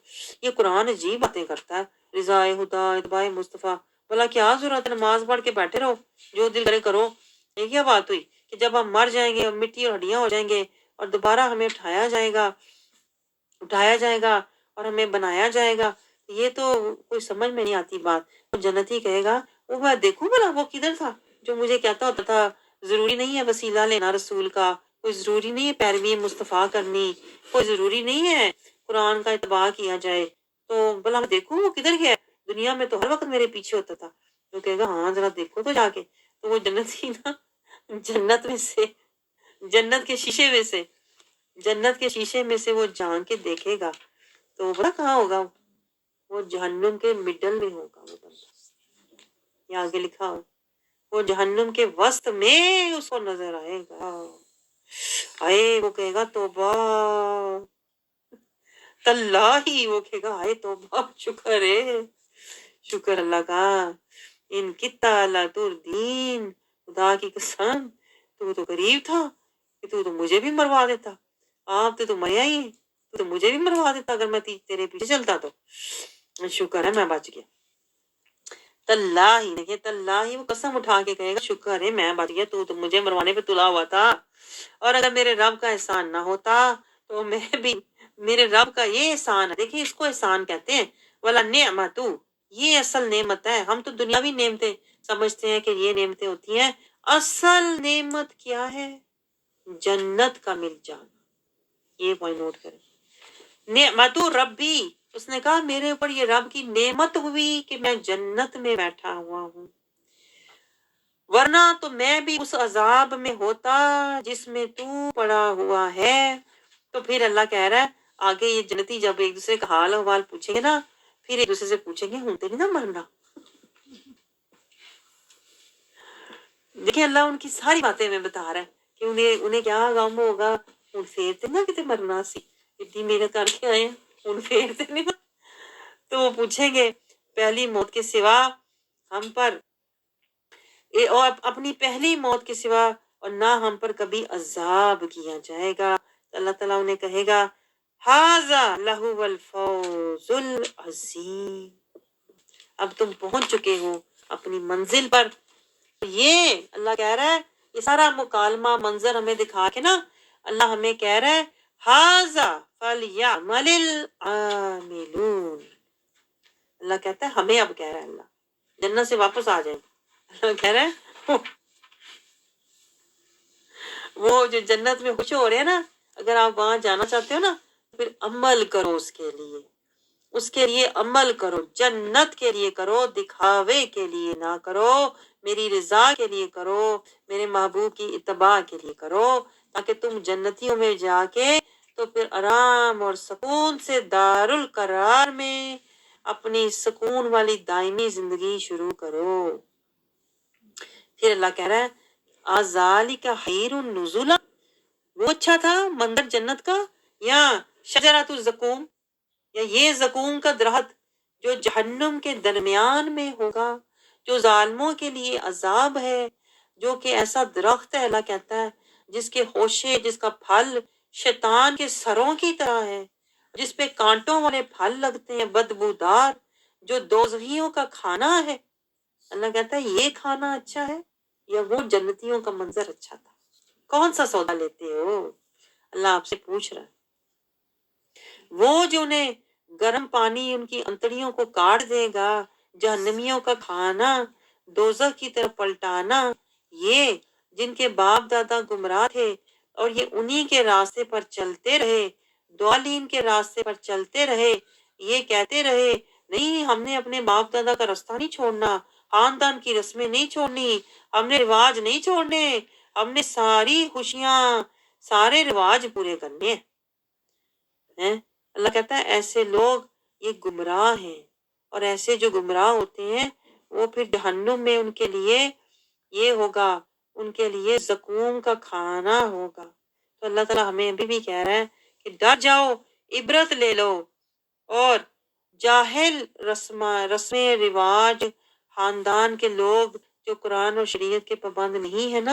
یہ قرآن عجیب باتیں کرتا ہے. رضائے خدا اتباع مصطفیٰ، بولا کیا ضرورت ہے نماز پڑھ کے بیٹھے رہو، جو دل کرے کرو. یہ کیا بات ہوئی کہ جب ہم مر جائیں گے اور مٹی اور ہڈیاں ہو جائیں گے اور دوبارہ ہمیں اٹھایا جائے گا اور ہمیں بنایا جائے گا؟ یہ تو کوئی سمجھ میں نہیں آتی بات. وہ جنتی کہے گا وہ میں دیکھوں بھلا وہ کدھر تھا جو مجھے کہتا ہوتا تھا ضروری نہیں ہے وسیلہ لینا رسول کا، کوئی ضروری نہیں ہے پیروی مصطفیٰ کرنی، کوئی ضروری نہیں ہے قرآن کا اتباع کیا جائے. تو بھلا میں دیکھوں وہ کدھر گیا، دنیا میں تو ہر وقت میرے پیچھے ہوتا تھا. تو کہے گا ہاں ذرا دیکھو تو جا کے. تو وہ جنتی نا جنت میں سے، جنت کے شیشے میں سے وہ جھانک کے دیکھے گا تو بڑا کہاں ہوگا، وہ جہنم کے مڈل میں ہوگا وہ بندہ. یہ آگے لکھا ہو، وہ جہنم کے وسط میں اس کو نظر آئے گا. آئے وہ کہے گا توبہ تاللہ، وہ کہے گا آئے توبہ، شکر ہے، شکر اللہ کا. ان کی تعالیٰ تردین، خدا کی قسم تو قریب تھا کہ تو مجھے بھی مروا دیتا. آپ تو مریا ہی، تو مجھے بھی مروا دیتا اگر میں تیرے پیچھے چلتا تو. شکر ہے میں بچ گیا. تاللہ، دیکھیے تاللہ، وہ قسم اٹھا کے کہے گا شکر ہے میں بچ گیا، تو مجھے مروانے پہ تلا ہوا تھا. اور اگر میرے رب کا احسان نہ ہوتا تو میں بھی، میرے رب کا یہ احسان ہے، دیکھیں اس کو احسان کہتے ہیں. ولا نعمتو، یہ اصل نعمت ہے. ہم تو دنیاوی نعمتیں سمجھتے ہیں کہ یہ نعمتیں ہوتی ہیں، اصل نعمت کیا ہے؟ جنت کا مل جانا. یہ پوائنٹ نوٹ کریں. نعمتو ربی، اس نے کہا میرے اوپر یہ رب کی نعمت ہوئی کہ میں جنت میں بیٹھا ہوا ہوں، ورنہ تو میں بھی اس عذاب میں ہوتا جس میں تو پڑا ہوا ہے. تو پھر اللہ کہہ رہا ہے آگے، یہ جنتی جب ایک دوسرے کا حال احوال پوچھیں گے نا، پھر ایک دوسرے سے پوچھیں گے ہوں تو نہیں نا مرنا. دیکھیں اللہ ان کی ساری باتیں ہمیں بتا رہا ہے کہ انہیں کیا غم ہوگا، ہوں پھر تے نا کتے مرنا سی، اتنی محنت کر کے آئے ہیں، ہوں پھر تے نہیں نا. تو وہ پوچھیں گے پہلی موت کے سوا ہم پر، اور اپنی پہلی موت کے سوا اور نہ ہم پر کبھی عذاب کیا جائے گا. اللہ تعالیٰ انہیں کہے گا ھذا لہو الفوز العظیم، اب تم پہنچ چکے ہو اپنی منزل پر. یہ اللہ کہہ رہا ہے، یہ سارا مکالمہ منظر ہمیں دکھا کے نا اللہ ہمیں کہہ رہا ہے ھذا فلیعمل العاملون. اللہ کہتا ہے ہمیں، اب کہہ رہا ہے اللہ جنت سے واپس آ جائیں. اللہ کہہ رہا ہے وہ جو جنت میں خوش ہو رہے ہیں نا، اگر آپ وہاں جانا چاہتے ہو نا پھر عمل کرو، اس کے لیے عمل کرو، جنت کے لیے کرو، دکھاوے کے لیے نہ کرو، میری رضا کے لیے کرو، میرے محبوب کی اتباع کے لیے کرو، تاکہ تم جنتیوں میں جا کے تو پھر آرام اور سکون سے دارالقرار میں اپنی سکون والی دائمی زندگی شروع کرو. پھر اللہ کہہ رہا ہے ذالک خیر نزلا، وہ اچھا تھا منظر جنت کا، یا شجرۃ الزقوم، یا یہ زقوم کا درخت جو جہنم کے درمیان میں ہوگا، جو ظالموں کے لیے عذاب ہے، جو کہ ایسا درخت ہے اللہ کہتا ہے جس کے ہوشے، جس کا پھل شیطان کے سروں کی طرح ہے، جس پہ کانٹوں والے پھل لگتے ہیں، بدبودار، جو دوزخیوں کا کھانا ہے۔ اللہ کہتا ہے یہ کھانا اچھا ہے یا وہ جنتیوں کا منظر اچھا تھا؟ کون سا سودا لیتے ہو؟ اللہ آپ سے پوچھ رہا ہے۔ وہ جو انہیں گرم پانی ان کی انتڑیوں کو کاٹ دے گا، جہنمیوں کا کھانا، دوزخ کی طرف پلٹانا، یہ جن کے باپ دادا گمراہ تھے اور یہ انہی کے راستے پر چلتے رہے، دوالین کے راستے پر چلتے رہے، یہ کہتے رہے نہیں ہم نے اپنے باپ دادا کا راستہ نہیں چھوڑنا، خاندان کی رسمیں نہیں چھوڑنی، ہم نے رواج نہیں چھوڑنے، ہم نے ساری خوشیاں، سارے رواج پورے کرنے ہیں۔ اللہ کہتا ہے ایسے لوگ یہ گمراہ ہیں، اور ایسے جو گمراہ ہوتے ہیں وہ پھر جہنم میں ان کے لیے یہ ہوگا، ان کے لیے زقوم کا کھانا ہوگا۔ تو اللہ تعالیٰ ہمیں ابھی بھی کہہ رہا ہے کہ ڈر جاؤ، عبرت لے لو، اور جاہل رسمیں رواج خاندان کے لوگ جو قرآن اور شریعت کے پابند نہیں ہے نا،